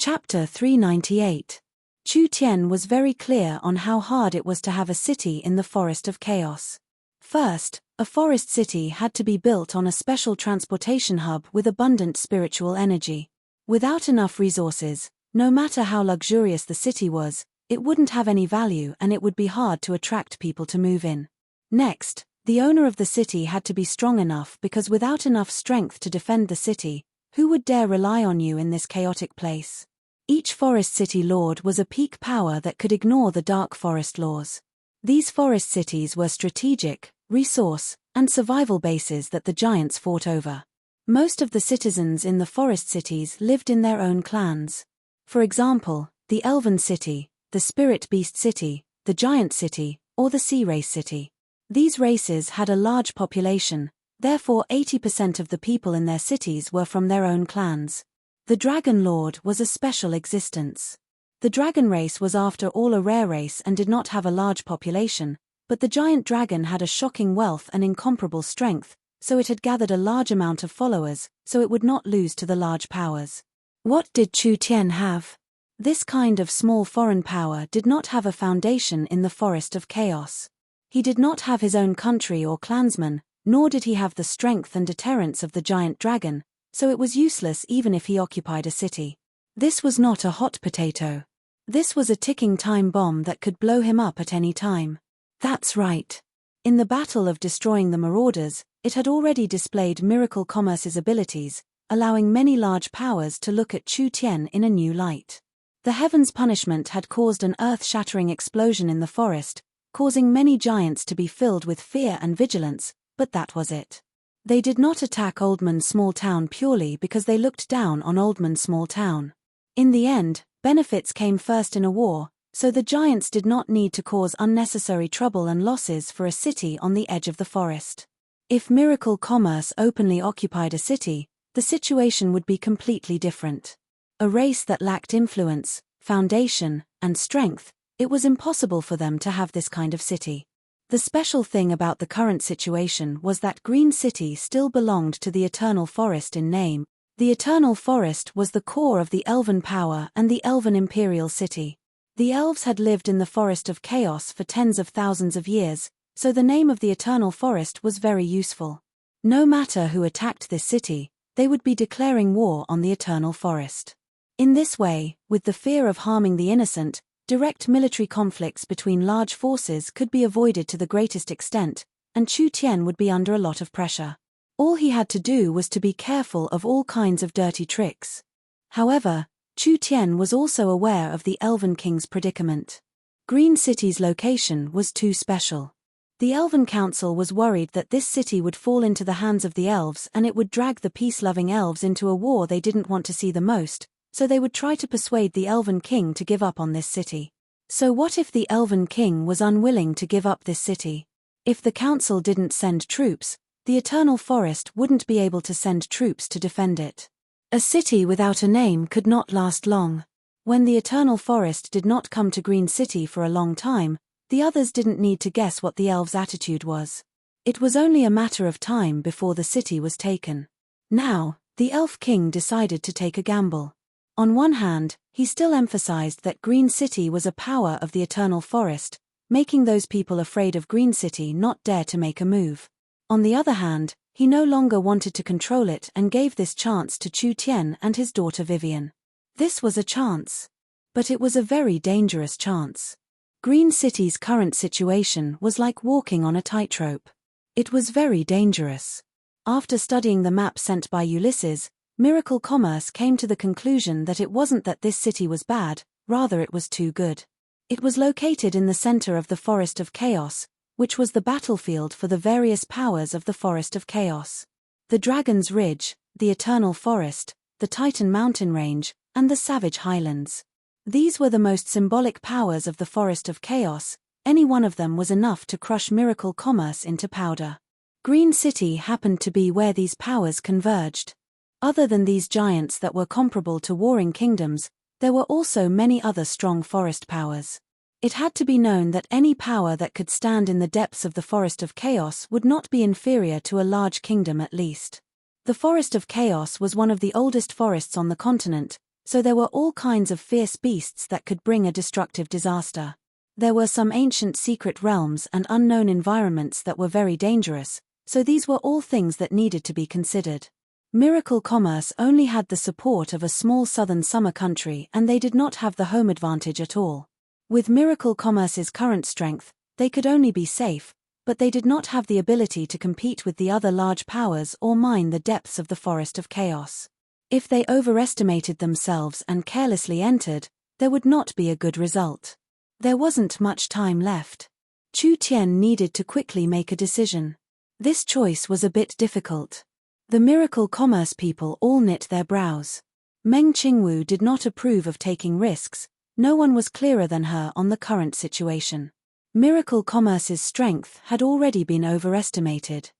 Chapter 398. Chu Tian was very clear on how hard it was to have a city in the Forest of Chaos. First, a forest city had to be built on a special transportation hub with abundant spiritual energy. Without enough resources, no matter how luxurious the city was, it wouldn't have any value and it would be hard to attract people to move in. Next, the owner of the city had to be strong enough, because without enough strength to defend the city, who would dare rely on you in this chaotic place? Each forest city lord was a peak power that could ignore the dark forest laws. These forest cities were strategic, resource, and survival bases that the giants fought over. Most of the citizens in the forest cities lived in their own clans. For example, the Elven City, the Spirit Beast City, the Giant City, or the Sea Race City. These races had a large population, therefore 80% of the people in their cities were from their own clans. The Dragon Lord was a special existence. The dragon race was after all a rare race and did not have a large population, but the giant dragon had a shocking wealth and incomparable strength, so it had gathered a large amount of followers, so it would not lose to the large powers. What did Chu Tian have? This kind of small foreign power did not have a foundation in the Forest of Chaos. He did not have his own country or clansmen, nor did he have the strength and deterrence of the giant dragon, so it was useless even if he occupied a city. This was not a hot potato. This was a ticking time bomb that could blow him up at any time. That's right. In the battle of destroying the marauders, it had already displayed Miracle Commerce's abilities, allowing many large powers to look at Chu Tian in a new light. The heaven's punishment had caused an earth-shattering explosion in the forest, causing many giants to be filled with fear and vigilance, but that was it. They did not attack Oldman Small Town purely because they looked down on Oldman Small Town. In the end, benefits came first in a war, so the giants did not need to cause unnecessary trouble and losses for a city on the edge of the forest. If Miracle Commerce openly occupied a city, the situation would be completely different. A race that lacked influence, foundation, and strength, it was impossible for them to have this kind of city. The special thing about the current situation was that Green City still belonged to the Eternal Forest in name. The Eternal Forest was the core of the Elven power and the Elven Imperial City. The elves had lived in the Forest of Chaos for tens of thousands of years, so the name of the Eternal Forest was very useful. No matter who attacked this city, they would be declaring war on the Eternal Forest. In this way, with the fear of harming the innocent, direct military conflicts between large forces could be avoided to the greatest extent, and Chu Tian would be under a lot of pressure. All he had to do was to be careful of all kinds of dirty tricks. However, Chu Tian was also aware of the Elven King's predicament. Green City's location was too special. The Elven Council was worried that this city would fall into the hands of the elves and it would drag the peace-loving elves into a war they didn't want to see the most, so they would try to persuade the Elven King to give up on this city. So what if the Elven King was unwilling to give up this city? If the Council didn't send troops, the Eternal Forest wouldn't be able to send troops to defend it. A city without a name could not last long. When the Eternal Forest did not come to Green City for a long time, the others didn't need to guess what the elves' attitude was. It was only a matter of time before the city was taken. Now, the Elf King decided to take a gamble. On one hand, he still emphasized that Green City was a power of the Eternal Forest, making those people afraid of Green City not dare to make a move. On the other hand, he no longer wanted to control it and gave this chance to Chu Tian and his daughter Vivian. This was a chance. But it was a very dangerous chance. Green City's current situation was like walking on a tightrope. It was very dangerous. After studying the map sent by Ulysses, Miracle Commerce came to the conclusion that it wasn't that this city was bad, rather it was too good. It was located in the center of the Forest of Chaos, which was the battlefield for the various powers of the Forest of Chaos. The Dragon's Ridge, the Eternal Forest, the Titan Mountain Range, and the Savage Highlands. These were the most symbolic powers of the Forest of Chaos. Any one of them was enough to crush Miracle Commerce into powder. Green City happened to be where these powers converged. Other than these giants that were comparable to warring kingdoms, there were also many other strong forest powers. It had to be known that any power that could stand in the depths of the Forest of Chaos would not be inferior to a large kingdom at least. The Forest of Chaos was one of the oldest forests on the continent, so there were all kinds of fierce beasts that could bring a destructive disaster. There were some ancient secret realms and unknown environments that were very dangerous, so these were all things that needed to be considered. Miracle Commerce only had the support of a small southern summer country, and they did not have the home advantage at all. With Miracle Commerce's current strength, they could only be safe, but they did not have the ability to compete with the other large powers or mine the depths of the Forest of Chaos. If they overestimated themselves and carelessly entered, there would not be a good result. There wasn't much time left. Chu Tian needed to quickly make a decision. This choice was a bit difficult. The Miracle Commerce people all knit their brows. Meng Qingwu did not approve of taking risks. No one was clearer than her on the current situation. Miracle Commerce's strength had already been overestimated.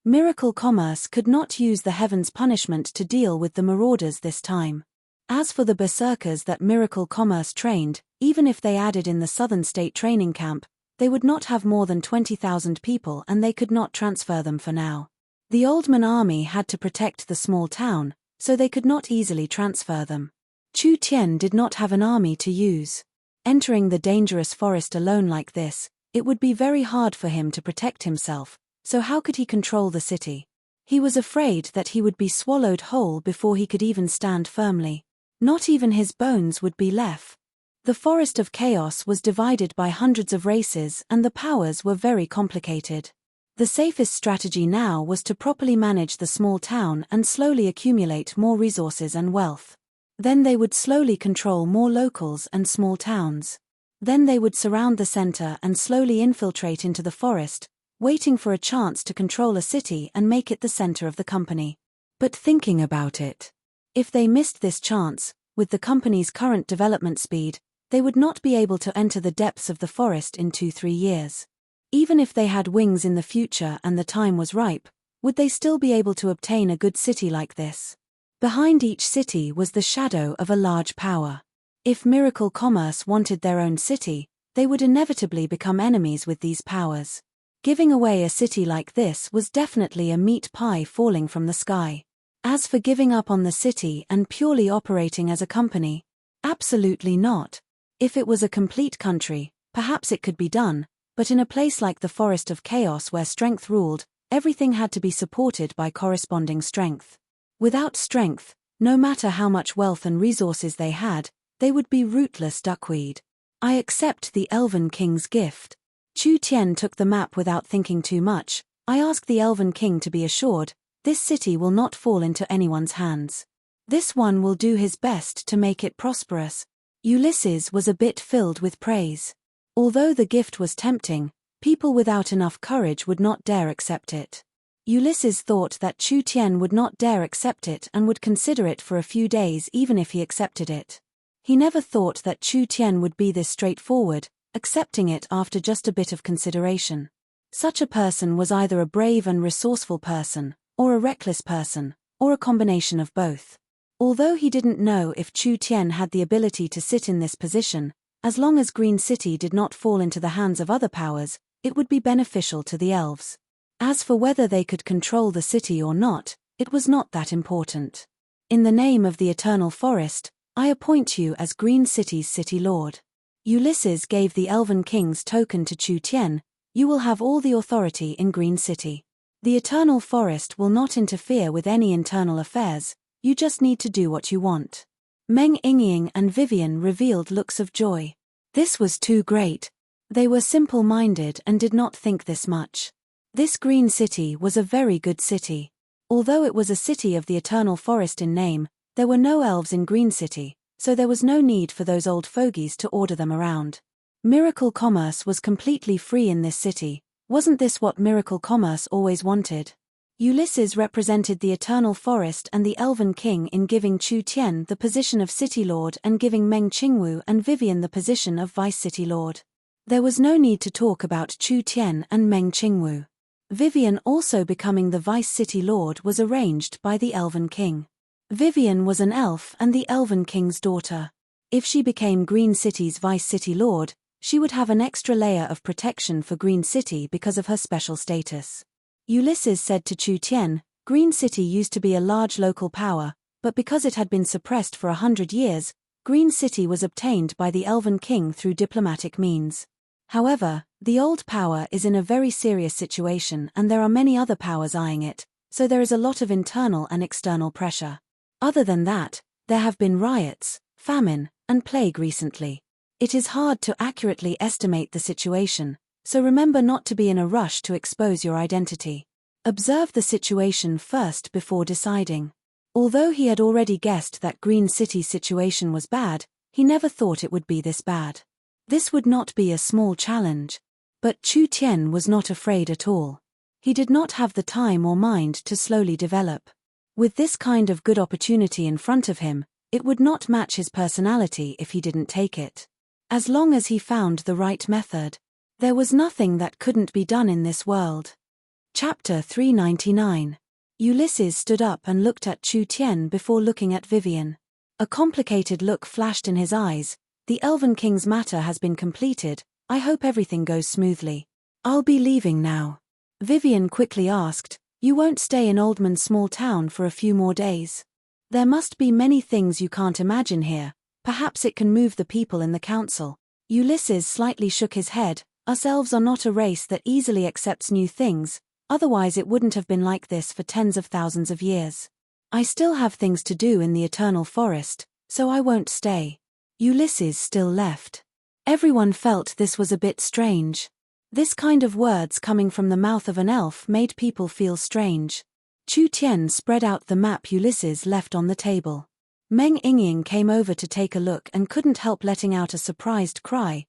Miracle Commerce could not use the Heaven's punishment to deal with the marauders this time. As for the berserkers that Miracle Commerce trained, even if they added in the Southern State training camp, they would not have more than 20,000 people, and they could not transfer them for now. The Oldman army had to protect the small town, so they could not easily transfer them. Chu Tian did not have an army to use. Entering the dangerous forest alone like this, it would be very hard for him to protect himself, so how could he control the city? He was afraid that he would be swallowed whole before he could even stand firmly. Not even his bones would be left. The Forest of Chaos was divided by hundreds of races, and the powers were very complicated. The safest strategy now was to properly manage the small town and slowly accumulate more resources and wealth. Then they would slowly control more locals and small towns. Then they would surround the center and slowly infiltrate into the forest, waiting for a chance to control a city and make it the center of the company. But thinking about it, if they missed this chance, with the company's current development speed, they would not be able to enter the depths of the forest in 2-3 years. Even if they had wings in the future and the time was ripe, would they still be able to obtain a good city like this? Behind each city was the shadow of a large power. If Miracle Commerce wanted their own city, they would inevitably become enemies with these powers. Giving away a city like this was definitely a meat pie falling from the sky. As for giving up on the city and purely operating as a company, absolutely not. If it was a complete country, perhaps it could be done, but in a place like the Forest of Chaos where strength ruled, everything had to be supported by corresponding strength. Without strength, no matter how much wealth and resources they had, they would be rootless duckweed. I accept the Elven King's gift. Chu Tian took the map without thinking too much. I ask the Elven King to be assured, this city will not fall into anyone's hands. This one will do his best to make it prosperous. Ulysses was a bit filled with praise. Although the gift was tempting, people without enough courage would not dare accept it. Ulysses thought that Chu Tian would not dare accept it and would consider it for a few days even if he accepted it. He never thought that Chu Tian would be this straightforward, accepting it after just a bit of consideration. Such a person was either a brave and resourceful person, or a reckless person, or a combination of both. Although he didn't know if Chu Tian had the ability to sit in this position, as long as Green City did not fall into the hands of other powers, it would be beneficial to the elves. As for whether they could control the city or not, it was not that important. In the name of the Eternal Forest, I appoint you as Green City's city lord. Ulysses gave the Elven King's token to Chu Tian. You will have all the authority in Green City. The Eternal Forest will not interfere with any internal affairs, you just need to do what you want. Meng Yingying and Vivian revealed looks of joy. This was too great. They were simple-minded and did not think this much. This Green City was a very good city. Although it was a city of the Eternal Forest in name, there were no elves in Green City, so there was no need for those old fogies to order them around. Miracle Commerce was completely free in this city. Wasn't this what Miracle Commerce always wanted? Ulysses represented the Eternal Forest and the Elven King in giving Chu Tian the position of City Lord and giving Meng Qingwu and Vivian the position of Vice City Lord. There was no need to talk about Chu Tian and Meng Qingwu. Vivian also becoming the Vice City Lord was arranged by the Elven King. Vivian was an elf and the Elven King's daughter. If she became Green City's Vice City Lord, she would have an extra layer of protection for Green City because of her special status. Ulysses said to Chu Tian, Green City used to be a large local power, but because it had been suppressed for 100 years, Green City was obtained by the Elven King through diplomatic means. However, the old power is in a very serious situation and there are many other powers eyeing it, so there is a lot of internal and external pressure. Other than that, there have been riots, famine, and plague recently. It is hard to accurately estimate the situation, so remember not to be in a rush to expose your identity. Observe the situation first before deciding. Although he had already guessed that Green City's situation was bad, he never thought it would be this bad. This would not be a small challenge. But Chu Tian was not afraid at all. He did not have the time or mind to slowly develop. With this kind of good opportunity in front of him, it would not match his personality if he didn't take it. As long as he found the right method, there was nothing that couldn't be done in this world. Chapter 399. Ulysses stood up and looked at Chu Tian before looking at Vivian. A complicated look flashed in his eyes. The Elven King's matter has been completed, I hope everything goes smoothly. I'll be leaving now. Vivian quickly asked, you won't stay in Oldman's small town for a few more days? There must be many things you can't imagine here, perhaps it can move the people in the council. Ulysses slightly shook his head, us elves are not a race that easily accepts new things, otherwise it wouldn't have been like this for tens of thousands of years. I still have things to do in the Eternal Forest, so I won't stay. Ulysses still left. Everyone felt this was a bit strange. This kind of words coming from the mouth of an elf made people feel strange. Chu Tian spread out the map Ulysses left on the table. Meng Yingying came over to take a look and couldn't help letting out a surprised cry.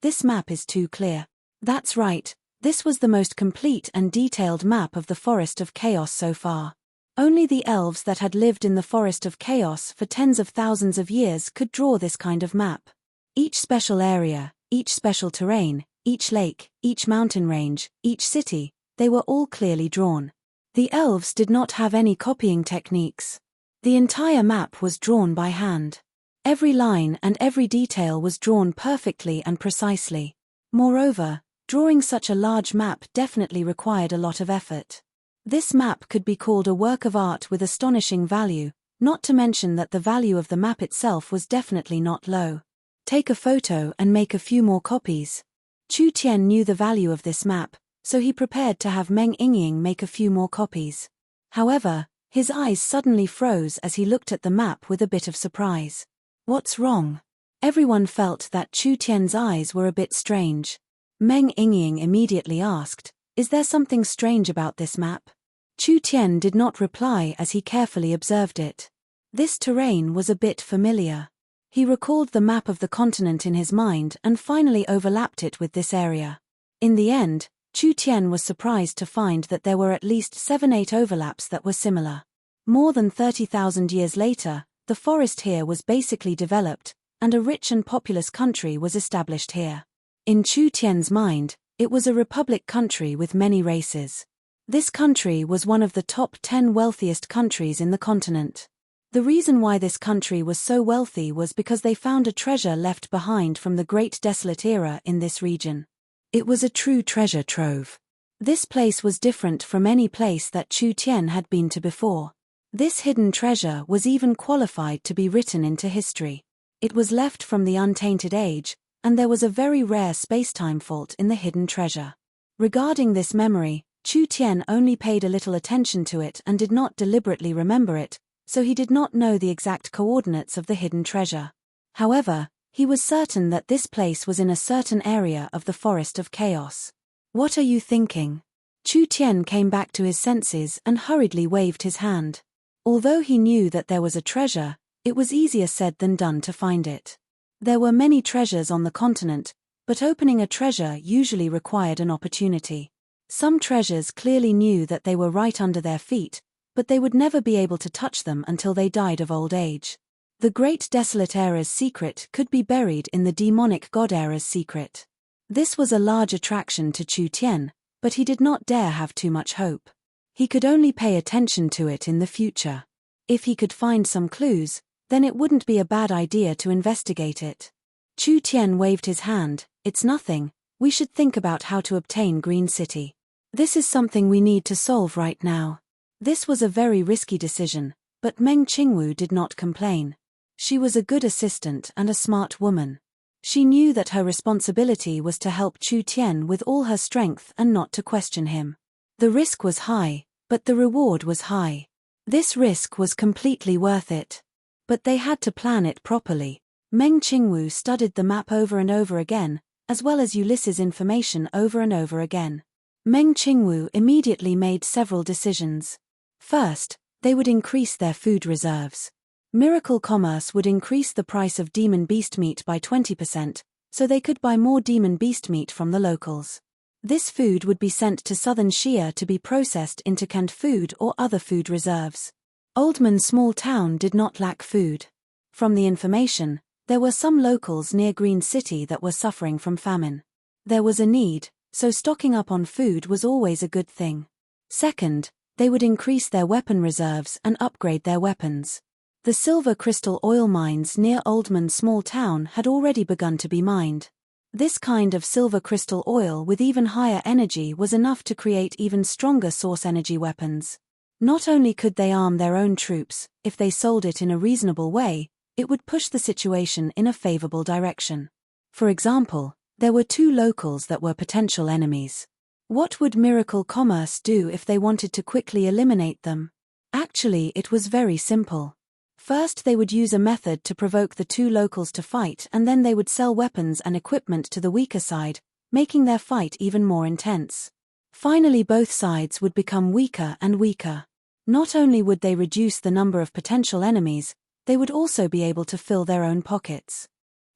This map is too clear. That's right. This was the most complete and detailed map of the Forest of Chaos so far. Only the elves that had lived in the Forest of Chaos for tens of thousands of years could draw this kind of map. Each special area, each special terrain, each lake, each mountain range, each city, they were all clearly drawn. The elves did not have any copying techniques. The entire map was drawn by hand. Every line and every detail was drawn perfectly and precisely. Moreover, drawing such a large map definitely required a lot of effort. This map could be called a work of art with astonishing value, not to mention that the value of the map itself was definitely not low. Take a photo and make a few more copies. Chu Tian knew the value of this map, so he prepared to have Meng Yingying make a few more copies. However, his eyes suddenly froze as he looked at the map with a bit of surprise. What's wrong? Everyone felt that Chu Tian's eyes were a bit strange. Meng Yingying immediately asked, is there something strange about this map? Chu Tian did not reply as he carefully observed it. This terrain was a bit familiar. He recalled the map of the continent in his mind and finally overlapped it with this area. In the end, Chu Tian was surprised to find that there were at least 7-8 overlaps that were similar. More than 30,000 years later, the forest here was basically developed, and a rich and populous country was established here. In Chu Tian's mind, it was a republic country with many races. This country was one of the top 10 wealthiest countries in the continent. The reason why this country was so wealthy was because they found a treasure left behind from the Great Desolate Era in this region. It was a true treasure trove. This place was different from any place that Chu Tian had been to before. This hidden treasure was even qualified to be written into history. It was left from the Untainted Age, and there was a very rare space-time fault in the hidden treasure. Regarding this memory, Chu Tian only paid a little attention to it and did not deliberately remember it, so he did not know the exact coordinates of the hidden treasure. However, he was certain that this place was in a certain area of the Forest of Chaos. What are you thinking? Chu Tian came back to his senses and hurriedly waved his hand. Although he knew that there was a treasure, it was easier said than done to find it. There were many treasures on the continent, but opening a treasure usually required an opportunity. Some treasures clearly knew that they were right under their feet, but they would never be able to touch them until they died of old age. The Great Desolate Era's secret could be buried in the Demonic God Era's secret. This was a large attraction to Chu Tian, but he did not dare have too much hope. He could only pay attention to it in the future. If he could find some clues, then it wouldn't be a bad idea to investigate it. Chu Tian waved his hand, it's nothing, we should think about how to obtain Green City. This is something we need to solve right now. This was a very risky decision, But Meng Qingwu did not complain. She was a good assistant and a smart woman. She knew that her responsibility was to help Chu Tian with all her strength and not to question him. The risk was high, but the reward was high. This risk was completely worth it. But they had to plan it properly. Meng Qingwu studied the map over and over again, as well as Ulysses' information over and over again. Meng Qingwu immediately made several decisions. First, they would increase their food reserves. Miracle Commerce would increase the price of demon beast meat by 20%, so they could buy more demon beast meat from the locals. This food would be sent to southern Xia to be processed into canned food or other food reserves. Oldman's small town did not lack food. From the information, there were some locals near Green City that were suffering from famine. There was a need, so stocking up on food was always a good thing. Second, they would increase their weapon reserves and upgrade their weapons. The silver crystal oil mines near Oldman's small town had already begun to be mined. This kind of silver crystal oil with even higher energy was enough to create even stronger source energy weapons. Not only could they arm their own troops, if they sold it in a reasonable way, it would push the situation in a favorable direction. For example, there were two locals that were potential enemies. What would Miracle Commerce do if they wanted to quickly eliminate them? Actually, it was very simple. First, they would use a method to provoke the two locals to fight, and then they would sell weapons and equipment to the weaker side, making their fight even more intense. Finally, both sides would become weaker and weaker. Not only would they reduce the number of potential enemies, they would also be able to fill their own pockets.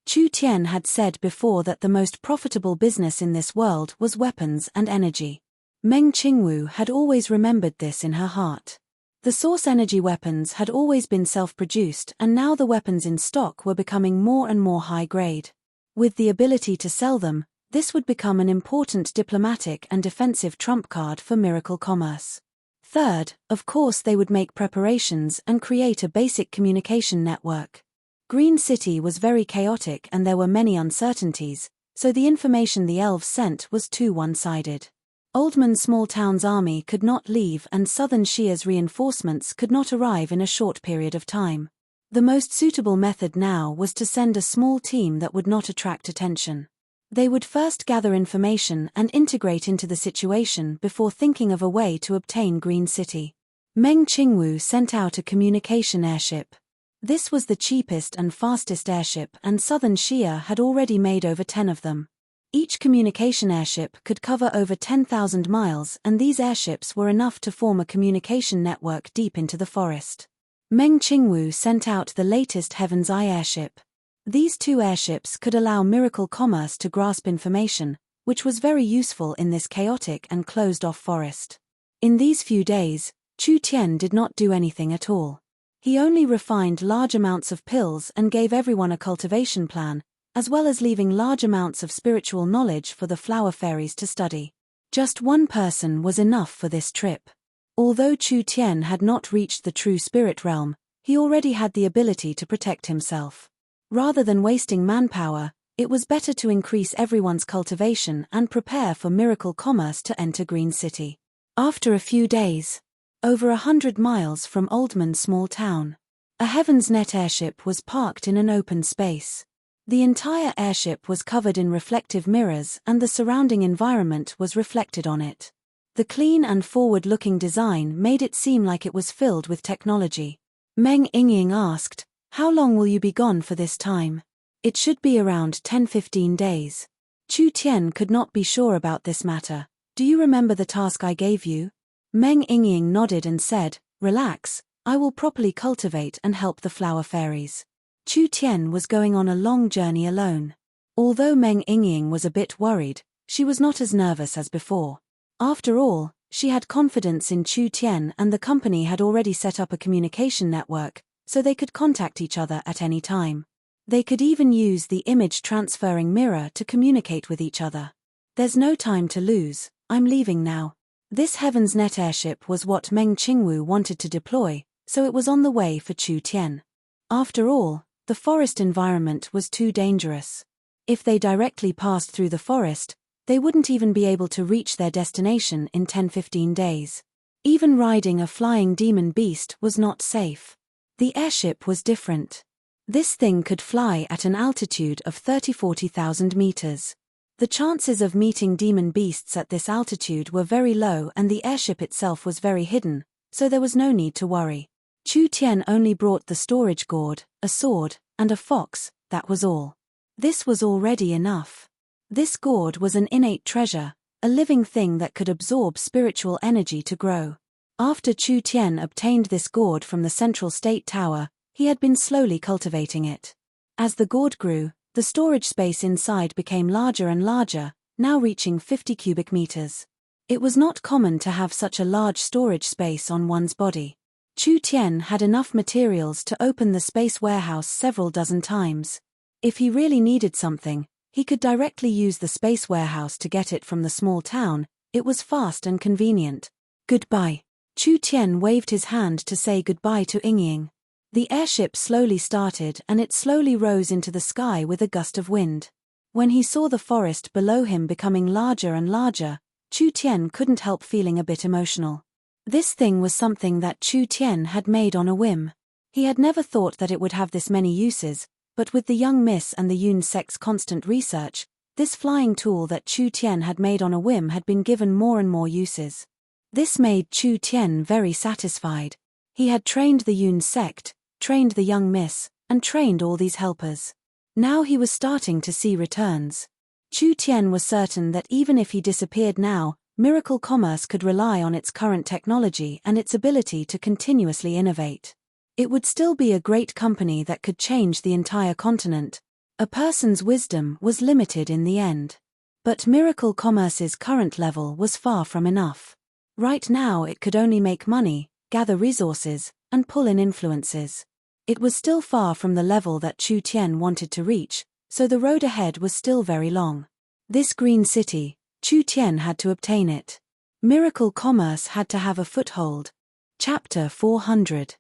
Chu Tian had said before that the most profitable business in this world was weapons and energy. Meng Qingwu had always remembered this in her heart. The source energy weapons had always been self-produced, and now the weapons in stock were becoming more and more high-grade. With the ability to sell them, this would become an important diplomatic and defensive trump card for Miracle Commerce. Third, of course, they would make preparations and create a basic communication network. Green City was very chaotic and there were many uncertainties, so the information the elves sent was too one-sided. Oldman's small town's army could not leave and southern Xia's reinforcements could not arrive in a short period of time. The most suitable method now was to send a small team that would not attract attention. They would first gather information and integrate into the situation before thinking of a way to obtain Green City. Meng Qingwu sent out a communication airship. This was the cheapest and fastest airship, and southern Xia had already made over 10 of them. Each communication airship could cover over 10,000 miles, and these airships were enough to form a communication network deep into the forest. Meng Qingwu sent out the latest Heaven's Eye airship. These two airships could allow Miracle Commerce to grasp information, which was very useful in this chaotic and closed-off forest. In these few days, Chu Tian did not do anything at all. He only refined large amounts of pills and gave everyone a cultivation plan, as well as leaving large amounts of spiritual knowledge for the flower fairies to study. Just one person was enough for this trip. Although Chu Tian had not reached the true spirit realm, he already had the ability to protect himself. Rather than wasting manpower, it was better to increase everyone's cultivation and prepare for Miracle Commerce to enter Green City. After a few days, over 100 miles from Oldman's small town, a Heaven's Net airship was parked in an open space. The entire airship was covered in reflective mirrors and the surrounding environment was reflected on it. The clean and forward-looking design made it seem like it was filled with technology. Meng Yingying asked, "How long will you be gone for this time?" "It should be around 10-15 days. Chu Tian could not be sure about this matter. "Do you remember the task I gave you?" Meng Yingying nodded and said, "Relax, I will properly cultivate and help the flower fairies." Chu Tian was going on a long journey alone. Although Meng Yingying was a bit worried, she was not as nervous as before. After all, she had confidence in Chu Tian and the company had already set up a communication network, so they could contact each other at any time. They could even use the image transferring mirror to communicate with each other. "There's no time to lose, I'm leaving now." This Heaven's Net airship was what Meng Qingwu wanted to deploy, so it was on the way for Chu Tian. After all, the forest environment was too dangerous. If they directly passed through the forest, they wouldn't even be able to reach their destination in 10-15 days. Even riding a flying demon beast was not safe. The airship was different. This thing could fly at an altitude of 40,000 meters. The chances of meeting demon beasts at this altitude were very low, and the airship itself was very hidden, so there was no need to worry. Chu Tian only brought the storage gourd, a sword, and a fox, that was all. This was already enough. This gourd was an innate treasure, a living thing that could absorb spiritual energy to grow. After Chu Tian obtained this gourd from the central state tower, he had been slowly cultivating it. As the gourd grew, the storage space inside became larger and larger, now reaching 50 cubic meters. It was not common to have such a large storage space on one's body. Chu Tian had enough materials to open the space warehouse several dozen times. If he really needed something, he could directly use the space warehouse to get it from the small town. It was fast and convenient. Goodbye. Chu Tian waved his hand to say goodbye to Yingying. The airship slowly started, and it slowly rose into the sky with a gust of wind. When he saw the forest below him becoming larger and larger, Chu Tian couldn't help feeling a bit emotional. This thing was something that Chu Tian had made on a whim. He had never thought that it would have this many uses, but with the young miss and the Yun sect's constant research, this flying tool that Chu Tian had made on a whim had been given more and more uses. This made Chu Tian very satisfied. He had trained the Yun sect, trained the young miss, and trained all these helpers. Now he was starting to see returns. Chu Tian was certain that even if he disappeared now, Miracle Commerce could rely on its current technology and its ability to continuously innovate. It would still be a great company that could change the entire continent. A person's wisdom was limited in the end. But Miracle Commerce's current level was far from enough. Right now it could only make money, gather resources, and pull in influences. It was still far from the level that Chu Tian wanted to reach, so the road ahead was still very long. This green city, Chu Tian had to obtain it. Miracle Commerce had to have a foothold. Chapter 400.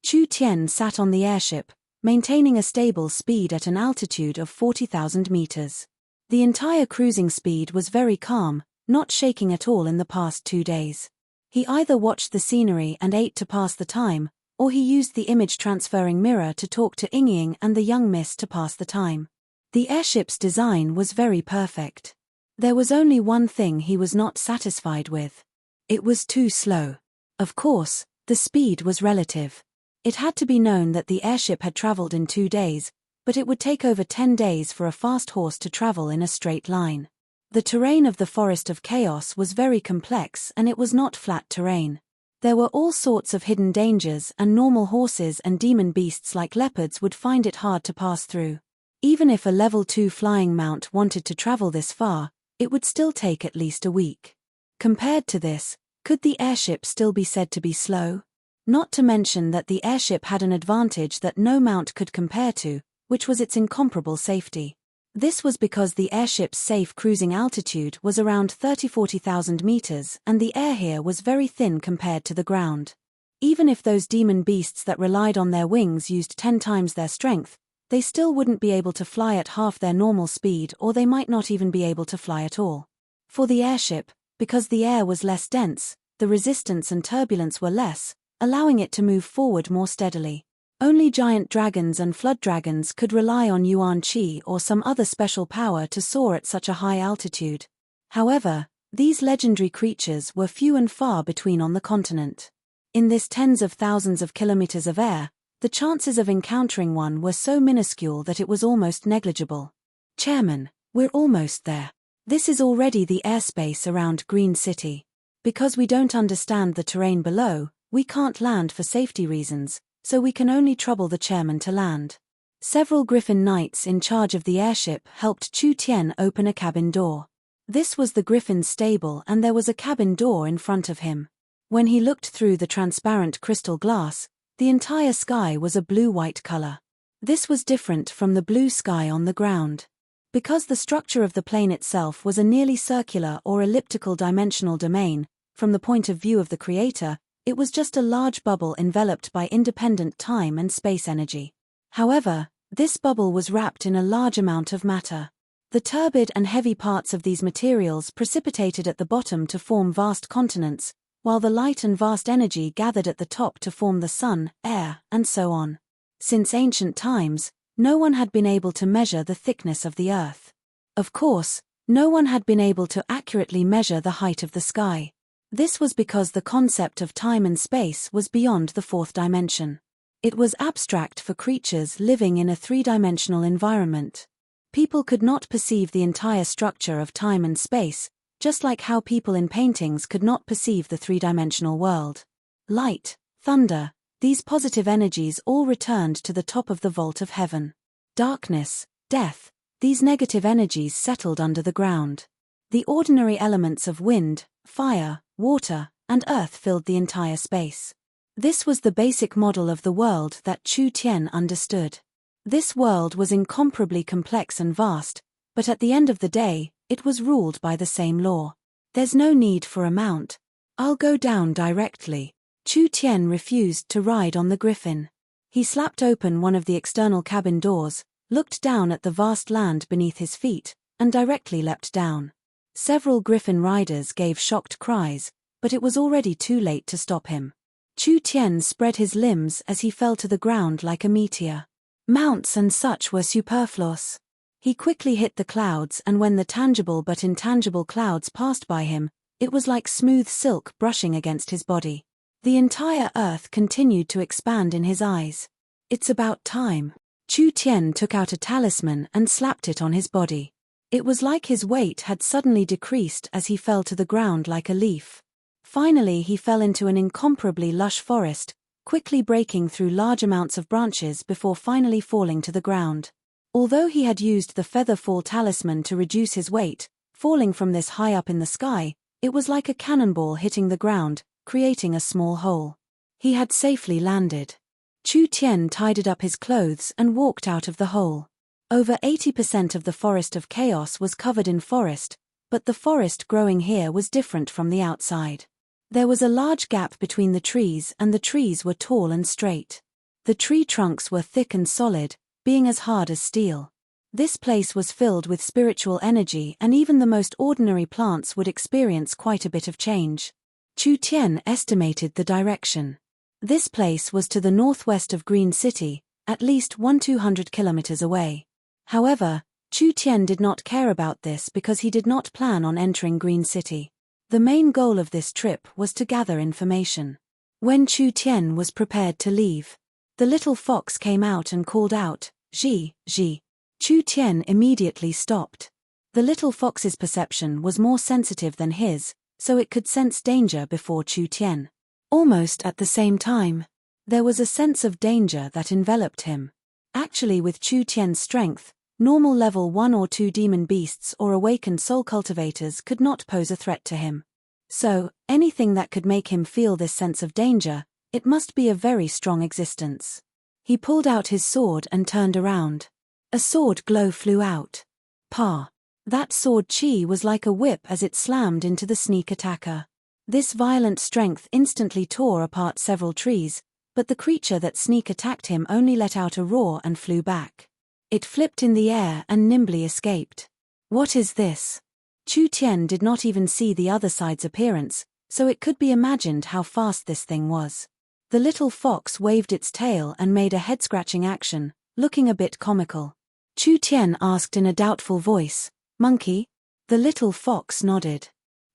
Chu Tian sat on the airship, maintaining a stable speed at an altitude of 40,000 meters. The entire cruising speed was very calm, not shaking at all in the past 2 days. He either watched the scenery and ate to pass the time, or he used the image-transferring mirror to talk to Yingying and the young miss to pass the time. The airship's design was very perfect. There was only one thing he was not satisfied with. It was too slow. Of course, the speed was relative. It had to be known that the airship had traveled in 2 days, but it would take over 10 days for a fast horse to travel in a straight line. The terrain of the Forest of Chaos was very complex, and it was not flat terrain. There were all sorts of hidden dangers, and normal horses and demon beasts like leopards would find it hard to pass through. Even if a level 2 flying mount wanted to travel this far, it would still take at least a week. Compared to this, could the airship still be said to be slow? Not to mention that the airship had an advantage that no mount could compare to, which was its incomparable safety. This was because the airship's safe cruising altitude was around 40,000 meters, and the air here was very thin compared to the ground. Even if those demon beasts that relied on their wings used 10 times their strength, they still wouldn't be able to fly at half their normal speed, or they might not even be able to fly at all. For the airship, because the air was less dense, the resistance and turbulence were less, allowing it to move forward more steadily. Only giant dragons and flood dragons could rely on Yuan Qi or some other special power to soar at such a high altitude. However, these legendary creatures were few and far between on the continent. In this tens of thousands of kilometers of air, the chances of encountering one were so minuscule that it was almost negligible. Chairman, we're almost there. This is already the airspace around Green City. Because we don't understand the terrain below, we can't land for safety reasons, so we can only trouble the chairman to land. Several Griffin Knights in charge of the airship helped Chu Tian open a cabin door. This was the Griffin's stable, and there was a cabin door in front of him. When he looked through the transparent crystal glass, the entire sky was a blue-white color. This was different from the blue sky on the ground. Because the structure of the plane itself was a nearly circular or elliptical dimensional domain, from the point of view of the creator, it was just a large bubble enveloped by independent time and space energy. However, this bubble was wrapped in a large amount of matter. The turbid and heavy parts of these materials precipitated at the bottom to form vast continents, while the light and vast energy gathered at the top to form the sun, air, and so on. Since ancient times, no one had been able to measure the thickness of the earth. Of course, no one had been able to accurately measure the height of the sky. This was because the concept of time and space was beyond the fourth dimension. It was abstract for creatures living in a three-dimensional environment. People could not perceive the entire structure of time and space, just like how people in paintings could not perceive the three-dimensional world. Light, thunder, these positive energies all returned to the top of the vault of heaven. Darkness, death, these negative energies settled under the ground. The ordinary elements of wind, fire, water, and earth filled the entire space. This was the basic model of the world that Chu Tian understood. This world was incomparably complex and vast, but at the end of the day, it was ruled by the same law. There's no need for a mount. I'll go down directly. Chu Tian refused to ride on the griffin. He slapped open one of the external cabin doors, looked down at the vast land beneath his feet, and directly leapt down. Several griffin riders gave shocked cries, but it was already too late to stop him. Chu Tian spread his limbs as he fell to the ground like a meteor. Mounts and such were superfluous. He quickly hit the clouds, and when the tangible but intangible clouds passed by him, it was like smooth silk brushing against his body. The entire earth continued to expand in his eyes. It's about time. Chu Tian took out a talisman and slapped it on his body. It was like his weight had suddenly decreased as he fell to the ground like a leaf. Finally he fell into an incomparably lush forest, quickly breaking through large amounts of branches before finally falling to the ground. Although he had used the feather fall talisman to reduce his weight, falling from this high up in the sky, it was like a cannonball hitting the ground, creating a small hole. He had safely landed. Chu Tian tidied up his clothes and walked out of the hole. Over 80% of the forest of chaos was covered in forest, but the forest growing here was different from the outside. There was a large gap between the trees, and the trees were tall and straight. The tree trunks were thick and solid, being as hard as steel. This place was filled with spiritual energy, and even the most ordinary plants would experience quite a bit of change. Chu Tian estimated the direction. This place was to the northwest of Green City, at least 200 kilometers away. However, Chu Tian did not care about this because he did not plan on entering Green City. The main goal of this trip was to gather information. When Chu Tian was prepared to leave, the little fox came out and called out, "Ji, Ji." Chu Tian immediately stopped. The little fox's perception was more sensitive than his, so it could sense danger before Chu Tian. Almost at the same time, there was a sense of danger that enveloped him. Actually, with Chu Tian's strength, normal level 1 or 2 demon beasts or awakened soul cultivators could not pose a threat to him. So, anything that could make him feel this sense of danger, it must be a very strong existence. He pulled out his sword and turned around. A sword glow flew out. Pa! That sword chi was like a whip as it slammed into the sneak attacker. This violent strength instantly tore apart several trees, but the creature that sneak attacked him only let out a roar and flew back. It flipped in the air and nimbly escaped. What is this? Chu Tian did not even see the other side's appearance, so it could be imagined how fast this thing was. The little fox waved its tail and made a head-scratching action, looking a bit comical. Chu Tian asked in a doubtful voice, "Monkey?" The little fox nodded.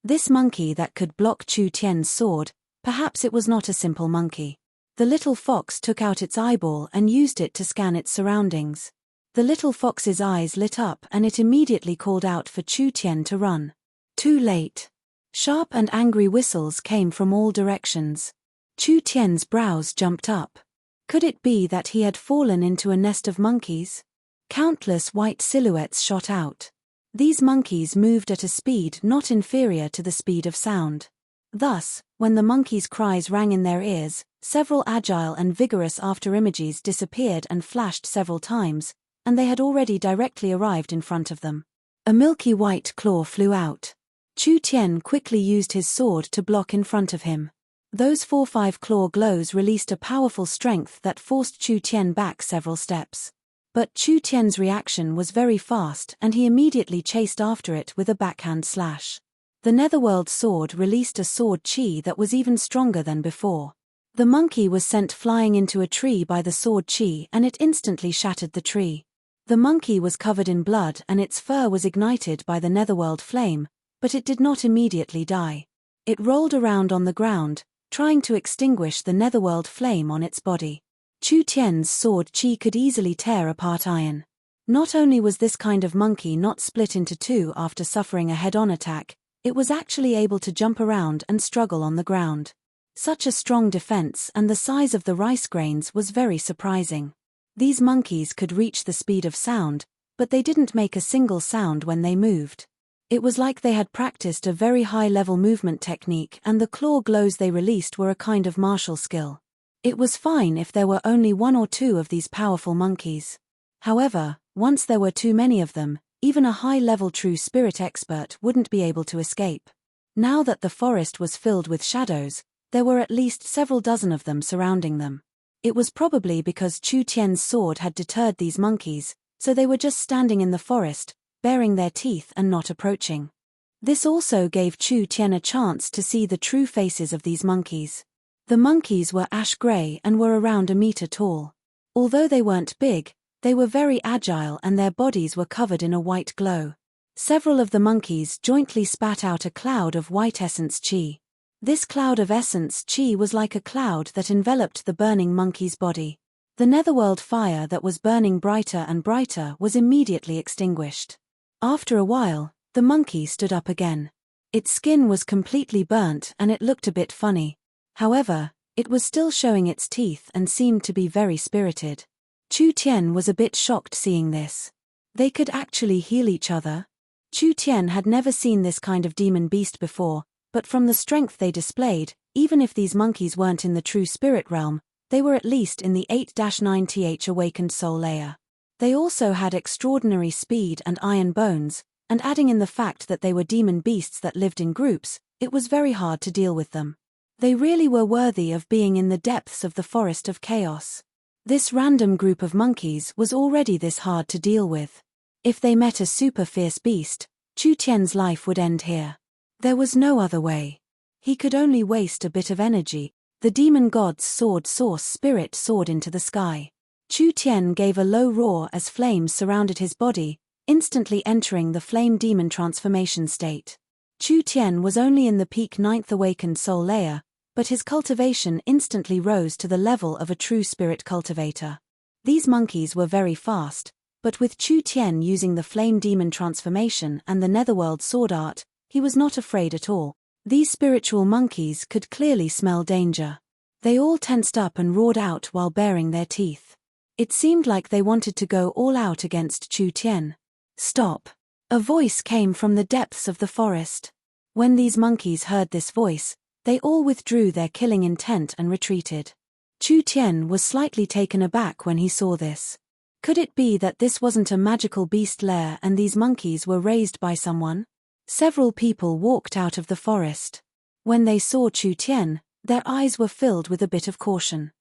This monkey that could block Chu Tian's sword, perhaps it was not a simple monkey. The little fox took out its eyeball and used it to scan its surroundings. The little fox's eyes lit up and it immediately called out for Chu Tian to run. Too late. Sharp and angry whistles came from all directions. Chu Tian's brows jumped up. Could it be that he had fallen into a nest of monkeys? Countless white silhouettes shot out. These monkeys moved at a speed not inferior to the speed of sound. Thus, when the monkeys' cries rang in their ears, several agile and vigorous afterimages disappeared and flashed several times, and they had already directly arrived in front of them. A milky white claw flew out. Chu Tian quickly used his sword to block in front of him. Those 4-5 claw glows released a powerful strength that forced Chu Tian back several steps. But Chu Tian's reaction was very fast and he immediately chased after it with a backhand slash. The Netherworld sword released a sword chi that was even stronger than before. The monkey was sent flying into a tree by the sword chi and it instantly shattered the tree. The monkey was covered in blood and its fur was ignited by the Netherworld flame, but it did not immediately die. It rolled around on the ground, trying to extinguish the Netherworld flame on its body. Chu Tian's sword chi could easily tear apart iron. Not only was this kind of monkey not split into two after suffering a head-on attack, it was actually able to jump around and struggle on the ground. Such a strong defense and the size of the rice grains was very surprising. These monkeys could reach the speed of sound, but they didn't make a single sound when they moved. It was like they had practiced a very high-level movement technique and the claw glows they released were a kind of martial skill. It was fine if there were only one or two of these powerful monkeys. However, once there were too many of them, even a high-level true spirit expert wouldn't be able to escape. Now that the forest was filled with shadows, there were at least several dozen of them surrounding them. It was probably because Chu Tian's sword had deterred these monkeys, so they were just standing in the forest, baring their teeth and not approaching. This also gave Chu Tian a chance to see the true faces of these monkeys. The monkeys were ash gray and were around a meter tall. Although they weren't big, they were very agile and their bodies were covered in a white glow. Several of the monkeys jointly spat out a cloud of white essence chi. This cloud of essence chi was like a cloud that enveloped the burning monkey's body. The Netherworld fire that was burning brighter and brighter was immediately extinguished. After a while, the monkey stood up again. Its skin was completely burnt and it looked a bit funny. However, it was still showing its teeth and seemed to be very spirited. Chu Tian was a bit shocked seeing this. They could actually heal each other. Chu Tian had never seen this kind of demon beast before, but from the strength they displayed, even if these monkeys weren't in the true spirit realm, they were at least in the 8-9th awakened soul layer. They also had extraordinary speed and iron bones, and adding in the fact that they were demon beasts that lived in groups, it was very hard to deal with them. They really were worthy of being in the depths of the forest of chaos. This random group of monkeys was already this hard to deal with. If they met a super fierce beast, Chu Tian's life would end here. There was no other way. He could only waste a bit of energy. The demon god's sword source spirit soared into the sky. Chu Tian gave a low roar as flames surrounded his body, instantly entering the flame demon transformation state. Chu Tian was only in the peak 9th awakened soul layer, but his cultivation instantly rose to the level of a true spirit cultivator. These monkeys were very fast, but with Chu Tian using the flame demon transformation and the Netherworld sword art, he was not afraid at all. These spiritual monkeys could clearly smell danger. They all tensed up and roared out while baring their teeth. It seemed like they wanted to go all out against Chu Tian. Stop! A voice came from the depths of the forest. When these monkeys heard this voice, they all withdrew their killing intent and retreated. Chu Tian was slightly taken aback when he saw this. Could it be that this wasn't a magical beast lair and these monkeys were raised by someone? Several people walked out of the forest. When they saw Chu Tian, their eyes were filled with a bit of caution.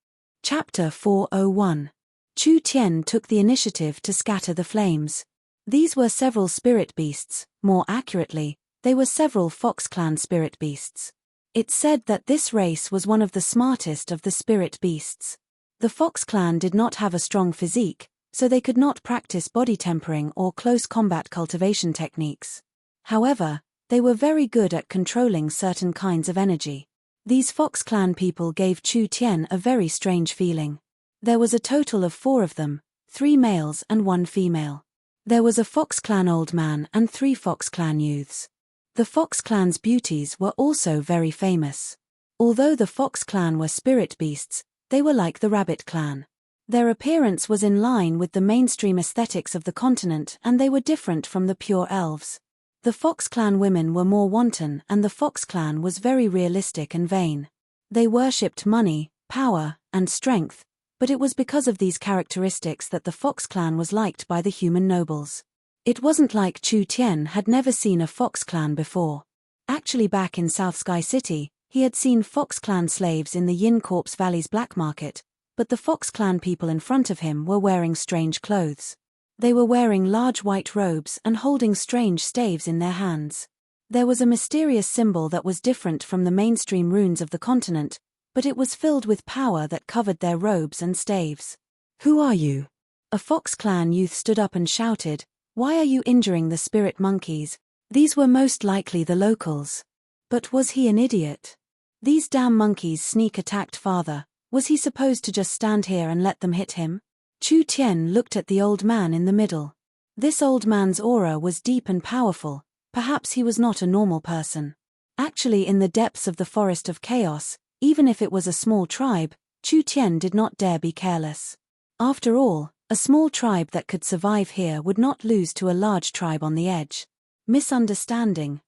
Chapter 401. Chu Tian took the initiative to scatter the flames. These were several spirit beasts, more accurately, they were several Fox Clan spirit beasts. It's said that this race was one of the smartest of the spirit beasts. The Fox Clan did not have a strong physique, so they could not practice body tempering or close combat cultivation techniques. However, they were very good at controlling certain kinds of energy. These Fox Clan people gave Chu Tian a very strange feeling. There was a total of 4 of them, 3 males and 1 female. There was a Fox Clan old man and 3 Fox Clan youths. The Fox Clan's beauties were also very famous. Although the Fox Clan were spirit beasts, they were like the Rabbit Clan. Their appearance was in line with the mainstream aesthetics of the continent and they were different from the pure elves. The Fox Clan women were more wanton and the Fox Clan was very realistic and vain. They worshipped money, power, and strength, but it was because of these characteristics that the Fox Clan was liked by the human nobles. It wasn't like Chu Tian had never seen a Fox Clan before. Actually back in South Sky City, he had seen Fox Clan slaves in the Yin Corpse Valley's black market, but the Fox Clan people in front of him were wearing strange clothes. They were wearing large white robes and holding strange staves in their hands. There was a mysterious symbol that was different from the mainstream runes of the continent, but it was filled with power that covered their robes and staves. "Who are you?" A Fox Clan youth stood up and shouted, "Why are you injuring the spirit monkeys? These were most likely the locals." But was he an idiot? These damn monkeys sneak attacked father. Was he supposed to just stand here and let them hit him? Chu Tian looked at the old man in the middle. This old man's aura was deep and powerful. Perhaps he was not a normal person. Actually, in the depths of the forest of chaos, even if it was a small tribe, Chu Tian did not dare be careless. After all, a small tribe that could survive here would not lose to a large tribe on the edge. Misunderstanding,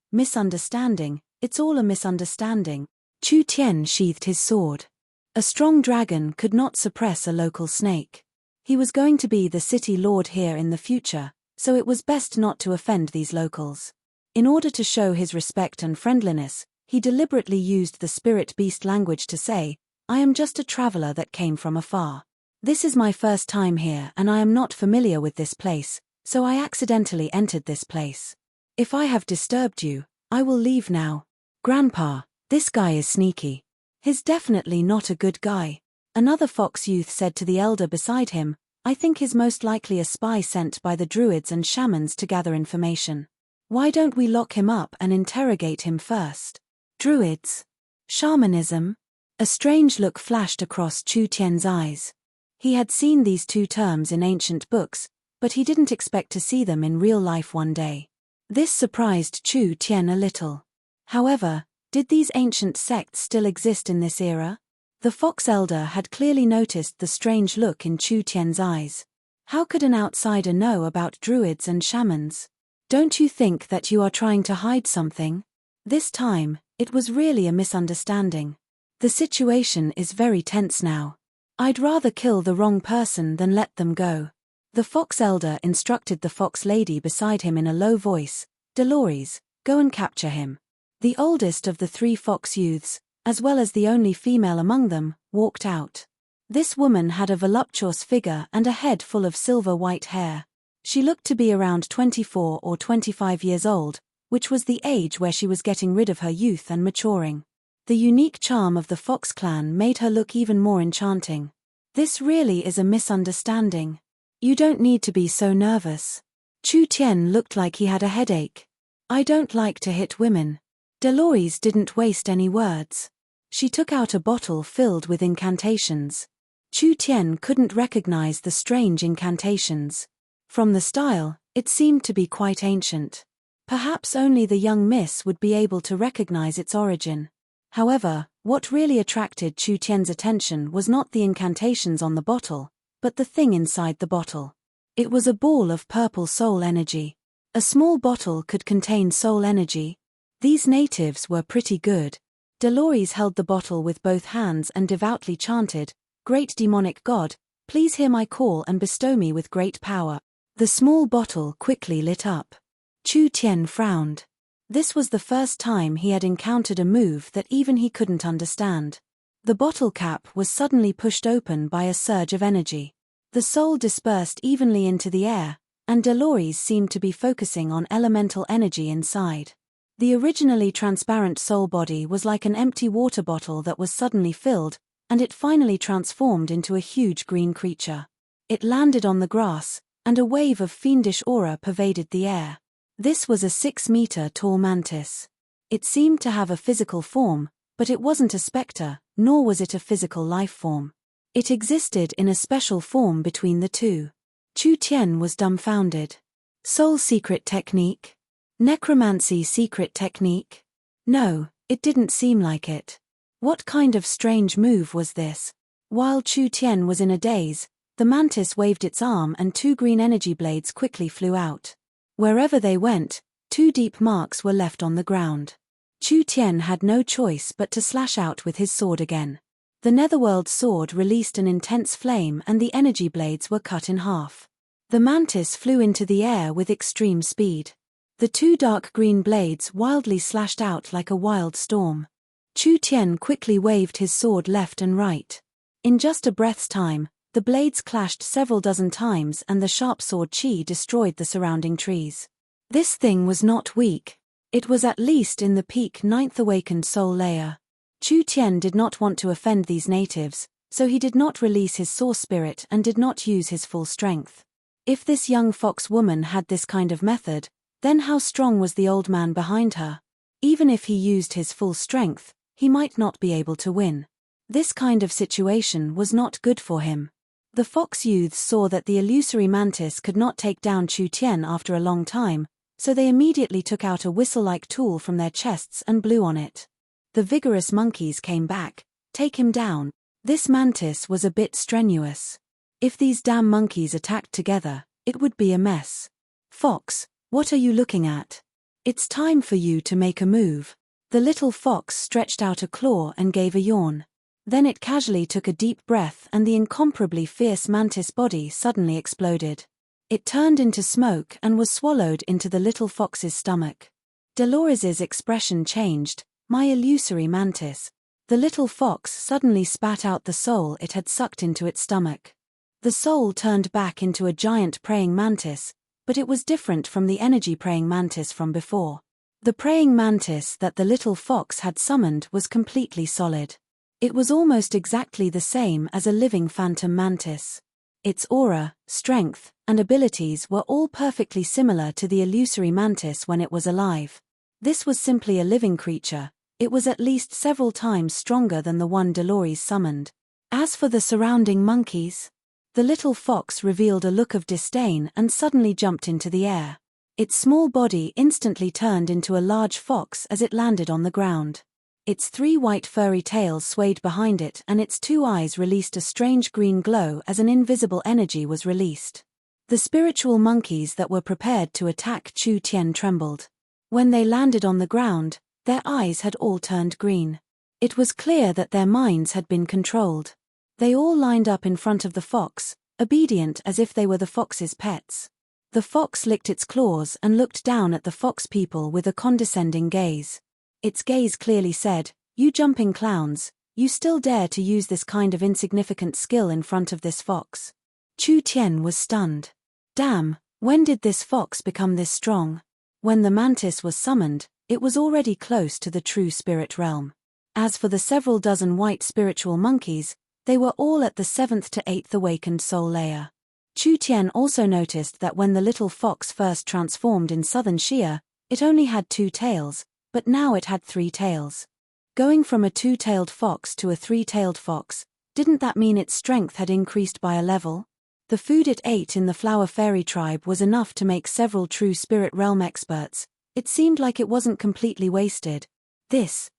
it's all a misunderstanding. Chu Tian sheathed his sword. A strong dragon could not suppress a local snake. He was going to be the city lord here in the future, so it was best not to offend these locals. In order to show his respect and friendliness, he deliberately used the spirit beast language to say, "I am just a traveler that came from afar. This is my first time here and I am not familiar with this place, so I accidentally entered this place. If I have disturbed you, I will leave now." "Grandpa, this guy is sneaky. He's definitely not a good guy," another fox youth said to the elder beside him. "I think he's most likely a spy sent by the druids and shamans to gather information. Why don't we lock him up and interrogate him first?" Druids? Shamanism? A strange look flashed across Chu Tian's eyes. He had seen these two terms in ancient books, but he didn't expect to see them in real life one day. This surprised Chu Tian a little. However, did these ancient sects still exist in this era? The fox elder had clearly noticed the strange look in Chu Tian's eyes. How could an outsider know about druids and shamans? "Don't you think that you are trying to hide something?" This time, it was really a misunderstanding. "The situation is very tense now. I'd rather kill the wrong person than let them go." The fox elder instructed the fox lady beside him in a low voice, "Dolores, go and capture him." The oldest of the three fox youths, as well as the only female among them, walked out. This woman had a voluptuous figure and a head full of silver-white hair. She looked to be around 24 or 25 years old, which was the age where she was getting rid of her youth and maturing. The unique charm of the Fox clan made her look even more enchanting. "This really is a misunderstanding. You don't need to be so nervous." Chu Tian looked like he had a headache. "I don't like to hit women." Dolores didn't waste any words. She took out a bottle filled with incantations. Chu Tian couldn't recognize the strange incantations. From the style, it seemed to be quite ancient. Perhaps only the young miss would be able to recognize its origin. However, what really attracted Chu Tian's attention was not the incantations on the bottle, but the thing inside the bottle. It was a ball of purple soul energy. A small bottle could contain soul energy. These natives were pretty good. Dolores held the bottle with both hands and devoutly chanted, "Great demonic god, please hear my call and bestow me with great power." The small bottle quickly lit up. Chu Tian frowned. This was the first time he had encountered a move that even he couldn't understand. The bottle cap was suddenly pushed open by a surge of energy. The soul dispersed evenly into the air, and Dolores seemed to be focusing on elemental energy inside. The originally transparent soul body was like an empty water bottle that was suddenly filled, and it finally transformed into a huge green creature. It landed on the grass, and a wave of fiendish aura pervaded the air. This was a 6-meter-tall mantis. It seemed to have a physical form, but it wasn't a specter, nor was it a physical life form. It existed in a special form between the two. Chu Tian was dumbfounded. Soul secret technique? Necromancy secret technique? No, it didn't seem like it. What kind of strange move was this? While Chu Tian was in a daze, the mantis waved its arm and 2 green energy blades quickly flew out. Wherever they went, 2 deep marks were left on the ground. Chu Tian had no choice but to slash out with his sword again. The Netherworld sword released an intense flame and the energy blades were cut in half. The mantis flew into the air with extreme speed. The 2 dark green blades wildly slashed out like a wild storm. Chu Tian quickly waved his sword left and right. In just a breath's time, the blades clashed several dozen times and the sharp sword chi destroyed the surrounding trees. This thing was not weak. It was at least in the peak ninth awakened soul layer. Chu Tian did not want to offend these natives, so he did not release his source spirit and did not use his full strength. If this young fox woman had this kind of method, then how strong was the old man behind her? Even if he used his full strength, he might not be able to win. This kind of situation was not good for him. The fox youths saw that the illusory mantis could not take down Chu Tian after a long time, so they immediately took out a whistle-like tool from their chests and blew on it. The vigorous monkeys came back. Take him down. This mantis was a bit strenuous. If these damn monkeys attacked together, it would be a mess. Fox, what are you looking at? It's time for you to make a move. The little fox stretched out a claw and gave a yawn. Then it casually took a deep breath and the incomparably fierce mantis body suddenly exploded. It turned into smoke and was swallowed into the little fox's stomach. Dolores's expression changed. My illusory mantis. The little fox suddenly spat out the soul it had sucked into its stomach. The soul turned back into a giant praying mantis, but it was different from the energy praying mantis from before. The praying mantis that the little fox had summoned was completely solid. It was almost exactly the same as a living phantom mantis. Its aura, strength, and abilities were all perfectly similar to the illusory mantis when it was alive. This was simply a living creature. It was at least several times stronger than the one Dolores summoned. As for the surrounding monkeys, the little fox revealed a look of disdain and suddenly jumped into the air. Its small body instantly turned into a large fox as it landed on the ground. Its 3 white furry tails swayed behind it and its 2 eyes released a strange green glow as an invisible energy was released. The spiritual monkeys that were prepared to attack Chu Tian trembled. When they landed on the ground, their eyes had all turned green. It was clear that their minds had been controlled. They all lined up in front of the fox, obedient as if they were the fox's pets. The fox licked its claws and looked down at the fox people with a condescending gaze. Its gaze clearly said, "You jumping clowns, you still dare to use this kind of insignificant skill in front of this fox?" Chu Tian was stunned. Damn, when did this fox become this strong? When the mantis was summoned, it was already close to the true spirit realm. As for the several dozen white spiritual monkeys, they were all at the 7th to 8th awakened soul layer. Chu Tian also noticed that when the little fox first transformed in southern Xia, it only had 2 tails, but now it had 3 tails. Going from a 2-tailed fox to a 3-tailed fox, didn't that mean its strength had increased by a level? The food it ate in the Flower Fairy tribe was enough to make several true spirit realm experts. It seemed like it wasn't completely wasted. This.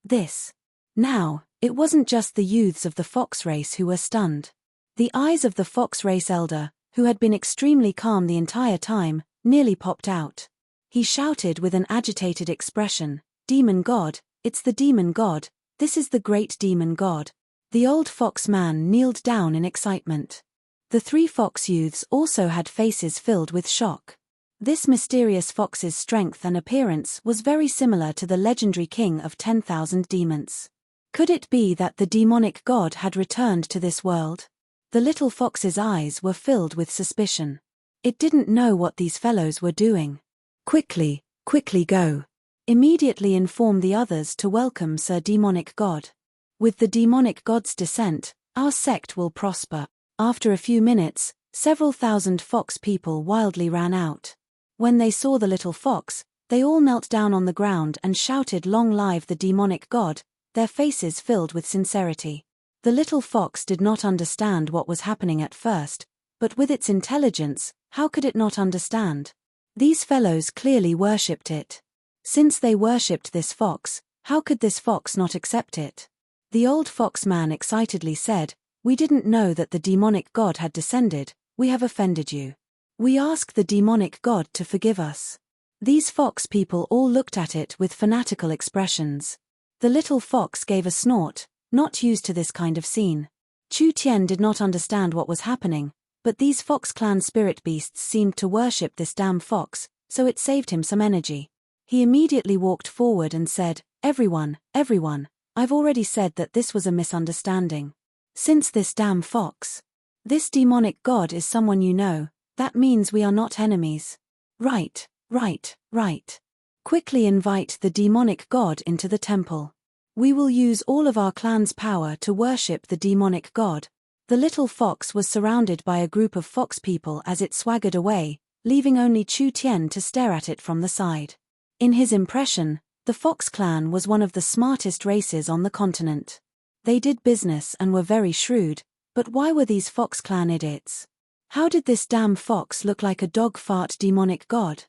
Now, it wasn't just the youths of the fox race who were stunned. The eyes of the fox race elder, who had been extremely calm the entire time, nearly popped out. He shouted with an agitated expression, "Demon God, it's the demon god, this is the great demon god." The old fox man kneeled down in excitement. The 3 fox youths also had faces filled with shock. This mysterious fox's strength and appearance was very similar to the legendary king of 10,000 demons. Could it be that the demonic god had returned to this world? The little fox's eyes were filled with suspicion. It didn't know what these fellows were doing. Quickly go. Immediately inform the others to welcome Sir Demonic God. With the demonic god's descent, our sect will prosper. After a few minutes, several thousand fox people wildly ran out. When they saw the little fox, they all knelt down on the ground and shouted, "Long live the demonic god," their faces filled with sincerity. The little fox did not understand what was happening at first, but with its intelligence, how could it not understand? These fellows clearly worshipped it. Since they worshipped this fox, how could this fox not accept it? The old fox man excitedly said, "We didn't know that the demonic god had descended. We have offended you. We ask the demonic god to forgive us." These fox people all looked at it with fanatical expressions. The little fox gave a snort, not used to this kind of scene. Chu Tian did not understand what was happening, but these Fox Clan spirit beasts seemed to worship this damn fox, so it saved him some energy. He immediately walked forward and said, Everyone, I've already said that this was a misunderstanding. Since this damn fox, this demonic god is someone you know, that means we are not enemies." Right. Quickly invite the demonic god into the temple. We will use all of our clan's power to worship the demonic god. The little fox was surrounded by a group of fox people as it swaggered away, leaving only Chu Tian to stare at it from the side. In his impression, the Fox clan was one of the smartest races on the continent. They did business and were very shrewd, but why were these Fox clan idiots? How did this damn fox look like a dog fart demonic god?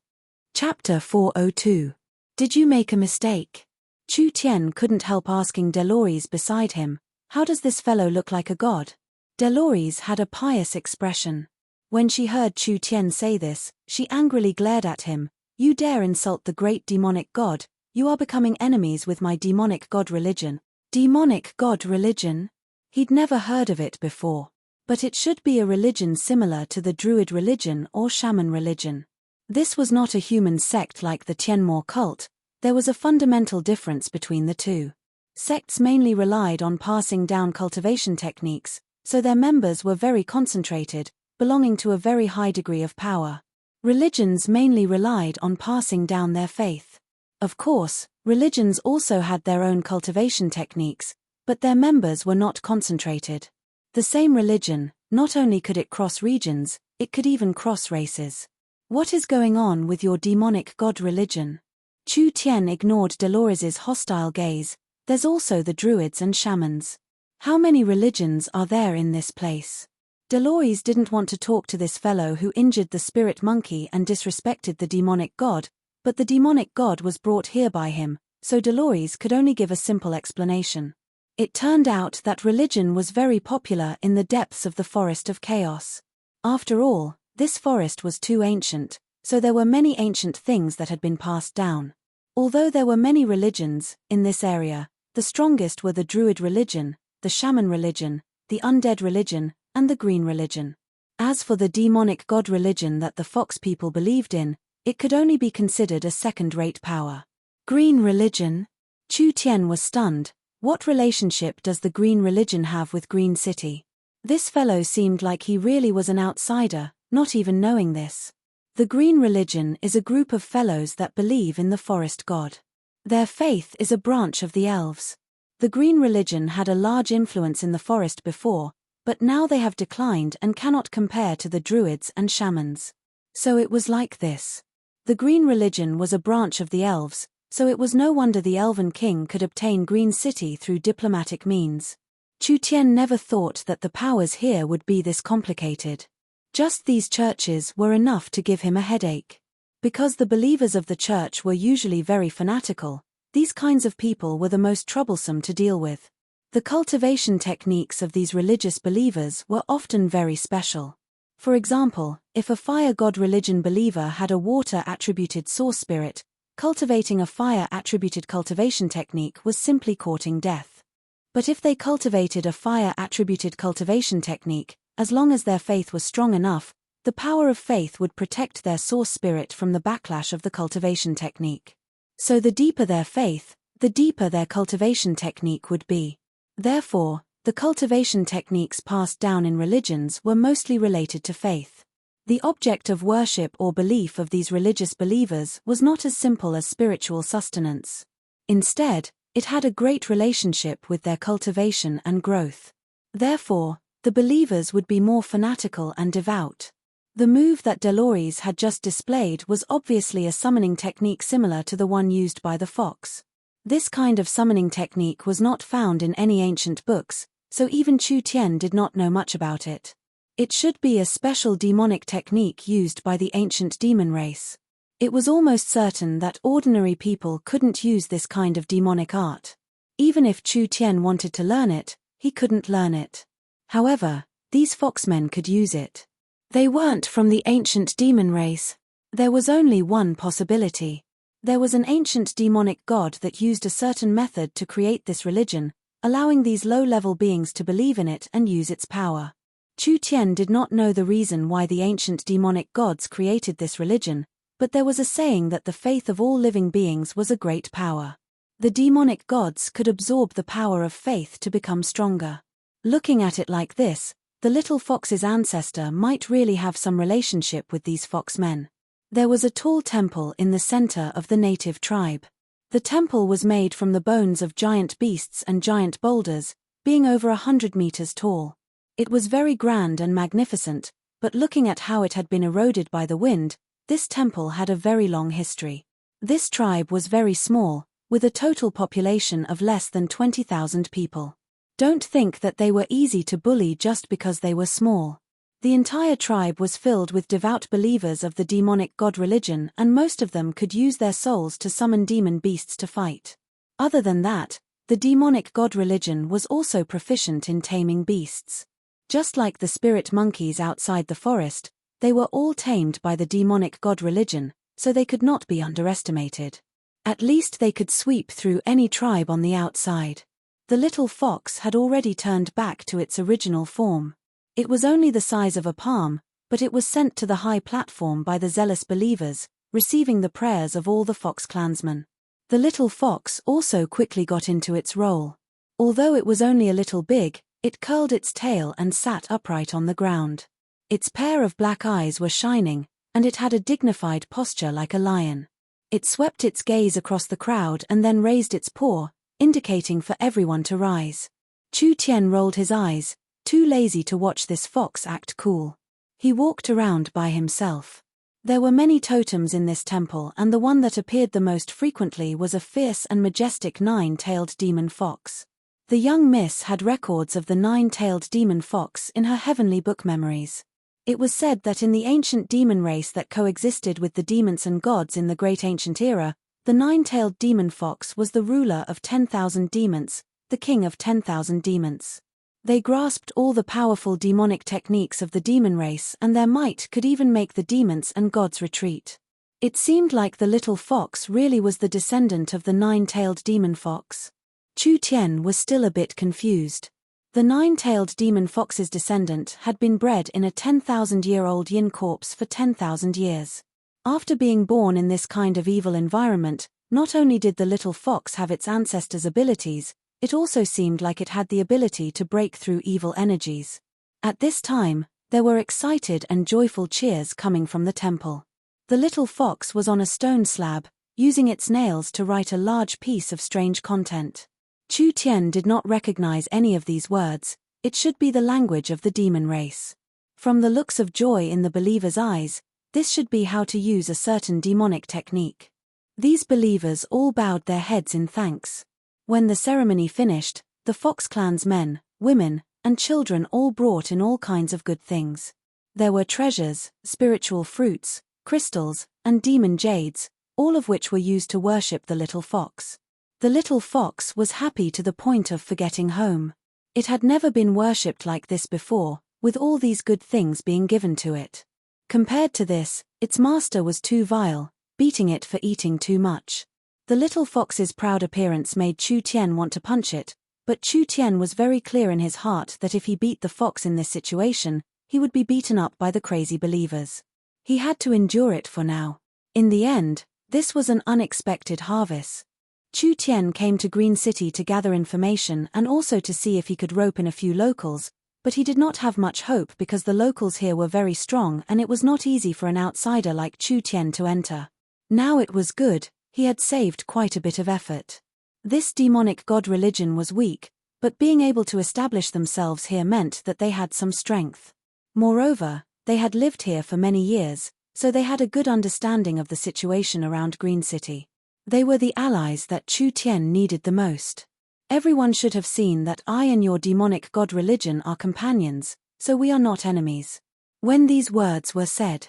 Chapter 402. Did you make a mistake? Chu Tian couldn't help asking Delores beside him, how does this fellow look like a god? Delores had a pious expression. When she heard Chu Tian say this, she angrily glared at him. You dare insult the great demonic god, you are becoming enemies with my demonic god religion. Demonic god religion? He'd never heard of it before. But it should be a religion similar to the Druid religion or Shaman religion. This was not a human sect like the Tianmo cult, there was a fundamental difference between the two. Sects mainly relied on passing down cultivation techniques, so their members were very concentrated, belonging to a very high degree of power. Religions mainly relied on passing down their faith. Of course, religions also had their own cultivation techniques, but their members were not concentrated. The same religion, not only could it cross regions, it could even cross races. What is going on with your demonic god religion? Chu Tian ignored Dolores's hostile gaze. There's also the druids and shamans. How many religions are there in this place? Delores didn't want to talk to this fellow who injured the spirit monkey and disrespected the demonic god, but the demonic god was brought here by him, so Delores could only give a simple explanation. It turned out that religion was very popular in the depths of the Forest of Chaos. After all, this forest was too ancient, so there were many ancient things that had been passed down. Although there were many religions in this area, the strongest were the Druid religion, the Shaman religion, the Undead religion, and the Green religion. As for the demonic god religion that the Fox people believed in, it could only be considered a second-rate power. Green religion? Chu Tian was stunned. What relationship does the Green religion have with Green City? This fellow seemed like he really was an outsider, not even knowing this. The Green religion is a group of fellows that believe in the forest god. Their faith is a branch of the elves. The Green religion had a large influence in the forest before, but now they have declined and cannot compare to the druids and shamans. So it was like this. The Green religion was a branch of the elves, so it was no wonder the Elven King could obtain Green City through diplomatic means. Chu Tian never thought that the powers here would be this complicated. Just these churches were enough to give him a headache. Because the believers of the church were usually very fanatical, these kinds of people were the most troublesome to deal with. The cultivation techniques of these religious believers were often very special. For example, if a fire god religion believer had a water-attributed source spirit, cultivating a fire-attributed cultivation technique was simply courting death. But if they cultivated a fire-attributed cultivation technique, as long as their faith was strong enough, the power of faith would protect their source spirit from the backlash of the cultivation technique. So the deeper their faith, the deeper their cultivation technique would be. Therefore, the cultivation techniques passed down in religions were mostly related to faith. The object of worship or belief of these religious believers was not as simple as spiritual sustenance. Instead, it had a great relationship with their cultivation and growth. Therefore, the believers would be more fanatical and devout. The move that Delores had just displayed was obviously a summoning technique similar to the one used by the fox. This kind of summoning technique was not found in any ancient books, so even Chu Tian did not know much about it. It should be a special demonic technique used by the ancient demon race. It was almost certain that ordinary people couldn't use this kind of demonic art. Even if Chu Tian wanted to learn it, he couldn't learn it. However, these foxmen could use it. They weren't from the ancient demon race. There was only one possibility. There was an ancient demonic god that used a certain method to create this religion, allowing these low-level beings to believe in it and use its power. Chu Tian did not know the reason why the ancient demonic gods created this religion, but there was a saying that the faith of all living beings was a great power. The demonic gods could absorb the power of faith to become stronger. Looking at it like this, the little fox's ancestor might really have some relationship with these foxmen. There was a tall temple in the center of the native tribe. The temple was made from the bones of giant beasts and giant boulders, being over 100 meters tall. It was very grand and magnificent, but looking at how it had been eroded by the wind, this temple had a very long history. This tribe was very small, with a total population of less than 20,000 people. Don't think that they were easy to bully just because they were small. The entire tribe was filled with devout believers of the demonic god religion, and most of them could use their souls to summon demon beasts to fight. Other than that, the demonic god religion was also proficient in taming beasts. Just like the spirit monkeys outside the forest, they were all tamed by the demonic god religion, so they could not be underestimated. At least they could sweep through any tribe on the outside. The little fox had already turned back to its original form. It was only the size of a palm, but it was sent to the high platform by the zealous believers, receiving the prayers of all the fox clansmen. The little fox also quickly got into its role. Although it was only a little big, it curled its tail and sat upright on the ground. Its pair of black eyes were shining, and it had a dignified posture like a lion. It swept its gaze across the crowd and then raised its paw, indicating for everyone to rise. Chu Tian rolled his eyes, too lazy to watch this fox act cool. He walked around by himself. There were many totems in this temple, and the one that appeared the most frequently was a fierce and majestic 9-tailed demon fox. The young miss had records of the 9-tailed demon fox in her heavenly book memories. It was said that in the ancient demon race that coexisted with the demons and gods in the great ancient era, the 9-tailed demon fox was the ruler of 10,000 demons, the king of 10,000 demons. They grasped all the powerful demonic techniques of the demon race, and their might could even make the demons and gods retreat. It seemed like the little fox really was the descendant of the 9-tailed demon fox. Chu Tian was still a bit confused. The 9-tailed demon fox's descendant had been bred in a 10,000-year-old yin corpse for 10,000 years. After being born in this kind of evil environment, not only did the little fox have its ancestors' abilities, it also seemed like it had the ability to break through evil energies. At this time, there were excited and joyful cheers coming from the temple. The little fox was on a stone slab, using its nails to write a large piece of strange content. Chu Tian did not recognize any of these words. It should be the language of the demon race. From the looks of joy in the believer's eyes, this should be how to use a certain demonic technique. These believers all bowed their heads in thanks. When the ceremony finished, the Fox Clan's men, women, and children all brought in all kinds of good things. There were treasures, spiritual fruits, crystals, and demon jades, all of which were used to worship the little fox. The little fox was happy to the point of forgetting home. It had never been worshipped like this before, with all these good things being given to it. Compared to this, its master was too vile, beating it for eating too much. The little fox's proud appearance made Chu Tian want to punch it, but Chu Tian was very clear in his heart that if he beat the fox in this situation, he would be beaten up by the crazy believers. He had to endure it for now. In the end, this was an unexpected harvest. Chu Tian came to Green City to gather information and also to see if he could rope in a few locals, but he did not have much hope because the locals here were very strong and it was not easy for an outsider like Chu Tian to enter. Now it was good. He had saved quite a bit of effort. This demonic god religion was weak, but being able to establish themselves here meant that they had some strength. Moreover, they had lived here for many years, so they had a good understanding of the situation around Green City. They were the allies that Chu Tian needed the most. Everyone should have seen that I and your demonic god religion are companions, so we are not enemies. When these words were said,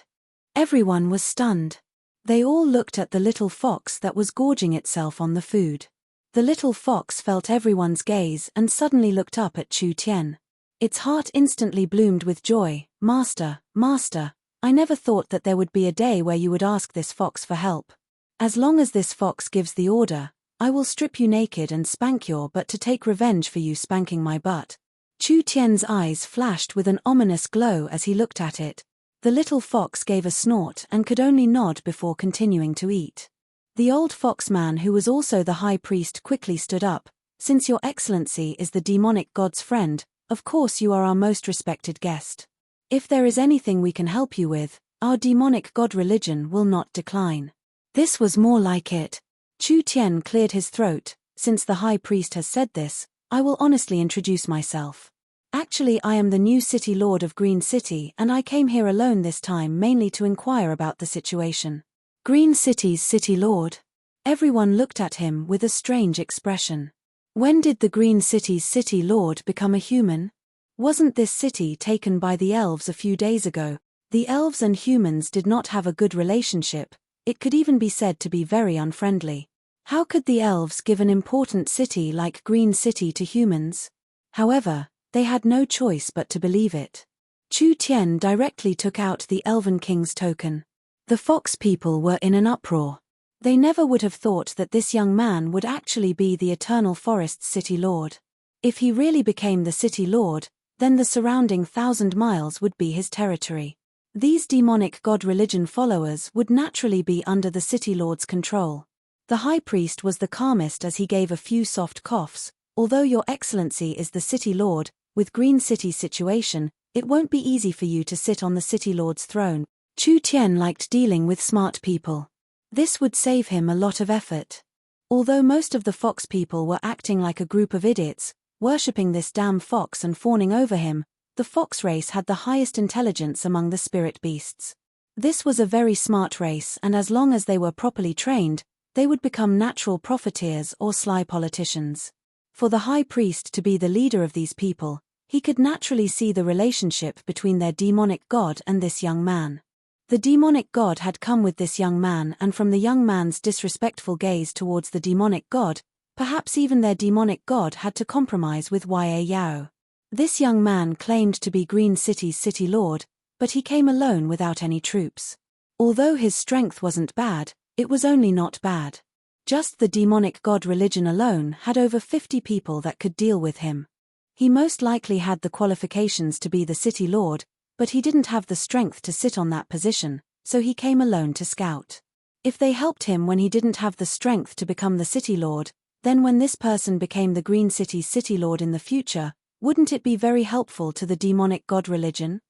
everyone was stunned. They all looked at the little fox that was gorging itself on the food. The little fox felt everyone's gaze and suddenly looked up at Chu Tian. Its heart instantly bloomed with joy. Master, Master, I never thought that there would be a day where you would ask this fox for help. As long as this fox gives the order, I will strip you naked and spank your butt to take revenge for you spanking my butt. Chu Tian's eyes flashed with an ominous glow as he looked at it. The little fox gave a snort and could only nod before continuing to eat. The old foxman, who was also the high priest, quickly stood up. Since your excellency is the demonic god's friend, of course you are our most respected guest. If there is anything we can help you with, Our demonic god religion will not decline. This was more like it. Chu Tian cleared his throat. Since the high priest has said this, I will honestly introduce myself. Actually, I am the new city lord of Green City, and I came here alone this time mainly to inquire about the situation. Green City's city lord? Everyone looked at him with a strange expression. When did the Green City's city lord become a human? Wasn't this city taken by the elves a few days ago? The elves and humans did not have a good relationship. It could even be said to be very unfriendly. How could the elves give an important city like Green City to humans? However, they had no choice but to believe it. Chu Tian directly took out the Elven King's token. The fox people were in an uproar. They never would have thought that this young man would actually be the Eternal Forest's city lord. If he really became the city lord, then the surrounding 1,000 miles would be his territory. These demonic god religion followers would naturally be under the city lord's control. The high priest was the calmest as he gave a few soft coughs. Although your excellency is the city lord, with Green City's situation, it won't be easy for you to sit on the city lord's throne. Chu Tian liked dealing with smart people. This would save him a lot of effort. Although most of the fox people were acting like a group of idiots, worshipping this damn fox and fawning over him, the fox race had the highest intelligence among the spirit beasts. This was a very smart race, and as long as they were properly trained, they would become natural profiteers or sly politicians. For the high priest to be the leader of these people, he could naturally see the relationship between their demonic god and this young man. The demonic god had come with this young man, and from the young man's disrespectful gaze towards the demonic god, perhaps even their demonic god had to compromise with Yao. This young man claimed to be Green City's city lord, but he came alone without any troops. Although his strength wasn't bad, it was only not bad. Just the demonic god religion alone had over 50 people that could deal with him. He most likely had the qualifications to be the city lord, but he didn't have the strength to sit on that position, so he came alone to scout. If they helped him when he didn't have the strength to become the city lord, then when this person became the Green City's city lord in the future, wouldn't it be very helpful to the demonic god religion?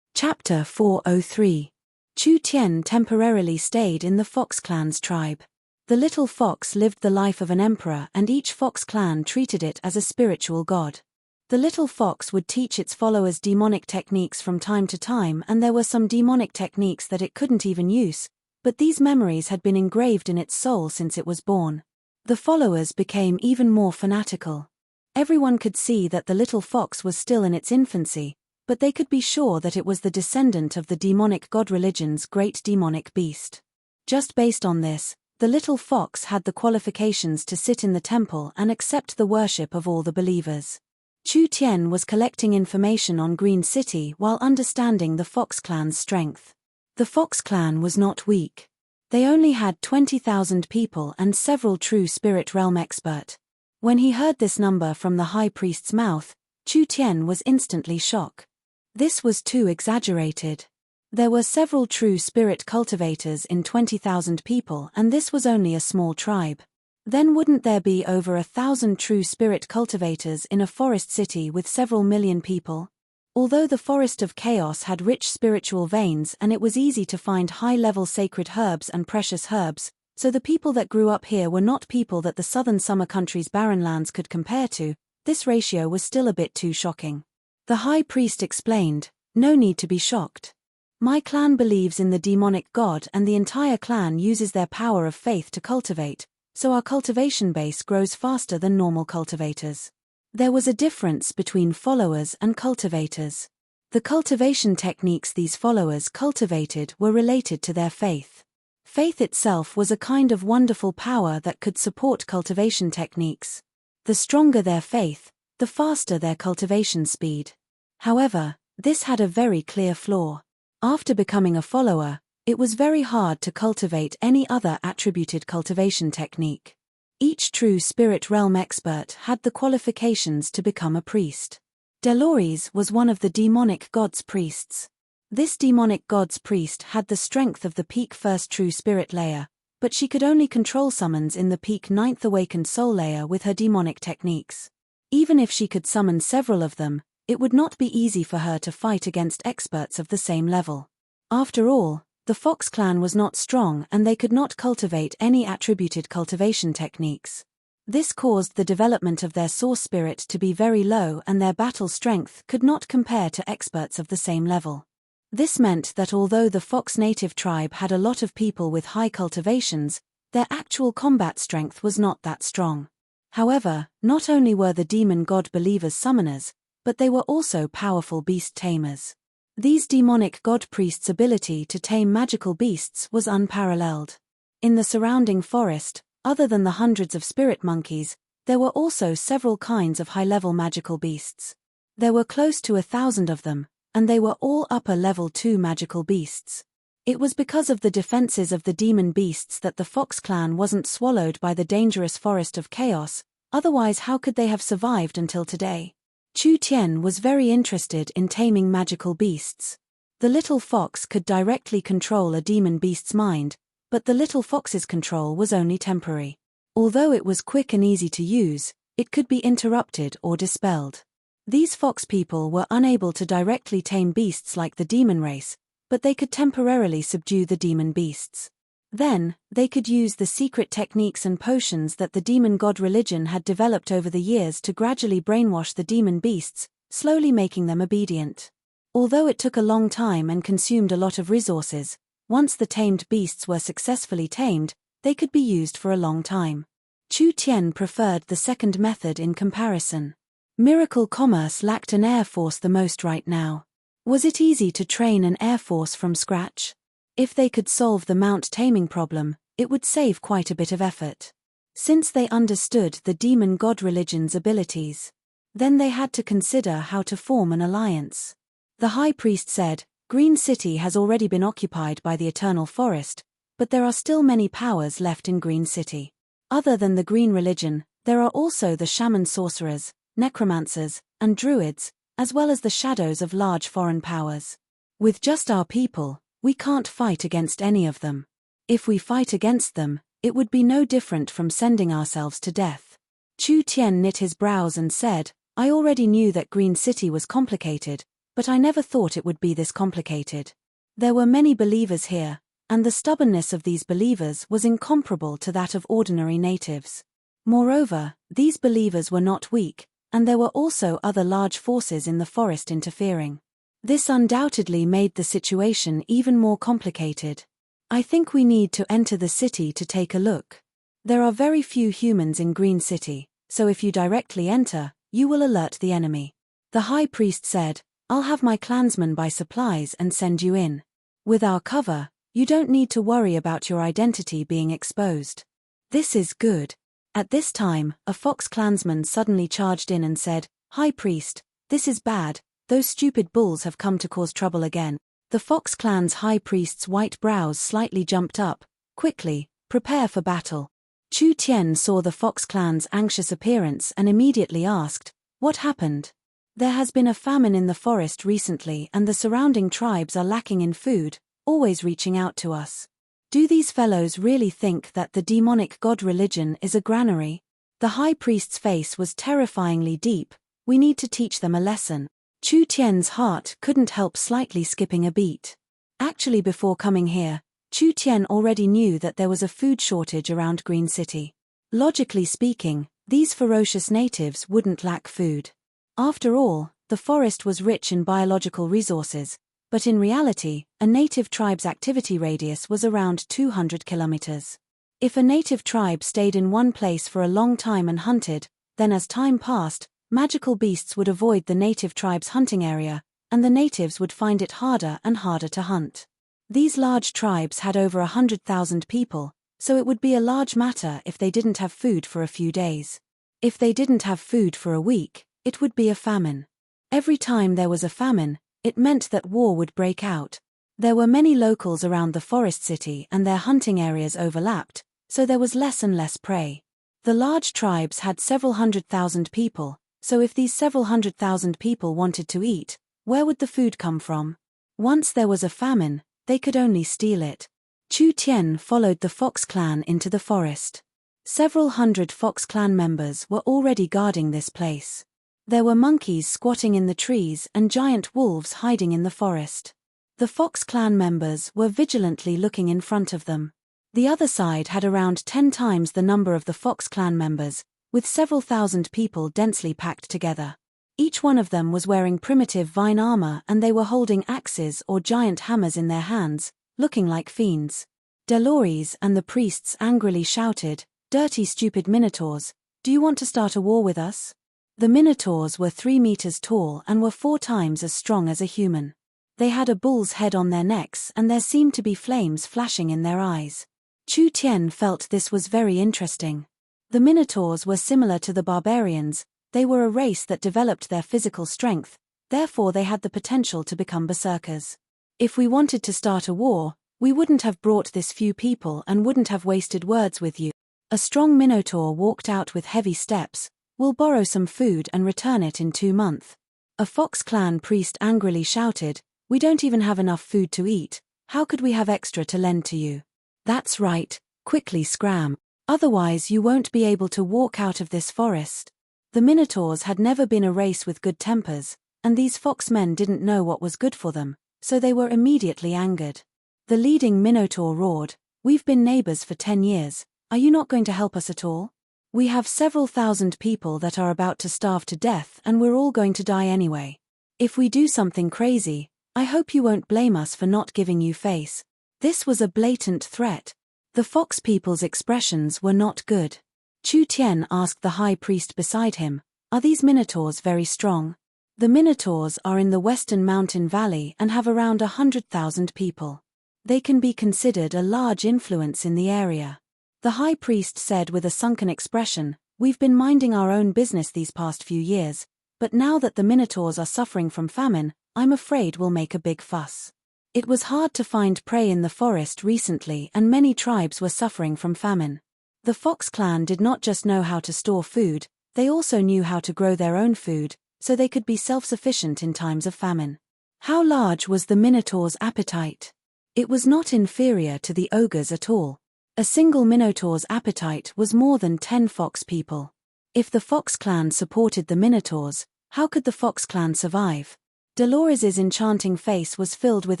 Chapter 403. Chu Tian temporarily stayed in the Fox clan's tribe. The little fox lived the life of an emperor, and each fox clan treated it as a spiritual god. The little fox would teach its followers demonic techniques from time to time, and there were some demonic techniques that it couldn't even use, but these memories had been engraved in its soul since it was born. The followers became even more fanatical. Everyone could see that the little fox was still in its infancy, but they could be sure that it was the descendant of the demonic god religion's great demonic beast. Just based on this, the little fox had the qualifications to sit in the temple and accept the worship of all the believers. Chu Tian was collecting information on Green City while understanding the Fox clan's strength. The Fox clan was not weak. They only had 20,000 people and several true spirit realm expert. When he heard this number from the high priest's mouth, Chu Tian was instantly shocked. This was too exaggerated. There were several true spirit cultivators in 20,000 people, and this was only a small tribe. Then wouldn't there be over 1,000 true spirit cultivators in a forest city with several million people? Although the Forest of Chaos had rich spiritual veins and it was easy to find high-level sacred herbs and precious herbs, so the people that grew up here were not people that the southern summer country's barren lands could compare to, this ratio was still a bit too shocking. The high priest explained, "No need to be shocked. My clan believes in the demonic god and the entire clan uses their power of faith to cultivate, so our cultivation base grows faster than normal cultivators." There was a difference between followers and cultivators. The cultivation techniques these followers cultivated were related to their faith. Faith itself was a kind of wonderful power that could support cultivation techniques. The stronger their faith, the faster their cultivation speed. However, this had a very clear flaw. After becoming a follower, it was very hard to cultivate any other attributed cultivation technique. Each true spirit realm expert had the qualifications to become a priest. Delores was one of the demonic god's priests. This demonic god's priest had the strength of the peak first true spirit layer, but she could only control summons in the peak ninth awakened soul layer with her demonic techniques. Even if she could summon several of them, it would not be easy for her to fight against experts of the same level. After all, The Fox clan was not strong and they could not cultivate any attributed cultivation techniques. This caused the development of their source spirit to be very low and their battle strength could not compare to experts of the same level. This meant that although the Fox native tribe had a lot of people with high cultivations, their actual combat strength was not that strong. However, not only were the demon god believers summoners, but they were also powerful beast tamers. These demonic god priests' ability to tame magical beasts was unparalleled. In the surrounding forest, other than the hundreds of spirit monkeys, there were also several kinds of high-level magical beasts. There were close to 1,000 of them, and they were all upper level 2 magical beasts. It was because of the defenses of the demon beasts that the Fox clan wasn't swallowed by the dangerous forest of chaos, otherwise how could they have survived until today? Chu Tian was very interested in taming magical beasts. The little fox could directly control a demon beast's mind, but the little fox's control was only temporary. Although it was quick and easy to use, it could be interrupted or dispelled. These fox people were unable to directly tame beasts like the demon race, but they could temporarily subdue the demon beasts. Then, they could use the secret techniques and potions that the demon god religion had developed over the years to gradually brainwash the demon beasts, slowly making them obedient. Although it took a long time and consumed a lot of resources, once the tamed beasts were successfully tamed, they could be used for a long time. Chu Tian preferred the second method in comparison. Miracle Commerce lacked an air force the most right now. Was it easy to train an air force from scratch? If they could solve the mount taming problem, it would save quite a bit of effort. Since they understood the demon god religion's abilities, then they had to consider how to form an alliance. The high priest said, Green City has already been occupied by the Eternal Forest, but there are still many powers left in Green City. Other than the Green Religion, there are also the shaman sorcerers, necromancers, and druids, as well as the shadows of large foreign powers. With just our people, we can't fight against any of them. If we fight against them, it would be no different from sending ourselves to death. Chu Tian knit his brows and said, I already knew that Green City was complicated, but I never thought it would be this complicated. There were many believers here, and the stubbornness of these believers was incomparable to that of ordinary natives. Moreover, these believers were not weak, and there were also other large forces in the forest interfering. This undoubtedly made the situation even more complicated. I think we need to enter the city to take a look. There are very few humans in Green City, so if you directly enter, you will alert the enemy. The high priest said, I'll have my clansmen buy supplies and send you in. With our cover, you don't need to worry about your identity being exposed. This is good. At this time, a fox clansman suddenly charged in and said, High priest, this is bad, those stupid bulls have come to cause trouble again. The fox clan's high priest's white brows slightly jumped up. Quickly, prepare for battle. Chu Tian saw the fox clan's anxious appearance and immediately asked, What happened? There has been a famine in the forest recently and the surrounding tribes are lacking in food, always reaching out to us. Do these fellows really think that the demonic god religion is a granary? The high priest's face was terrifyingly deep. We need to teach them a lesson. Chu Tian's heart couldn't help slightly skipping a beat. Actually, before coming here, Chu Tian already knew that there was a food shortage around Green City. Logically speaking, these ferocious natives wouldn't lack food. After all, the forest was rich in biological resources, but in reality, a native tribe's activity radius was around 200 kilometers. If a native tribe stayed in one place for a long time and hunted, then as time passed, magical beasts would avoid the native tribe's hunting area, and the natives would find it harder and harder to hunt. These large tribes had over 100,000 people, so it would be a large matter if they didn't have food for a few days. If they didn't have food for a week, it would be a famine. Every time there was a famine, it meant that war would break out. There were many locals around the forest city and their hunting areas overlapped, so there was less and less prey. The large tribes had several 100,000 people, so if these several 100,000 people wanted to eat, where would the food come from? Once there was a famine, they could only steal it. Chu Tian followed the Fox clan into the forest. Several hundred Fox clan members were already guarding this place. There were monkeys squatting in the trees and giant wolves hiding in the forest. The Fox clan members were vigilantly looking in front of them. The other side had around 10 times the number of the Fox clan members, with several thousand people densely packed together. Each one of them was wearing primitive vine armor and they were holding axes or giant hammers in their hands, looking like fiends. Dolores and the priests angrily shouted, "Dirty, stupid Minotaurs, do you want to start a war with us?" The Minotaurs were 3 meters tall and were 4 times as strong as a human. They had a bull's head on their necks and there seemed to be flames flashing in their eyes. Chu Tian felt this was very interesting. The Minotaurs were similar to the barbarians, they were a race that developed their physical strength, therefore they had the potential to become berserkers. If we wanted to start a war, we wouldn't have brought this few people and wouldn't have wasted words with you. A strong Minotaur walked out with heavy steps. "We'll borrow some food and return it in 2 months. A Fox clan priest angrily shouted, "We don't even have enough food to eat, how could we have extra to lend to you?" "That's right, quickly scram. Otherwise you won't be able to walk out of this forest." The Minotaurs had never been a race with good tempers, and these Fox men didn't know what was good for them, so they were immediately angered. The leading Minotaur roared, "We've been neighbors for 10 years, are you not going to help us at all? We have several thousand people that are about to starve to death and we're all going to die anyway. If we do something crazy, I hope you won't blame us for not giving you face." This was a blatant threat. The Fox people's expressions were not good. Chu Tian asked the high priest beside him, "Are these Minotaurs very strong?" The Minotaurs are in the western mountain valley and have around 100,000 people. They can be considered a large influence in the area. The high priest said with a sunken expression, "We've been minding our own business these past few years, but now that the Minotaurs are suffering from famine, I'm afraid we'll make a big fuss." It was hard to find prey in the forest recently and many tribes were suffering from famine. The Fox clan did not just know how to store food, they also knew how to grow their own food, so they could be self-sufficient in times of famine. How large was the Minotaur's appetite? It was not inferior to the ogre's at all. A single Minotaur's appetite was more than 10 Fox people. If the Fox clan supported the Minotaurs, how could the Fox clan survive? Dolores's enchanting face was filled with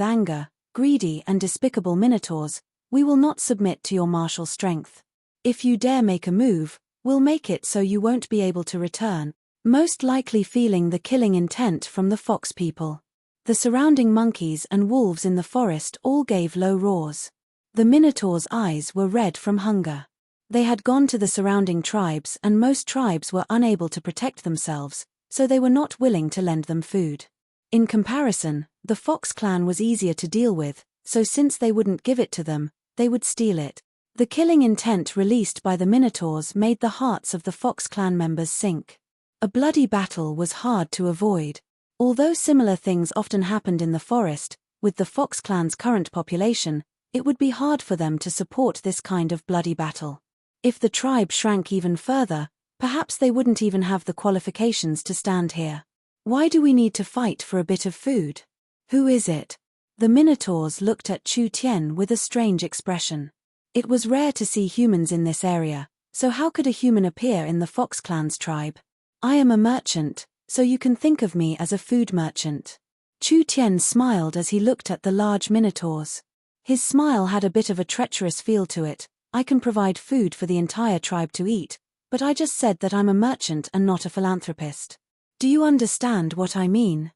anger. "Greedy and despicable Minotaurs, we will not submit to your martial strength. If you dare make a move, we'll make it so you won't be able to return," most likely feeling the killing intent from the Fox people. The surrounding monkeys and wolves in the forest all gave low roars. The Minotaur's eyes were red from hunger. They had gone to the surrounding tribes and most tribes were unable to protect themselves, so they were not willing to lend them food. In comparison, the Fox clan was easier to deal with, so since they wouldn't give it to them, they would steal it. The killing intent released by the Minotaurs made the hearts of the Fox clan members sink. A bloody battle was hard to avoid. Although similar things often happened in the forest, with the Fox clan's current population, it would be hard for them to support this kind of bloody battle. If the tribe shrank even further, perhaps they wouldn't even have the qualifications to stand here. Why do we need to fight for a bit of food? Who is it? The Minotaurs looked at Chu Tian with a strange expression. It was rare to see humans in this area, so how could a human appear in the Fox clan's tribe? "I am a merchant, so you can think of me as a food merchant." Chu Tian smiled as he looked at the large Minotaurs. His smile had a bit of a treacherous feel to it. "I can provide food for the entire tribe to eat, but I just said that I'm a merchant and not a philanthropist. Do you understand what I mean?"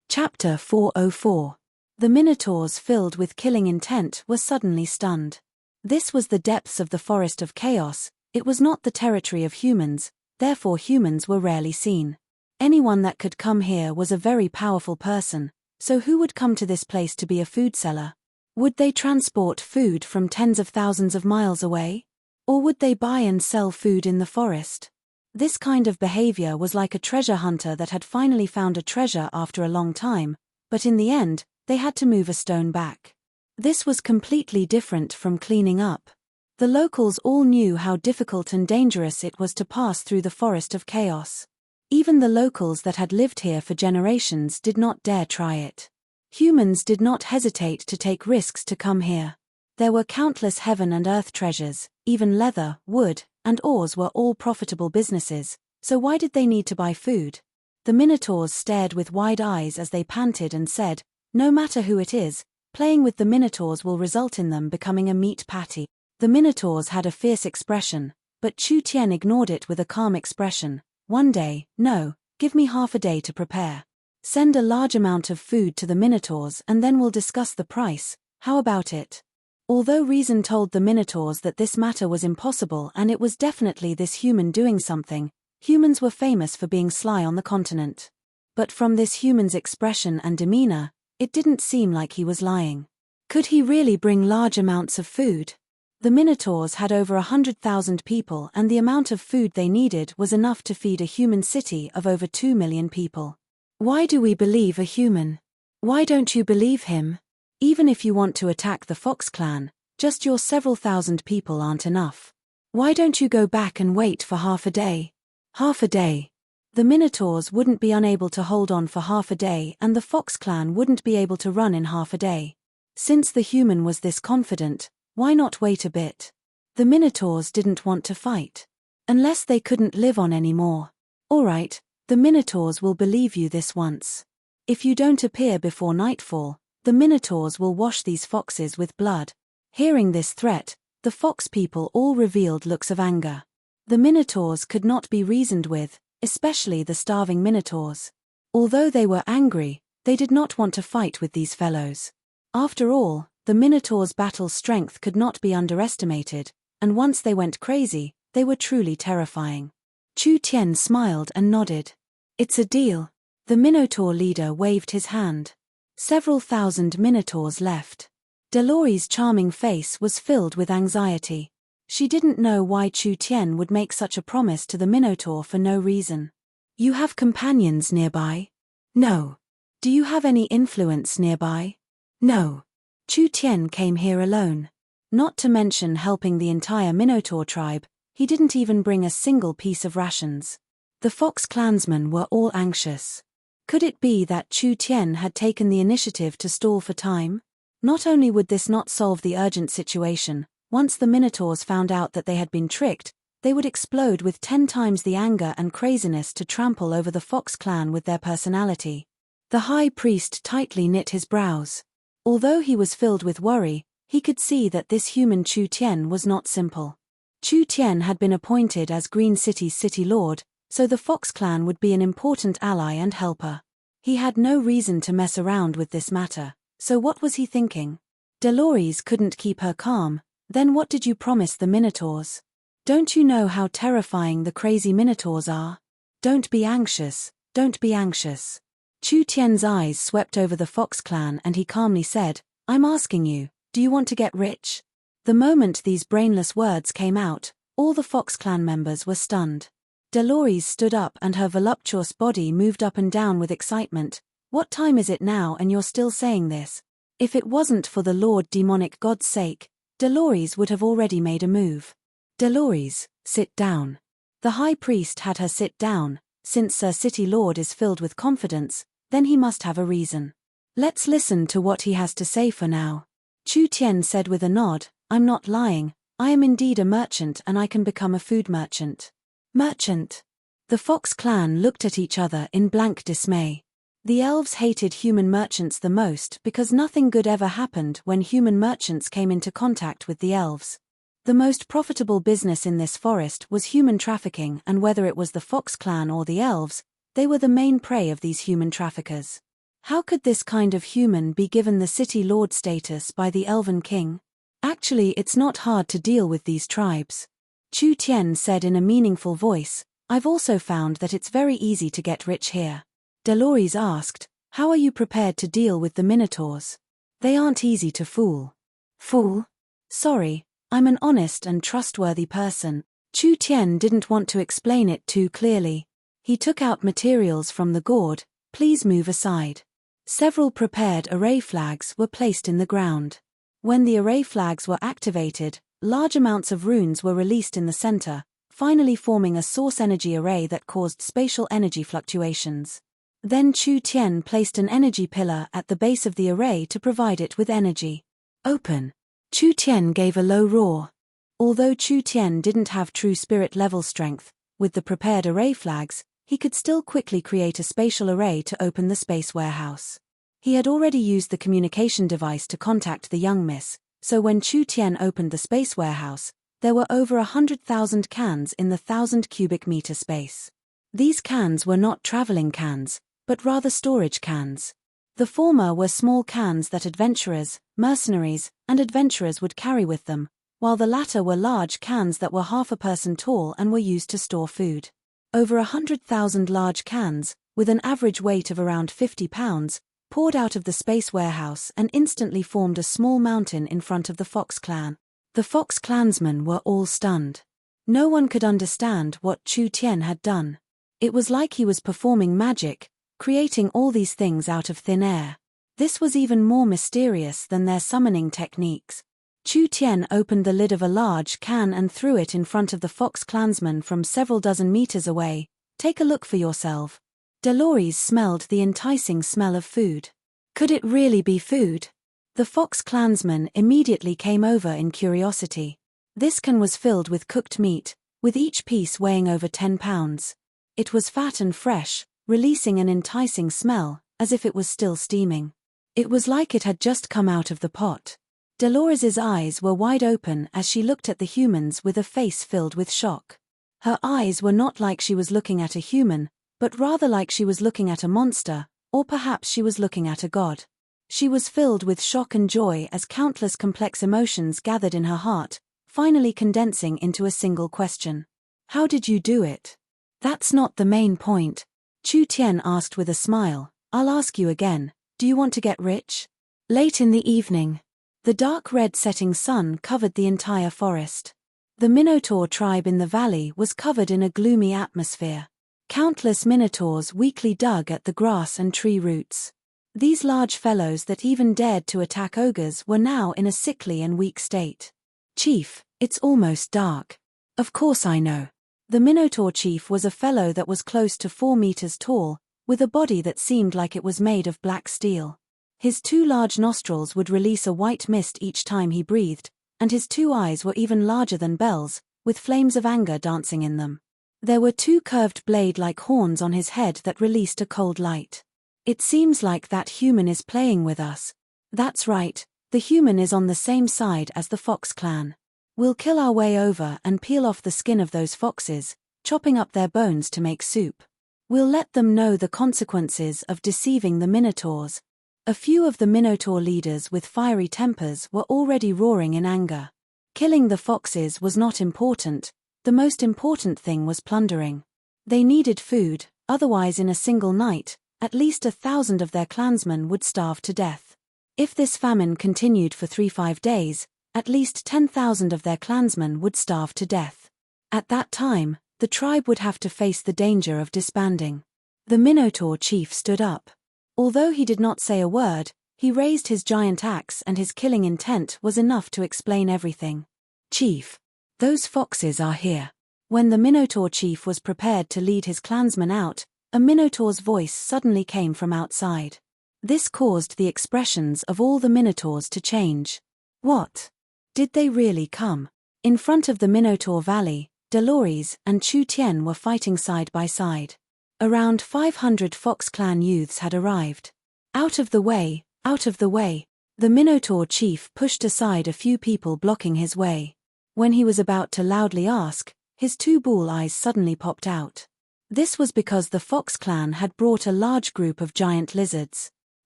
Chapter 404. The Minotaurs filled with killing intent were suddenly stunned. This was the depths of the Forest of Chaos, it was not the territory of humans, therefore humans were rarely seen. Anyone that could come here was a very powerful person, so who would come to this place to be a food seller? Would they transport food from tens of thousands of miles away? Or would they buy and sell food in the forest? This kind of behavior was like a treasure hunter that had finally found a treasure after a long time, but in the end, they had to move a stone back. This was completely different from cleaning up. The locals all knew how difficult and dangerous it was to pass through the Forest of Chaos. Even the locals that had lived here for generations did not dare try it. Humans did not hesitate to take risks to come here. There were countless heaven and earth treasures, even leather, wood, and ores were all profitable businesses, so why did they need to buy food? The Minotaurs stared with wide eyes as they panted and said, "No matter who it is, Playing with the minotaurs will result in them becoming a meat patty. The minotaurs had a fierce expression, but Chu Tian ignored it with a calm expression. One day, no, give me half a day to prepare. Send a large amount of food to the minotaurs and then we'll discuss the price. How about it? Although reason told the minotaurs that this matter was impossible and it was definitely this human doing something, humans were famous for being sly on the continent. But from this human's expression and demeanor, it didn't seem like he was lying. Could he really bring large amounts of food? The minotaurs had over 100,000 people and the amount of food they needed was enough to feed a human city of over 2 million people. Why do we believe a human? Why don't you believe him? Even if you want to attack the Fox clan, just your several thousand people aren't enough. Why don't you go back and wait for half a day? Half a day. The minotaurs wouldn't be unable to hold on for half a day and the Fox clan wouldn't be able to run in half a day. Since the human was this confident, why not wait a bit? The minotaurs didn't want to fight. Unless they couldn't live on anymore. Alright, the minotaurs will believe you this once. If you don't appear before nightfall, the minotaurs will wash these foxes with blood. Hearing this threat, the fox people all revealed looks of anger. The minotaurs could not be reasoned with, especially the starving minotaurs. Although they were angry, they did not want to fight with these fellows. After all, the minotaurs' battle strength could not be underestimated, and once they went crazy, they were truly terrifying. Chu Tian smiled and nodded. It's a deal. The minotaur leader waved his hand. Several thousand minotaurs left. Delori's charming face was filled with anxiety. She didn't know why Chu Tian would make such a promise to the minotaur for no reason. You have companions nearby? No. Do you have any influence nearby? No. Chu Tian came here alone. Not to mention helping the entire minotaur tribe, he didn't even bring a single piece of rations. The Fox clansmen were all anxious. Could it be that Chu Tian had taken the initiative to stall for time? Not only would this not solve the urgent situation, once the minotaurs found out that they had been tricked, they would explode with 10 times the anger and craziness to trample over the Fox clan with their personality. The high priest tightly knit his brows. Although he was filled with worry, he could see that this human Chu Tian was not simple. Chu Tian had been appointed as Green City's city lord, so the Fox clan would be an important ally and helper. He had no reason to mess around with this matter, so what was he thinking? Delores couldn't keep her calm. Then what did you promise the minotaurs? Don't you know how terrifying the crazy minotaurs are? Don't be anxious, don't be anxious. Chu Tian's eyes swept over the Fox clan and he calmly said, I'm asking you, do you want to get rich? The moment these brainless words came out, all the Fox clan members were stunned. Delores stood up and her voluptuous body moved up and down with excitement. What time is it now and you're still saying this? If it wasn't for the Lord demonic God's sake, Delores would have already made a move. Delores, sit down. The high priest had her sit down. Since Sir City Lord is filled with confidence, then he must have a reason. Let's listen to what he has to say for now. Chu Tian said with a nod, I'm not lying, I am indeed a merchant and I can become a food merchant. Merchant. The Fox clan looked at each other in blank dismay. The elves hated human merchants the most because nothing good ever happened when human merchants came into contact with the elves. The most profitable business in this forest was human trafficking, and whether it was the Fox clan or the elves, they were the main prey of these human traffickers. How could this kind of human be given the city lord status by the elven king? Actually, it's not hard to deal with these tribes. Chu Tian said in a meaningful voice, I've also found that it's very easy to get rich here. Delores asked, how are you prepared to deal with the minotaurs? They aren't easy to fool. Fool? Sorry, I'm an honest and trustworthy person. Chu Tian didn't want to explain it too clearly. He took out materials from the gourd. Please move aside. Several prepared array flags were placed in the ground. When the array flags were activated, large amounts of runes were released in the center, finally forming a source energy array that caused spatial energy fluctuations. Then Chu Tian placed an energy pillar at the base of the array to provide it with energy. Open. Chu Tian gave a low roar. Although Chu Tian didn't have true spirit level strength, with the prepared array flags, he could still quickly create a spatial array to open the space warehouse. He had already used the communication device to contact the young miss, so when Chu Tian opened the space warehouse, there were over 100,000 cans in the 1,000 cubic meter space. These cans were not traveling cans, but rather storage cans. The former were small cans that adventurers, mercenaries, and adventurers would carry with them, while the latter were large cans that were half a person tall and were used to store food. Over 100,000 large cans, with an average weight of around 50 pounds, poured out of the space warehouse and instantly formed a small mountain in front of the Fox clan. The Fox clansmen were all stunned. No one could understand what Chu Tian had done. It was like he was performing magic, creating all these things out of thin air. This was even more mysterious than their summoning techniques. Chu Tian opened the lid of a large can and threw it in front of the Fox clansman from several dozen meters away. Take a look for yourself. Dolores smelled the enticing smell of food. Could it really be food? The Fox clansman immediately came over in curiosity. This can was filled with cooked meat, with each piece weighing over 10 pounds. It was fat and fresh, releasing an enticing smell, as if it was still steaming. It was like it had just come out of the pot. Dolores's eyes were wide open as she looked at the humans with a face filled with shock. Her eyes were not like she was looking at a human, but rather like she was looking at a monster, or perhaps she was looking at a god. She was filled with shock and joy as countless complex emotions gathered in her heart, finally condensing into a single question. How did you do it? That's not the main point. Chu Tian asked with a smile. I'll ask you again, do you want to get rich? Late in the evening. The dark red setting sun covered the entire forest. The Minotaur tribe in the valley was covered in a gloomy atmosphere. Countless minotaurs weakly dug at the grass and tree roots. These large fellows that even dared to attack ogres were now in a sickly and weak state. Chief, it's almost dark. Of course I know. The Minotaur chief was a fellow that was close to 4 meters tall, with a body that seemed like it was made of black steel. His 2 large nostrils would release a white mist each time he breathed, and his 2 eyes were even larger than bells, with flames of anger dancing in them. There were 2 curved blade-like horns on his head that released a cold light. It seems like that human is playing with us. That's right, the human is on the same side as the Fox clan. We'll kill our way over and peel off the skin of those foxes, chopping up their bones to make soup. We'll let them know the consequences of deceiving the Minotaurs. A few of the Minotaur leaders with fiery tempers were already roaring in anger. Killing the foxes was not important. The most important thing was plundering. They needed food, otherwise in a single night, at least 1,000 of their clansmen would starve to death. If this famine continued for 3-5 days, at least 10,000 of their clansmen would starve to death. At that time, the tribe would have to face the danger of disbanding. The Minotaur chief stood up. Although he did not say a word, he raised his giant axe and his killing intent was enough to explain everything. Chief, those foxes are here. When the Minotaur chief was prepared to lead his clansmen out, a Minotaur's voice suddenly came from outside. This caused the expressions of all the Minotaurs to change. What? Did they really come? In front of the Minotaur Valley, Dolores and Chu Tian were fighting side by side. Around 500 Fox clan youths had arrived. Out of the way, out of the way. The Minotaur chief pushed aside a few people blocking his way. When he was about to loudly ask, his 2 bull eyes suddenly popped out. This was because the Fox clan had brought a large group of giant lizards.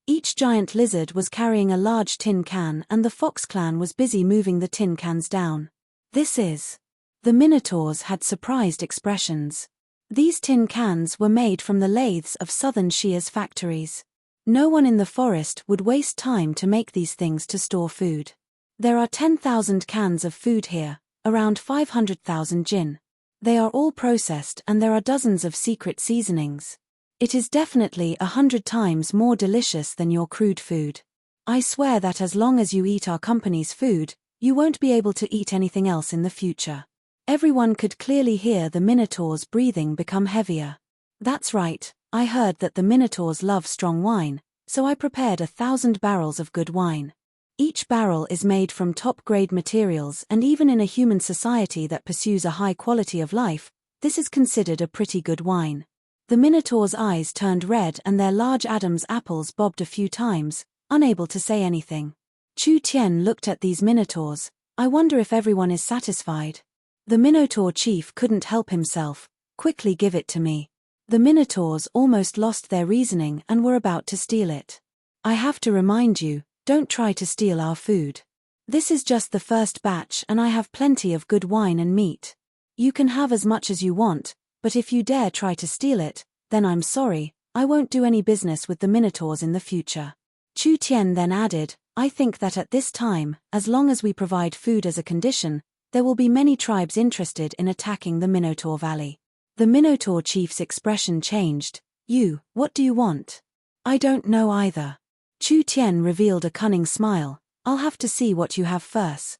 Each giant lizard was carrying a large tin can and the Fox clan was busy moving the tin cans down. This is. The Minotaurs had surprised expressions. These tin cans were made from the lathes of southern shears factories. No one in the forest would waste time to make these things to store food. There are 10,000 cans of food here, around 500,000 gin. They are all processed and there are dozens of secret seasonings. It is definitely 100 times more delicious than your crude food. I swear that as long as you eat our company's food, you won't be able to eat anything else in the future. Everyone could clearly hear the Minotaur's breathing become heavier. That's right, I heard that the Minotaurs love strong wine, so I prepared 1,000 barrels of good wine. Each barrel is made from top-grade materials and even in a human society that pursues a high quality of life, this is considered a pretty good wine. The Minotaur's eyes turned red and their large Adam's apples bobbed a few times, unable to say anything. Chu Tian looked at these Minotaurs. I wonder if everyone is satisfied. The Minotaur chief couldn't help himself. Quickly give it to me. The Minotaurs almost lost their reasoning and were about to steal it. I have to remind you, don't try to steal our food. This is just the first batch and I have plenty of good wine and meat. You can have as much as you want, but if you dare try to steal it, then I'm sorry, I won't do any business with the Minotaurs in the future. Chu Tian then added, I think that at this time, as long as we provide food as a condition, there will be many tribes interested in attacking the Minotaur Valley. The Minotaur chief's expression changed. What do you want? I don't know either. Chu Tian revealed a cunning smile. I'll have to see what you have first.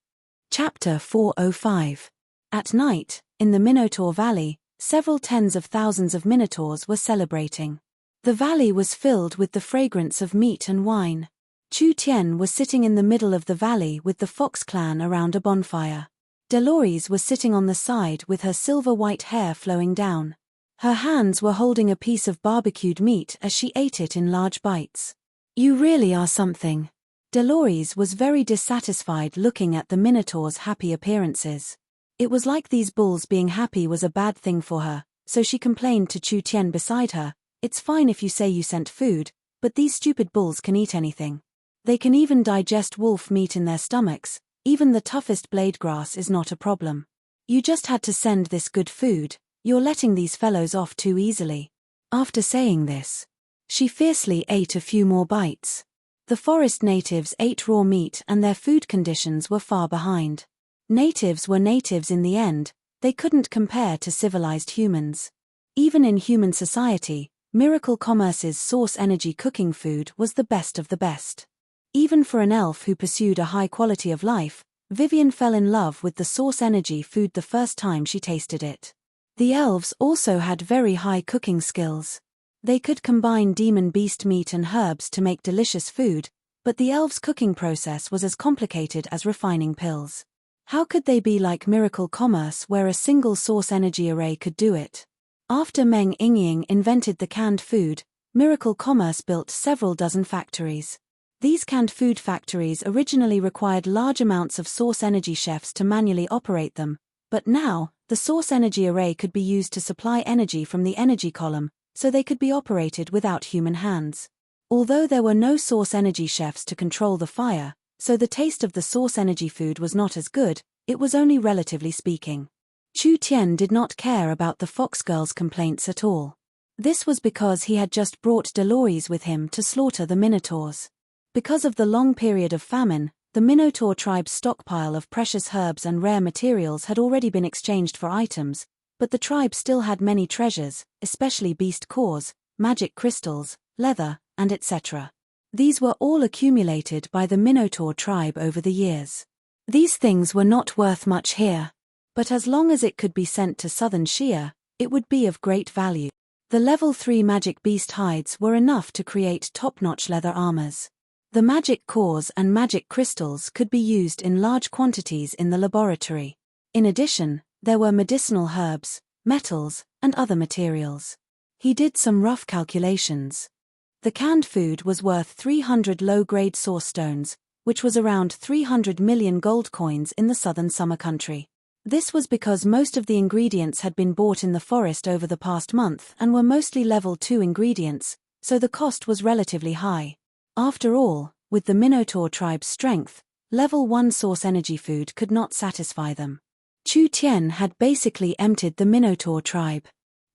Chapter 405. At night, in the Minotaur Valley, several tens of thousands of Minotaurs were celebrating. The valley was filled with the fragrance of meat and wine. Chu Tian was sitting in the middle of the valley with the Fox clan around a bonfire. Dolores was sitting on the side with her silver-white hair flowing down. Her hands were holding a piece of barbecued meat as she ate it in large bites. You really are something. Dolores was very dissatisfied looking at the Minotaur's happy appearances. It was like these bulls being happy was a bad thing for her, so she complained to Chu Tian beside her, it's fine if you say you sent food, but these stupid bulls can eat anything. They can even digest wolf meat in their stomachs, even the toughest blade grass is not a problem. You just had to send this good food, you're letting these fellows off too easily. After saying this, she fiercely ate a few more bites. The forest natives ate raw meat and their food conditions were far behind. Natives were natives in the end, they couldn't compare to civilized humans. Even in human society, Miracle Commerce's source energy cooking food was the best of the best. Even for an elf who pursued a high quality of life, Vivian fell in love with the source energy food the first time she tasted it. The elves also had very high cooking skills. They could combine demon beast meat and herbs to make delicious food, but the elves' cooking process was as complicated as refining pills. How could they be like Miracle Commerce where a single source energy array could do it? After Meng Yingying invented the canned food, Miracle Commerce built several dozen factories. These canned food factories originally required large amounts of source energy chefs to manually operate them, but now, the source energy array could be used to supply energy from the energy column, so they could be operated without human hands. Although there were no source energy chefs to control the fire, so the taste of the source energy food was not as good, it was only relatively speaking. Chu Tian did not care about the fox girl's complaints at all. This was because he had just brought Dolores with him to slaughter the Minotaurs. Because of the long period of famine, the Minotaur tribe's stockpile of precious herbs and rare materials had already been exchanged for items, but the tribe still had many treasures, especially beast cores, magic crystals, leather, and etc. These were all accumulated by the Minotaur tribe over the years. These things were not worth much here, but as long as it could be sent to southern Xia, it would be of great value. The level 3 magic beast hides were enough to create top-notch leather armors. The magic cores and magic crystals could be used in large quantities in the laboratory. In addition, there were medicinal herbs, metals, and other materials. He did some rough calculations. The canned food was worth 300 low-grade source stones, which was around 300 million gold coins in the southern summer country. This was because most of the ingredients had been bought in the forest over the past month and were mostly level 2 ingredients, so the cost was relatively high. After all, with the Minotaur tribe's strength, level 1 source energy food could not satisfy them. Chu Tian had basically emptied the Minotaur tribe.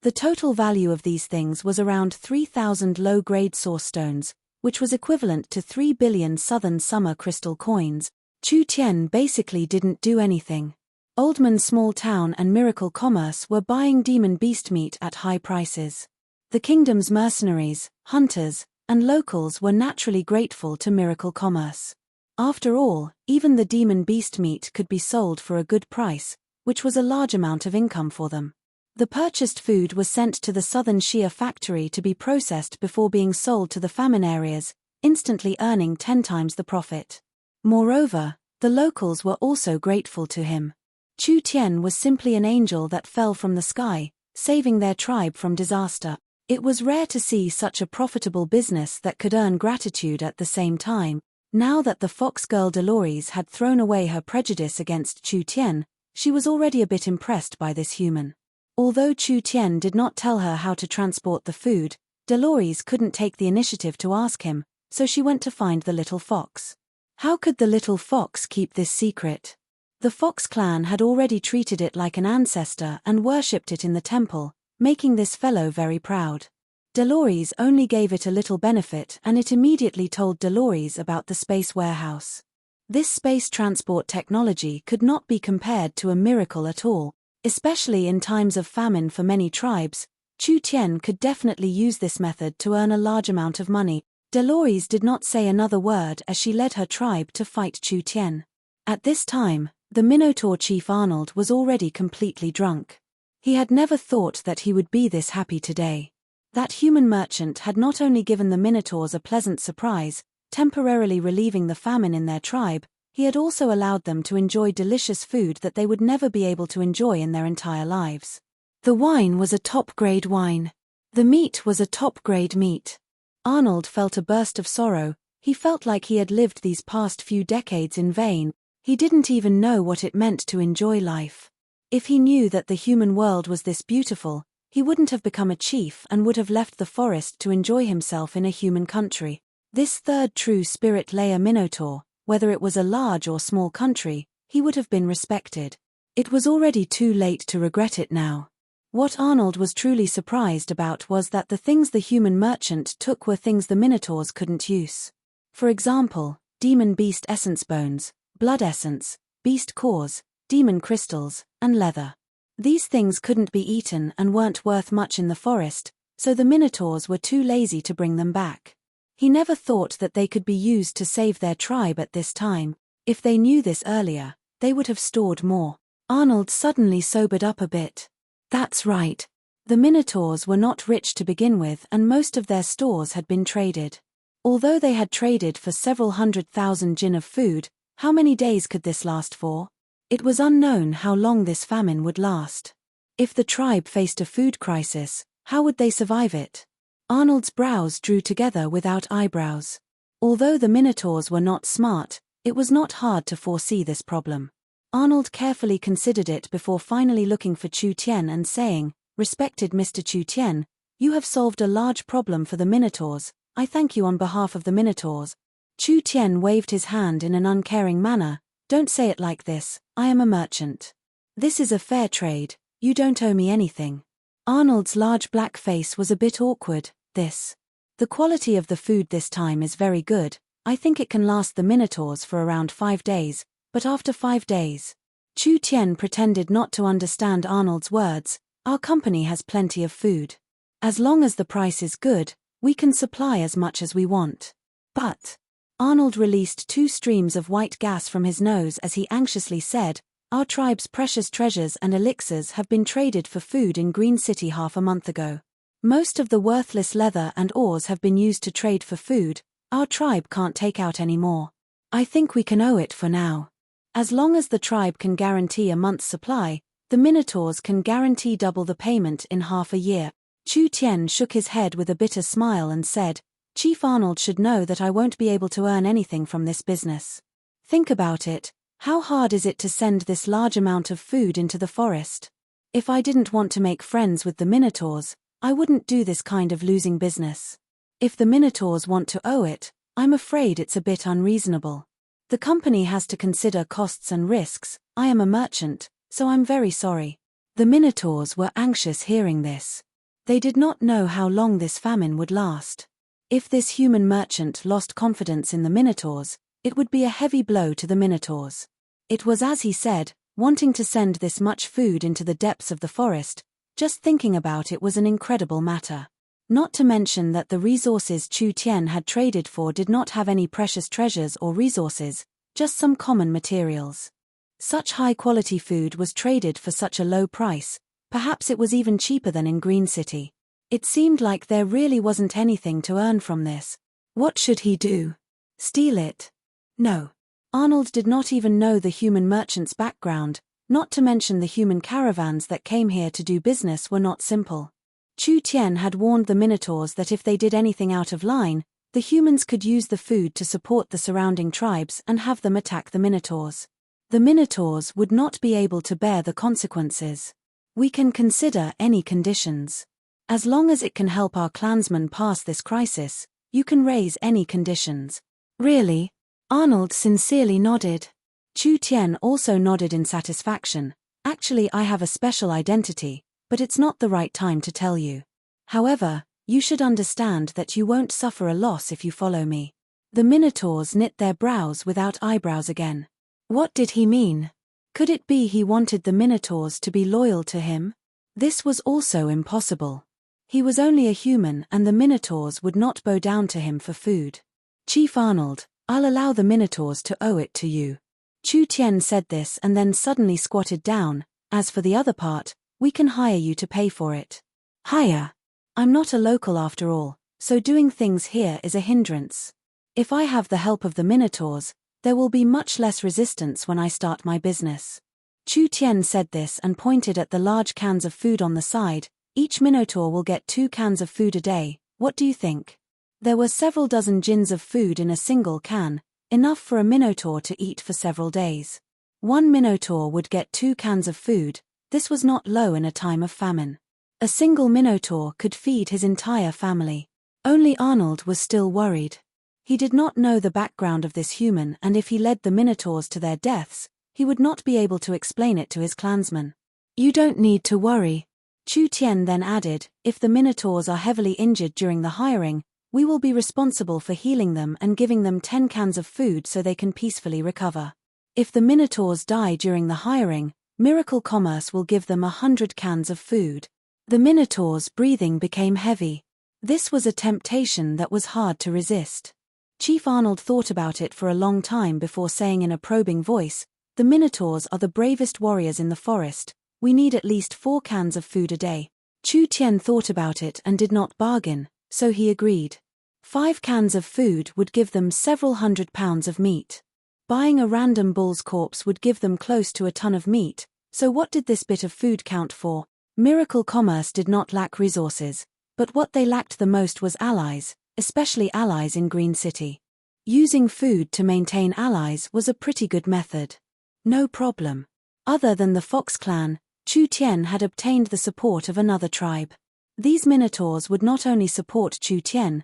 The total value of these things was around 3,000 low-grade source stones, which was equivalent to 3 billion southern summer crystal coins. Chu Tian basically didn't do anything. Oldman's small town and Miracle Commerce were buying demon beast meat at high prices. The kingdom's mercenaries, hunters, and locals were naturally grateful to Miracle Commerce. After all, even the demon beast meat could be sold for a good price, which was a large amount of income for them. The purchased food was sent to the southern Xia factory to be processed before being sold to the famine areas, instantly earning 10 times the profit. Moreover, the locals were also grateful to him. Chu Tian was simply an angel that fell from the sky, saving their tribe from disaster. It was rare to see such a profitable business that could earn gratitude at the same time. Now that the fox girl Dolores had thrown away her prejudice against Chu Tian, she was already a bit impressed by this human. Although Chu Tian did not tell her how to transport the food, Dolores couldn't take the initiative to ask him, so she went to find the little fox. How could the little fox keep this secret? The Fox clan had already treated it like an ancestor and worshipped it in the temple, making this fellow very proud. Dolores only gave it a little benefit and it immediately told Dolores about the space warehouse. This space transport technology could not be compared to a miracle at all, especially in times of famine for many tribes. Chu Tian could definitely use this method to earn a large amount of money. Dolores did not say another word as she led her tribe to fight Chu Tian. At this time, the Minotaur chief Arnold was already completely drunk. He had never thought that he would be this happy today. That human merchant had not only given the Minotaurs a pleasant surprise, temporarily relieving the famine in their tribe, he had also allowed them to enjoy delicious food that they would never be able to enjoy in their entire lives. The wine was a top-grade wine. The meat was a top-grade meat. Arnold felt a burst of sorrow. He felt like he had lived these past few decades in vain. He didn't even know what it meant to enjoy life. If he knew that the human world was this beautiful, he wouldn't have become a chief and would have left the forest to enjoy himself in a human country. This third true spirit layer Minotaur, whether it was a large or small country, he would have been respected. It was already too late to regret it now. What Arnold was truly surprised about was that the things the human merchant took were things the Minotaurs couldn't use. For example, demon beast essence bones, blood essence, beast cores, demon crystals, and leather. These things couldn't be eaten and weren't worth much in the forest, so the Minotaurs were too lazy to bring them back. He never thought that they could be used to save their tribe at this time. If they knew this earlier, they would have stored more. Arnold suddenly sobered up a bit. That's right. The Minotaurs were not rich to begin with and most of their stores had been traded. Although they had traded for several 100,000 jin of food, how many days could this last for? It was unknown how long this famine would last. If the tribe faced a food crisis, how would they survive it? Arnold's brows drew together without eyebrows. Although the Minotaurs were not smart, it was not hard to foresee this problem. Arnold carefully considered it before finally looking for Chu Tian and saying, "Respected Mr. Chu Tian, you have solved a large problem for the Minotaurs. I thank you on behalf of the Minotaurs." Chu Tian waved his hand in an uncaring manner. "Don't say it like this, I am a merchant. This is a fair trade, you don't owe me anything." Arnold's large black face was a bit awkward. The quality of the food this time is very good. I think it can last the Minotaurs for around 5 days, but after 5 days. Chu Tian pretended not to understand Arnold's words. "Our company has plenty of food. As long as the price is good, we can supply as much as we want." But Arnold released 2 streams of white gas from his nose as he anxiously said, "Our tribe's precious treasures and elixirs have been traded for food in Green City half a month ago. Most of the worthless leather and ores have been used to trade for food. Our tribe can't take out any more. I think we can owe it for now. As long as the tribe can guarantee a month's supply, the Minotaurs can guarantee double the payment in half a year." Chu Tian shook his head with a bitter smile and said, "Chief Arnold should know that I won't be able to earn anything from this business. Think about it, how hard is it to send this large amount of food into the forest? If I didn't want to make friends with the Minotaurs, I wouldn't do this kind of losing business. If the Minotaurs want to owe it, I'm afraid it's a bit unreasonable. The company has to consider costs and risks. I am a merchant, so I'm very sorry." The Minotaurs were anxious hearing this. They did not know how long this famine would last. If this human merchant lost confidence in the Minotaurs, it would be a heavy blow to the Minotaurs. It was as he said, wanting to send this much food into the depths of the forest. Just thinking about it was an incredible matter. Not to mention that the resources Chu Tian had traded for did not have any precious treasures or resources, just some common materials. Such high-quality food was traded for such a low price, perhaps it was even cheaper than in Green City. It seemed like there really wasn't anything to earn from this. What should he do? Steal it? No. Arnold did not even know the human merchant's background, not to mention the human caravans that came here to do business were not simple. Chu Tian had warned the Minotaurs that if they did anything out of line, the humans could use the food to support the surrounding tribes and have them attack the Minotaurs. The Minotaurs would not be able to bear the consequences. We can consider any conditions. As long as it can help our clansmen pass this crisis, you can raise any conditions. Really? Arnold sincerely nodded. Chu Tian also nodded in satisfaction. Actually, I have a special identity, but it's not the right time to tell you. However, you should understand that you won't suffer a loss if you follow me. The Minotaurs knit their brows without eyebrows again. What did he mean? Could it be he wanted the Minotaurs to be loyal to him? This was also impossible. He was only a human and the Minotaurs would not bow down to him for food. Chief Arnold, I'll allow the Minotaurs to owe it to you. Chu Tian said this and then suddenly squatted down. As for the other part, we can hire you to pay for it. Hire? I'm not a local after all, so doing things here is a hindrance. If I have the help of the Minotaurs, there will be much less resistance when I start my business. Chu Tian said this and pointed at the large cans of food on the side. Each Minotaur will get 2 cans of food a day. What do you think? There were several dozen gins of food in a single can, enough for a Minotaur to eat for several days. 1 Minotaur would get 2 cans of food. This was not low in a time of famine. A single Minotaur could feed his entire family. Only Arnold was still worried. He did not know the background of this human, and if he led the Minotaurs to their deaths, he would not be able to explain it to his clansmen. You don't need to worry. Chu Tian then added, if the Minotaurs are heavily injured during the hiring, we will be responsible for healing them and giving them 10 cans of food so they can peacefully recover. If the Minotaurs die during the hiring, Miracle Commerce will give them 100 cans of food. The Minotaurs' breathing became heavy. This was a temptation that was hard to resist. Chief Arnold thought about it for a long time before saying in a probing voice, the Minotaurs are the bravest warriors in the forest. We need at least 4 cans of food a day. Chu Tian thought about it and did not bargain, so he agreed. 5 cans of food would give them several £100 of meat. Buying a random bull's corpse would give them close to a ton of meat, so what did this bit of food count for? Miracle Commerce did not lack resources, but what they lacked the most was allies, especially allies in Green City. Using food to maintain allies was a pretty good method. No problem. Other than the Fox clan, Chu Tian had obtained the support of another tribe. These Minotaurs would not only support Chu Tian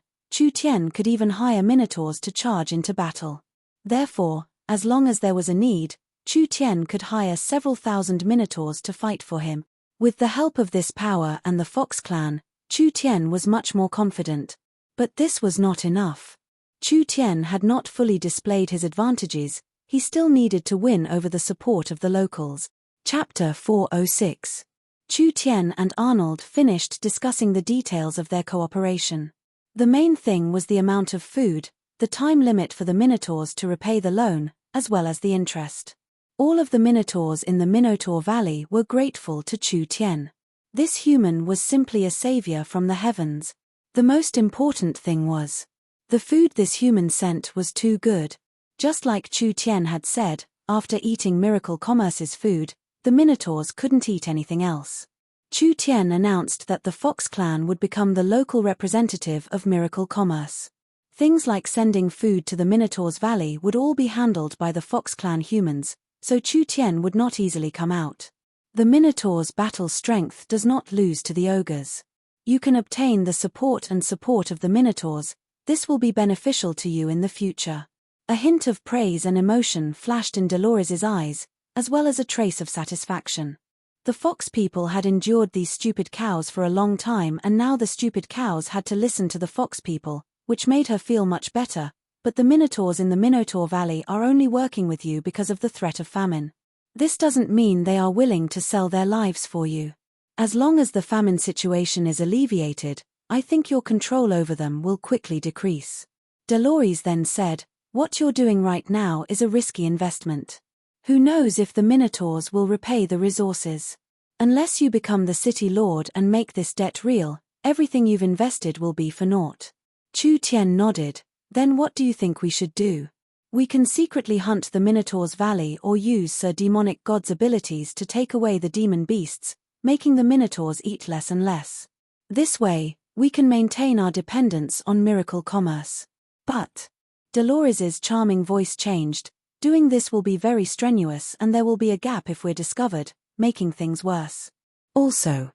could even hire Minotaurs to charge into battle. Therefore, as long as there was a need, Chu Tian could hire several thousand Minotaurs to fight for him. With the help of this power and the Fox clan, Chu Tian was much more confident. But this was not enough. Chu Tian had not fully displayed his advantages, he still needed to win over the support of the locals. Chapter 406. Chu Tian and Arnold finished discussing the details of their cooperation. The main thing was the amount of food, the time limit for the Minotaurs to repay the loan, as well as the interest. All of the Minotaurs in the Minotaur Valley were grateful to Chu Tian. This human was simply a savior from the heavens. The most important thing was, the food this human sent was too good. Just like Chu Tian had said, after eating Miracle Commerce's food, the Minotaurs couldn't eat anything else. Chu Tian announced that the Fox clan would become the local representative of Miracle Commerce. Things like sending food to the Minotaur's Valley would all be handled by the Fox clan humans, so Chu Tian would not easily come out. The Minotaur's battle strength does not lose to the ogres. You can obtain the support of the Minotaurs. This will be beneficial to you in the future. A hint of praise and emotion flashed in Dolores's eyes, as well as a trace of satisfaction. The Fox people had endured these stupid cows for a long time, and now the stupid cows had to listen to the Fox people, which made her feel much better. But the Minotaurs in the Minotaur Valley are only working with you because of the threat of famine. This doesn't mean they are willing to sell their lives for you. As long as the famine situation is alleviated, I think your control over them will quickly decrease. Dolores then said, what you're doing right now is a risky investment. Who knows if the Minotaurs will repay the resources? Unless you become the city lord and make this debt real, everything you've invested will be for naught. Chu Tian nodded. Then what do you think we should do? We can secretly hunt the Minotaur's Valley or use Sir Demonic God's abilities to take away the demon beasts, making the Minotaurs eat less and less. This way, we can maintain our dependence on miracle commerce. But Dolores's charming voice changed. Doing this will be very strenuous and there will be a gap if we're discovered, making things worse. Also,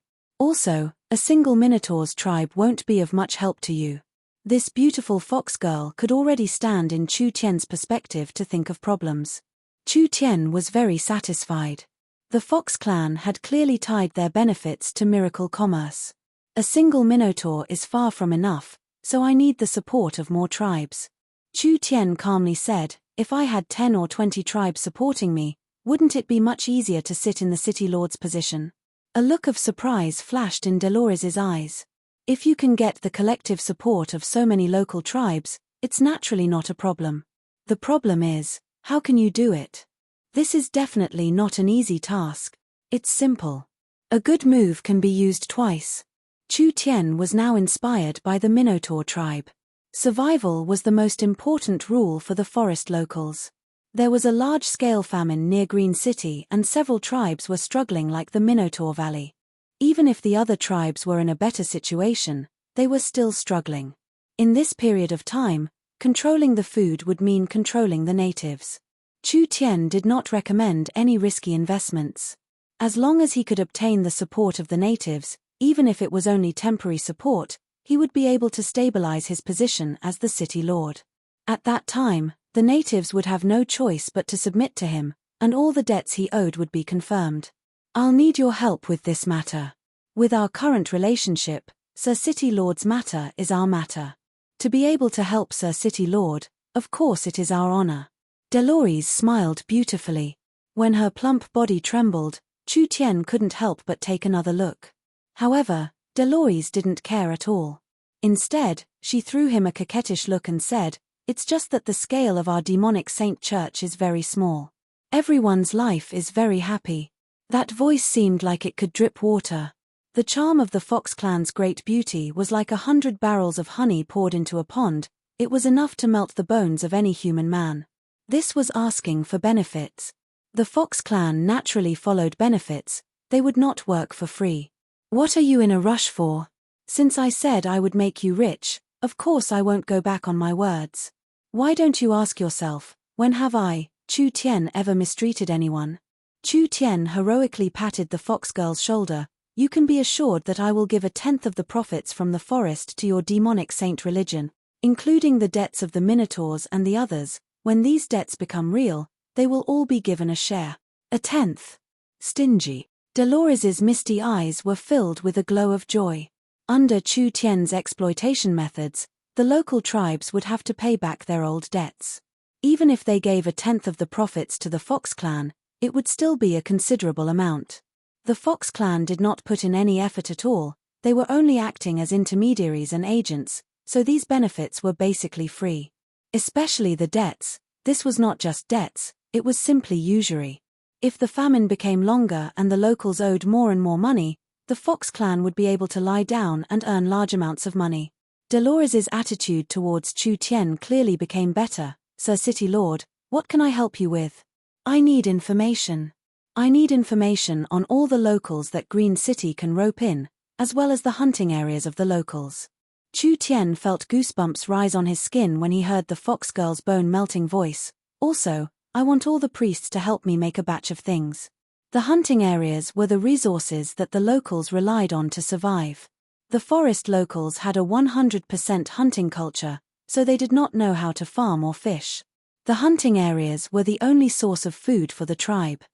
a single Minotaur's tribe won't be of much help to you. This beautiful fox girl could already stand in Chu Tian's perspective to think of problems. Chu Tian was very satisfied. The Fox clan had clearly tied their benefits to miracle commerce. A single Minotaur is far from enough, so I need the support of more tribes. Chu Tian calmly said, if I had 10 or 20 tribes supporting me, wouldn't it be much easier to sit in the city lord's position? A look of surprise flashed in Dolores's eyes. If you can get the collective support of so many local tribes, it's naturally not a problem. The problem is, how can you do it? This is definitely not an easy task. It's simple. A good move can be used twice. Chu Tian was now inspired by the Minotaur tribe. Survival was the most important rule for the forest locals. There was a large-scale famine near Green City and several tribes were struggling like the Minotaur Valley. Even if the other tribes were in a better situation, they were still struggling. In this period of time, controlling the food would mean controlling the natives. Chu Tian did not recommend any risky investments. As long as he could obtain the support of the natives, even if it was only temporary support, he would be able to stabilize his position as the city lord. At that time, the natives would have no choice but to submit to him, and all the debts he owed would be confirmed. I'll need your help with this matter. With our current relationship, Sir City Lord's matter is our matter. To be able to help Sir City Lord, of course it is our honor. Dolores smiled beautifully. When her plump body trembled, Chu Tian couldn't help but take another look. However, Dolores didn't care at all. Instead, she threw him a coquettish look and said, it's just that the scale of our demonic saint church is very small. Everyone's life is very happy. That voice seemed like it could drip water. The charm of the Fox clan's great beauty was like 100 barrels of honey poured into a pond. It was enough to melt the bones of any human man. This was asking for benefits. The Fox clan naturally followed benefits. They would not work for free. What are you in a rush for? Since I said I would make you rich, of course I won't go back on my words. Why don't you ask yourself, when have I, Chu Tian, ever mistreated anyone? Chu Tian heroically patted the fox girl's shoulder. You can be assured that I will give 1/10 of the profits from the forest to your demonic saint religion, including the debts of the Minotaurs and the others. When these debts become real, they will all be given a share. 1/10. Stingy. Dolores's misty eyes were filled with a glow of joy. Under Chu Tian's exploitation methods, the local tribes would have to pay back their old debts. Even if they gave 1/10 of the profits to the Fox clan, it would still be a considerable amount. The Fox clan did not put in any effort at all, they were only acting as intermediaries and agents, so these benefits were basically free. Especially the debts. This was not just debts, it was simply usury. If the famine became longer and the locals owed more and more money, the Fox clan would be able to lie down and earn large amounts of money. Dolores's attitude towards Chu Tian clearly became better. Sir City Lord, what can I help you with? I need information. I need information on all the locals that Green City can rope in, as well as the hunting areas of the locals. Chu Tian felt goosebumps rise on his skin when he heard the fox girl's bone-melting voice. Also, I want all the priests to help me make a batch of things. The hunting areas were the resources that the locals relied on to survive. The forest locals had a 100% hunting culture, so they did not know how to farm or fish. The hunting areas were the only source of food for the tribe.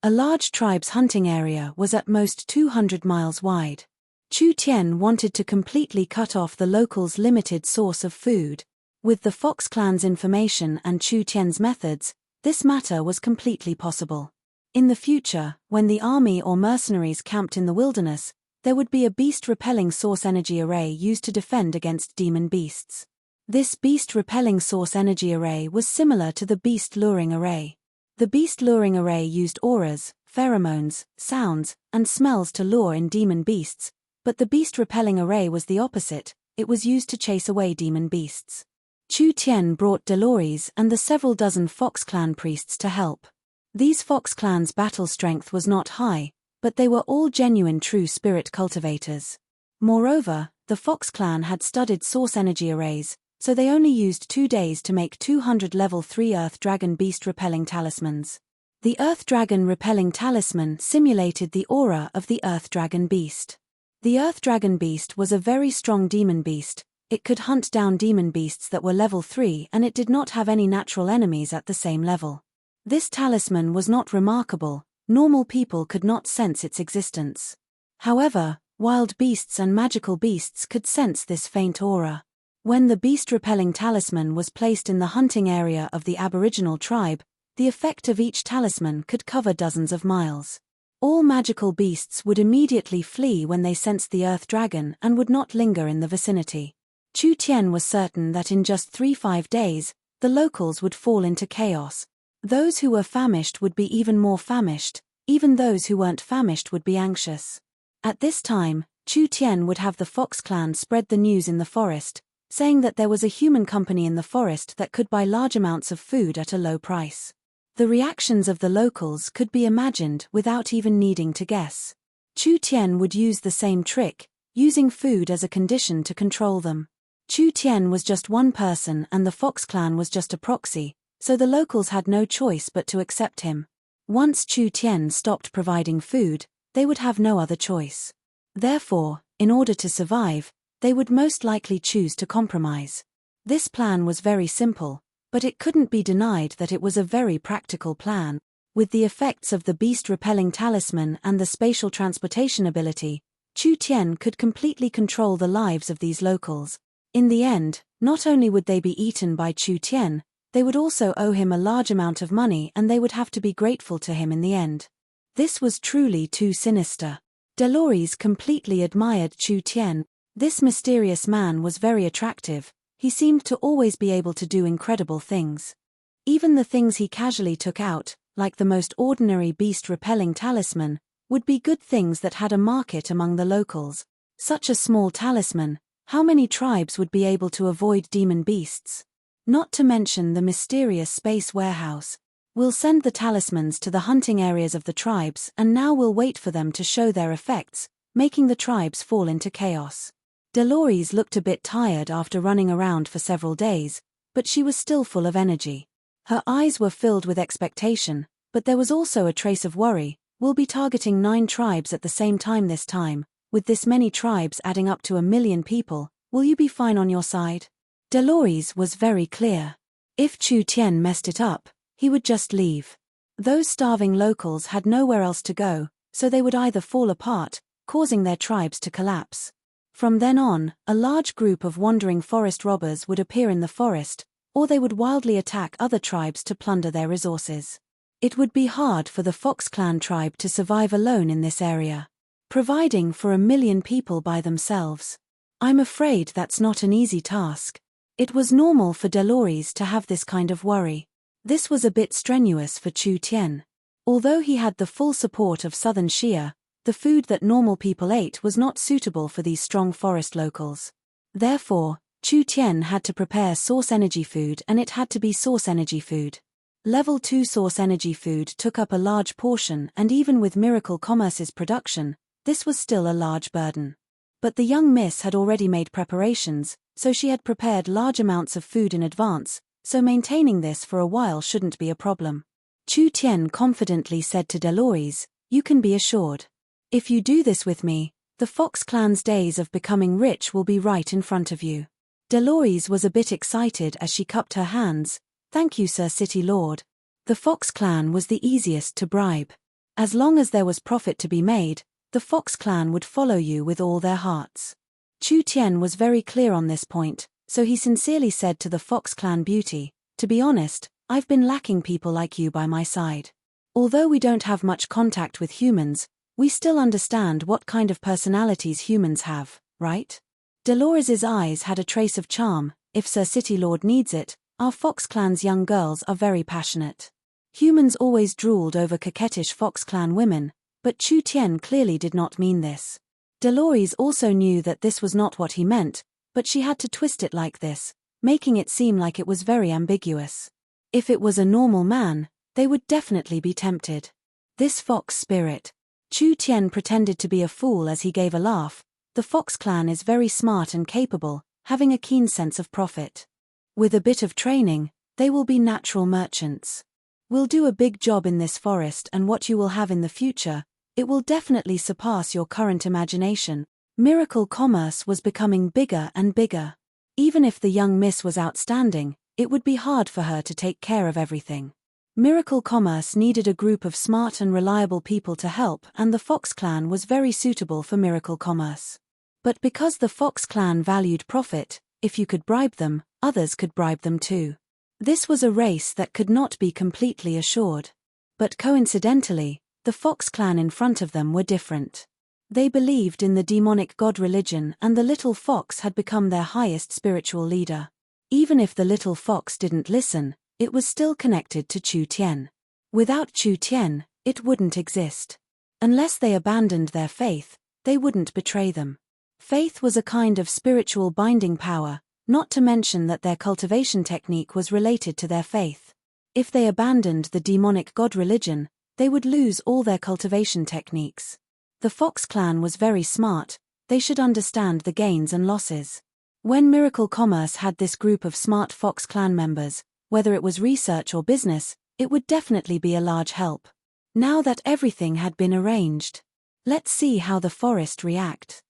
A large tribe's hunting area was at most 200 miles wide. Chu Tian wanted to completely cut off the locals' limited source of food. With the Fox clan's information and Chu Tian's methods, this matter was completely possible. In the future, when the army or mercenaries camped in the wilderness, there would be a beast-repelling source energy array used to defend against demon beasts. This beast-repelling source energy array was similar to the beast-luring array. The beast-luring array used auras, pheromones, sounds, and smells to lure in demon beasts, but the beast-repelling array was the opposite. It was used to chase away demon beasts. Chu Tian brought Dolores and the several dozen Fox clan priests to help. These Fox clans' battle strength was not high, but they were all genuine true spirit cultivators. Moreover, the Fox clan had studied source energy arrays, so they only used 2 days to make 200 level 3 Earth Dragon Beast repelling talismans. The Earth Dragon repelling talisman simulated the aura of the Earth Dragon Beast. The Earth Dragon Beast was a very strong demon beast. It could hunt down demon beasts that were level 3 and it did not have any natural enemies at the same level. This talisman was not remarkable, normal people could not sense its existence. However, wild beasts and magical beasts could sense this faint aura. When the beast-repelling talisman was placed in the hunting area of the Aboriginal tribe, the effect of each talisman could cover dozens of miles. All magical beasts would immediately flee when they sensed the Earth Dragon and would not linger in the vicinity. Chu Tian was certain that in just 3-5 days, the locals would fall into chaos. Those who were famished would be even more famished, even those who weren't famished would be anxious. At this time, Chu Tian would have the Fox clan spread the news in the forest, saying that there was a human company in the forest that could buy large amounts of food at a low price. The reactions of the locals could be imagined without even needing to guess. Chu Tian would use the same trick, using food as a condition to control them. Chu Tian was just one person and the Fox clan was just a proxy, so the locals had no choice but to accept him. Once Chu Tian stopped providing food, they would have no other choice. Therefore, in order to survive, they would most likely choose to compromise. This plan was very simple, but it couldn't be denied that it was a very practical plan. With the effects of the beast-repelling talisman and the spatial transportation ability, Chu Tian could completely control the lives of these locals. In the end, not only would they be eaten by Chu Tian, they would also owe him a large amount of money and they would have to be grateful to him in the end. This was truly too sinister. Dolores completely admired Chu Tian. This mysterious man was very attractive. He seemed to always be able to do incredible things. Even the things he casually took out, like the most ordinary beast-repelling talisman, would be good things that had a market among the locals. Such a small talisman, how many tribes would be able to avoid demon beasts? Not to mention the mysterious space warehouse. We'll send the talismans to the hunting areas of the tribes and now we'll wait for them to show their effects, making the tribes fall into chaos. Dolores looked a bit tired after running around for several days, but she was still full of energy. Her eyes were filled with expectation, but there was also a trace of worry. We'll be targeting 9 tribes at the same time this time. With this many tribes adding up to 1 million people, will you be fine on your side? Dolores was very clear. If Chu Tian messed it up, he would just leave. Those starving locals had nowhere else to go, so they would either fall apart, causing their tribes to collapse. From then on, a large group of wandering forest robbers would appear in the forest, or they would wildly attack other tribes to plunder their resources. It would be hard for the Fox clan tribe to survive alone in this area, providing for 1 million people by themselves. I'm afraid that's not an easy task. It was normal for Dolores to have this kind of worry. This was a bit strenuous for Chu Tian. Although he had the full support of Southern Shia, the food that normal people ate was not suitable for these strong forest locals. Therefore, Chu Tian had to prepare source energy food and it had to be source energy food. Level 2 source energy food took up a large portion and even with Miracle Commerce's production, this was still a large burden. But the young miss had already made preparations, so she had prepared large amounts of food in advance, so maintaining this for a while shouldn't be a problem. Chu Tian confidently said to Dolores, "You can be assured. If you do this with me, the Fox clan's days of becoming rich will be right in front of you." Dolores was a bit excited as she cupped her hands. "Thank you, Sir City Lord." The Fox clan was the easiest to bribe. As long as there was profit to be made, the Fox clan would follow you with all their hearts. Chu Tian was very clear on this point, so he sincerely said to the Fox clan beauty, "To be honest, I've been lacking people like you by my side. Although we don't have much contact with humans, we still understand what kind of personalities humans have, right?" Dolores's eyes had a trace of charm. "If Sir City Lord needs it, our Fox clan's young girls are very passionate." Humans always drooled over coquettish Fox clan women, but Chu Tian clearly did not mean this. Dolores also knew that this was not what he meant, but she had to twist it like this, making it seem like it was very ambiguous. If it was a normal man, they would definitely be tempted. This fox spirit. Chu Tian pretended to be a fool as he gave a laugh. The The Fox clan is very smart and capable, having a keen sense of profit. With a bit of training, they will be natural merchants. We'll do a big job in this forest, and what you will have in the future, it will definitely surpass your current imagination. Miracle Commerce was becoming bigger and bigger. Even if the young miss was outstanding, it would be hard for her to take care of everything. Miracle Commerce needed a group of smart and reliable people to help, and the Fox clan was very suitable for Miracle Commerce. But because the Fox clan valued profit, if you could bribe them, others could bribe them too. This was a race that could not be completely assured. But coincidentally, the Fox clan in front of them were different. They believed in the demonic god religion, and the little fox had become their highest spiritual leader. Even if the little fox didn't listen, it was still connected to Chu Tian. Without Chu Tian, it wouldn't exist. Unless they abandoned their faith, they wouldn't betray them. Faith was a kind of spiritual binding power, not to mention that their cultivation technique was related to their faith. If they abandoned the demonic god religion, they would lose all their cultivation techniques. The Fox clan was very smart, they should understand the gains and losses. When Miracle Commerce had this group of smart Fox clan members, whether it was research or business, it would definitely be a large help. Now that everything had been arranged, let's see how the forest react.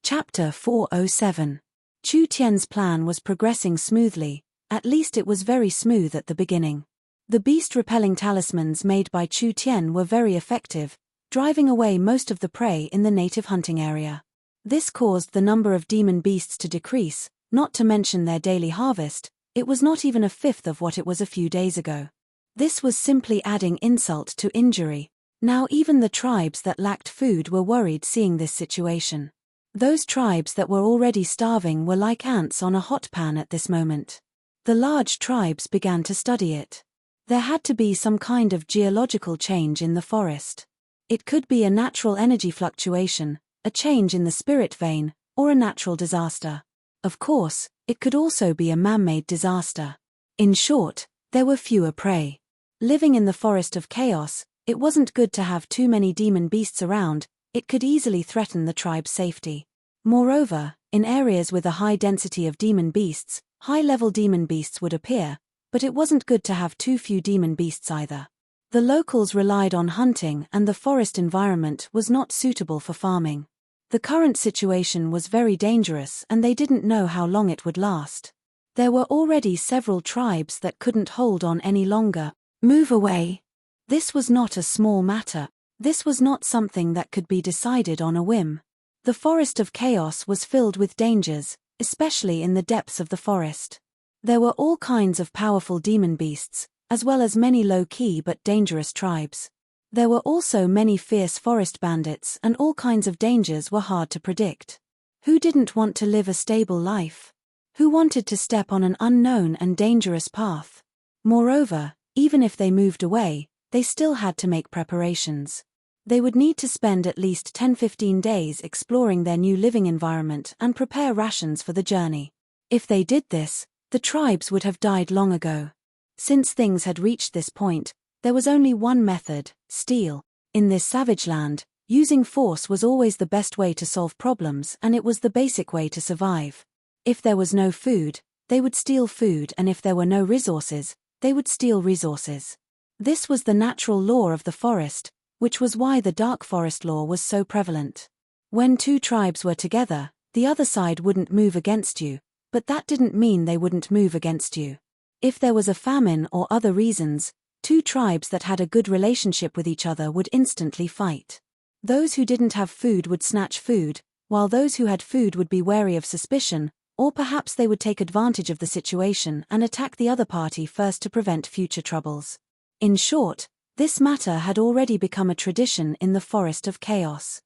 Chapter 407. Chu Tian's plan was progressing smoothly, at least it was very smooth at the beginning. The beast-repelling talismans made by Chu Tian were very effective, driving away most of the prey in the native hunting area. This caused the number of demon beasts to decrease, not to mention their daily harvest. It was not even a fifth of what it was a few days ago. This was simply adding insult to injury. Now even the tribes that lacked food were worried seeing this situation. Those tribes that were already starving were like ants on a hot pan at this moment. The large tribes began to study it. There had to be some kind of geological change in the forest. It could be a natural energy fluctuation, a change in the spirit vein, or a natural disaster. Of course, it could also be a man-made disaster. In short, there were fewer prey. Living in the forest of chaos, it wasn't good to have too many demon beasts around, it could easily threaten the tribe's safety. Moreover, in areas with a high density of demon beasts, high-level demon beasts would appear, but it wasn't good to have too few demon beasts either. The locals relied on hunting, and the forest environment was not suitable for farming. The current situation was very dangerous, and they didn't know how long it would last. There were already several tribes that couldn't hold on any longer. Move away. This was not a small matter. This was not something that could be decided on a whim. The forest of chaos was filled with dangers, especially in the depths of the forest. There were all kinds of powerful demon beasts, as well as many low-key but dangerous tribes. There were also many fierce forest bandits, and all kinds of dangers were hard to predict. Who didn't want to live a stable life? Who wanted to step on an unknown and dangerous path? Moreover, even if they moved away, they still had to make preparations. They would need to spend at least 10-15 days exploring their new living environment and prepare rations for the journey. If they did this, the tribes would have died long ago. Since things had reached this point, there was only one method: steal. In this savage land, using force was always the best way to solve problems, and it was the basic way to survive. If there was no food, they would steal food, and if there were no resources, they would steal resources. This was the natural law of the forest, which was why the dark forest law was so prevalent. When two tribes were together, the other side wouldn't move against you, but that didn't mean they wouldn't move against you. If there was a famine or other reasons, two tribes that had a good relationship with each other would instantly fight. Those who didn't have food would snatch food, while those who had food would be wary of suspicion, or perhaps they would take advantage of the situation and attack the other party first to prevent future troubles. In short, this matter had already become a tradition in the forest of chaos.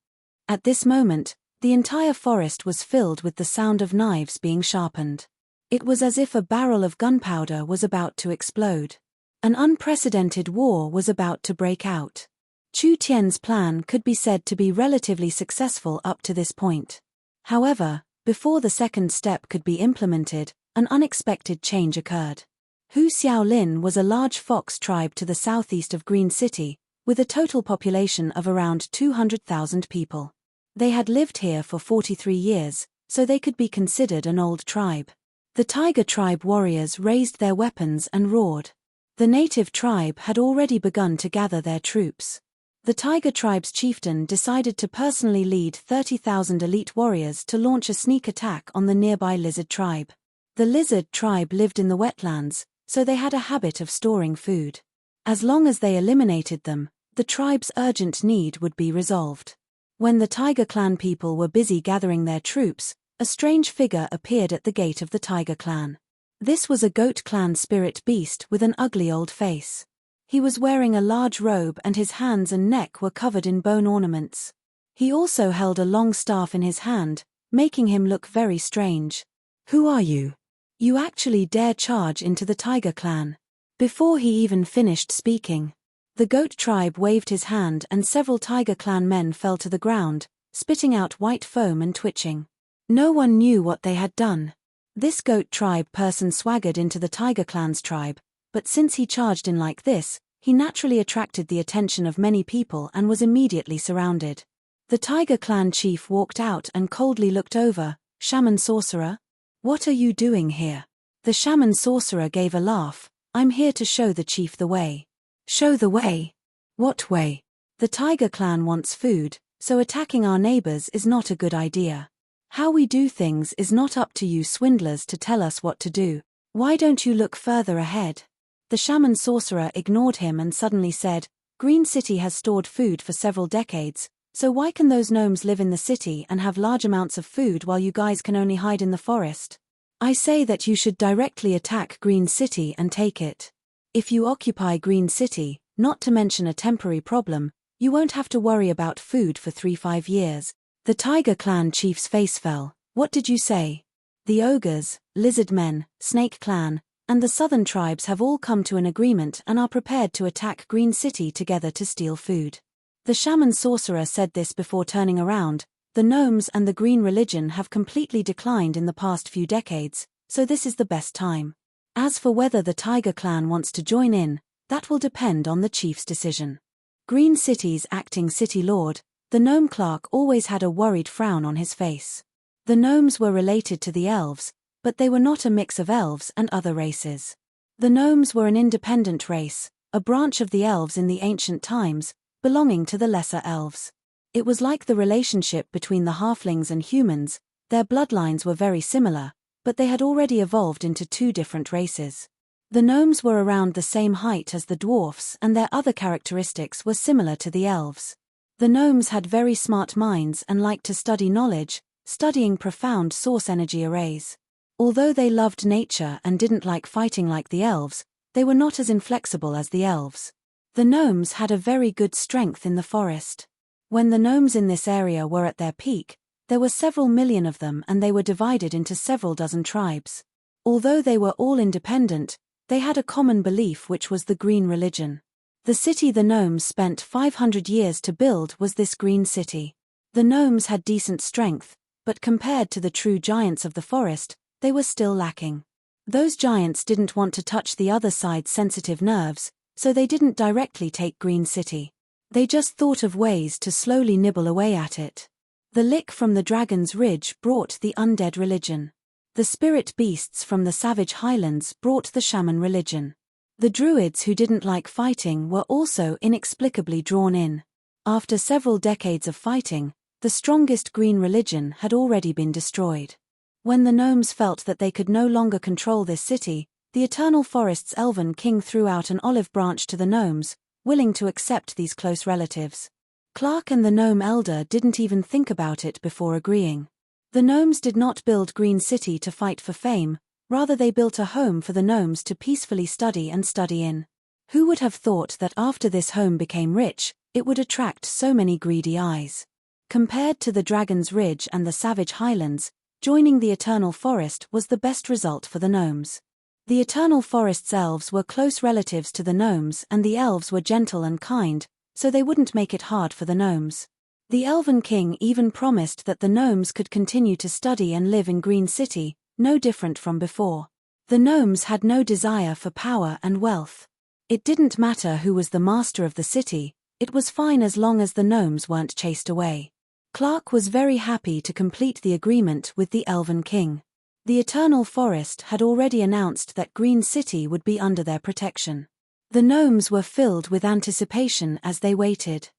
At this moment, the entire forest was filled with the sound of knives being sharpened. It was as if a barrel of gunpowder was about to explode. An unprecedented war was about to break out. Chu Tian's plan could be said to be relatively successful up to this point. However, before the second step could be implemented, an unexpected change occurred. Hu Xiaolin was a large fox tribe to the southeast of Green City, with a total population of around 200,000 people. They had lived here for 43 years, so they could be considered an old tribe. The tiger tribe warriors raised their weapons and roared. The native tribe had already begun to gather their troops. The tiger tribe's chieftain decided to personally lead 30,000 elite warriors to launch a sneak attack on the nearby lizard tribe. The lizard tribe lived in the wetlands, so they had a habit of storing food. As long as they eliminated them, the tribe's urgent need would be resolved. When the Tiger Clan people were busy gathering their troops, a strange figure appeared at the gate of the Tiger Clan. This was a Goat Clan spirit beast with an ugly old face. He was wearing a large robe and his hands and neck were covered in bone ornaments. He also held a long staff in his hand, making him look very strange. "Who are you? You actually dare charge into the Tiger Clan?" Before he even finished speaking, the Goat tribe waved his hand and several Tiger Clan men fell to the ground, spitting out white foam and twitching. No one knew what they had done. This Goat tribe person swaggered into the Tiger Clan's tribe, but since he charged in like this, he naturally attracted the attention of many people and was immediately surrounded. The Tiger Clan chief walked out and coldly looked over. "Shaman sorcerer? What are you doing here?" The shaman sorcerer gave a laugh. "I'm here to show the chief the way." "Show the way? What way?" "The Tiger Clan wants food, so attacking our neighbors is not a good idea. How we do things is not up to you swindlers to tell us what to do. Why don't you look further ahead?" The shaman sorcerer ignored him and suddenly said, "Green City has stored food for several decades, so why can those gnomes live in the city and have large amounts of food while you guys can only hide in the forest? I say that you should directly attack Green City and take it. If you occupy Green City, not to mention a temporary problem, you won't have to worry about food for 3-5 years. The Tiger Clan chief's face fell. "What did you say?" "The ogres, lizard men, snake clan, and the southern tribes have all come to an agreement and are prepared to attack Green City together to steal food." The shaman sorcerer said this before turning around. The gnomes and the green religion have completely declined in the past few decades, so this is the best time. As for whether the Tiger Clan wants to join in, that will depend on the chief's decision. Green City's acting city lord, the gnome clerk, always had a worried frown on his face. The gnomes were related to the elves, but they were not a mix of elves and other races. The gnomes were an independent race, a branch of the elves in the ancient times, belonging to the lesser elves. It was like the relationship between the halflings and humans. Their bloodlines were very similar, but they had already evolved into two different races. The gnomes were around the same height as the dwarfs and their other characteristics were similar to the elves. The gnomes had very smart minds and liked to study knowledge, studying profound source energy arrays. Although they loved nature and didn't like fighting like the elves, they were not as inflexible as the elves. The gnomes had a very good strength in the forest. When the gnomes in this area were at their peak, there were several million of them and they were divided into several dozen tribes. Although they were all independent, they had a common belief, which was the green religion. The city the gnomes spent 500 years to build was this green city. The gnomes had decent strength, but compared to the true giants of the forest, they were still lacking. Those giants didn't want to touch the other side's sensitive nerves, so they didn't directly take Green City. They just thought of ways to slowly nibble away at it. The lick from the Dragon's Ridge brought the undead religion. The spirit beasts from the savage highlands brought the shaman religion. The druids who didn't like fighting were also inexplicably drawn in. After several decades of fighting, the strongest green religion had already been destroyed. When the gnomes felt that they could no longer control this city, the Eternal Forest's elven king threw out an olive branch to the gnomes, willing to accept these close relatives. Clark and the gnome elder didn't even think about it before agreeing. The gnomes did not build Green City to fight for fame, rather they built a home for the gnomes to peacefully study in. Who would have thought that after this home became rich, it would attract so many greedy eyes? Compared to the Dragon's Ridge and the savage highlands, joining the Eternal Forest was the best result for the gnomes. The Eternal Forest's elves were close relatives to the gnomes and the elves were gentle and kind, so they wouldn't make it hard for the gnomes. The Elven King even promised that the gnomes could continue to study and live in Green City, no different from before. The gnomes had no desire for power and wealth. It didn't matter who was the master of the city, it was fine as long as the gnomes weren't chased away. Clark was very happy to complete the agreement with the Elven King. The Eternal Forest had already announced that Green City would be under their protection. The gnomes were filled with anticipation as they waited.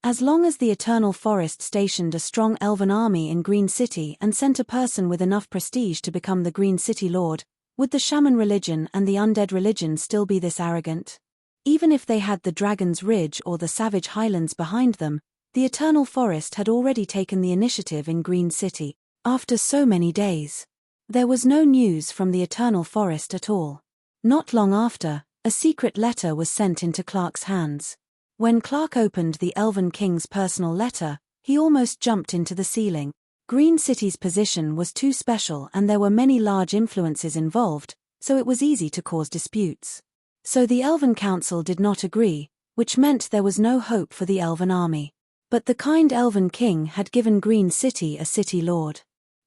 As long as the Eternal Forest stationed a strong elven army in Green City and sent a person with enough prestige to become the Green City Lord, would the shaman religion and the undead religion still be this arrogant? Even if they had the Dragon's Ridge or the Savage Highlands behind them, the Eternal Forest had already taken the initiative in Green City. After so many days, there was no news from the Eternal Forest at all. Not long after, a secret letter was sent into Clark's hands. When Clark opened the Elven King's personal letter, he almost jumped into the ceiling. Green City's position was too special and there were many large influences involved, so it was easy to cause disputes. So the Elven Council did not agree, which meant there was no hope for the Elven army. But the kind Elven King had given Green City a city lord.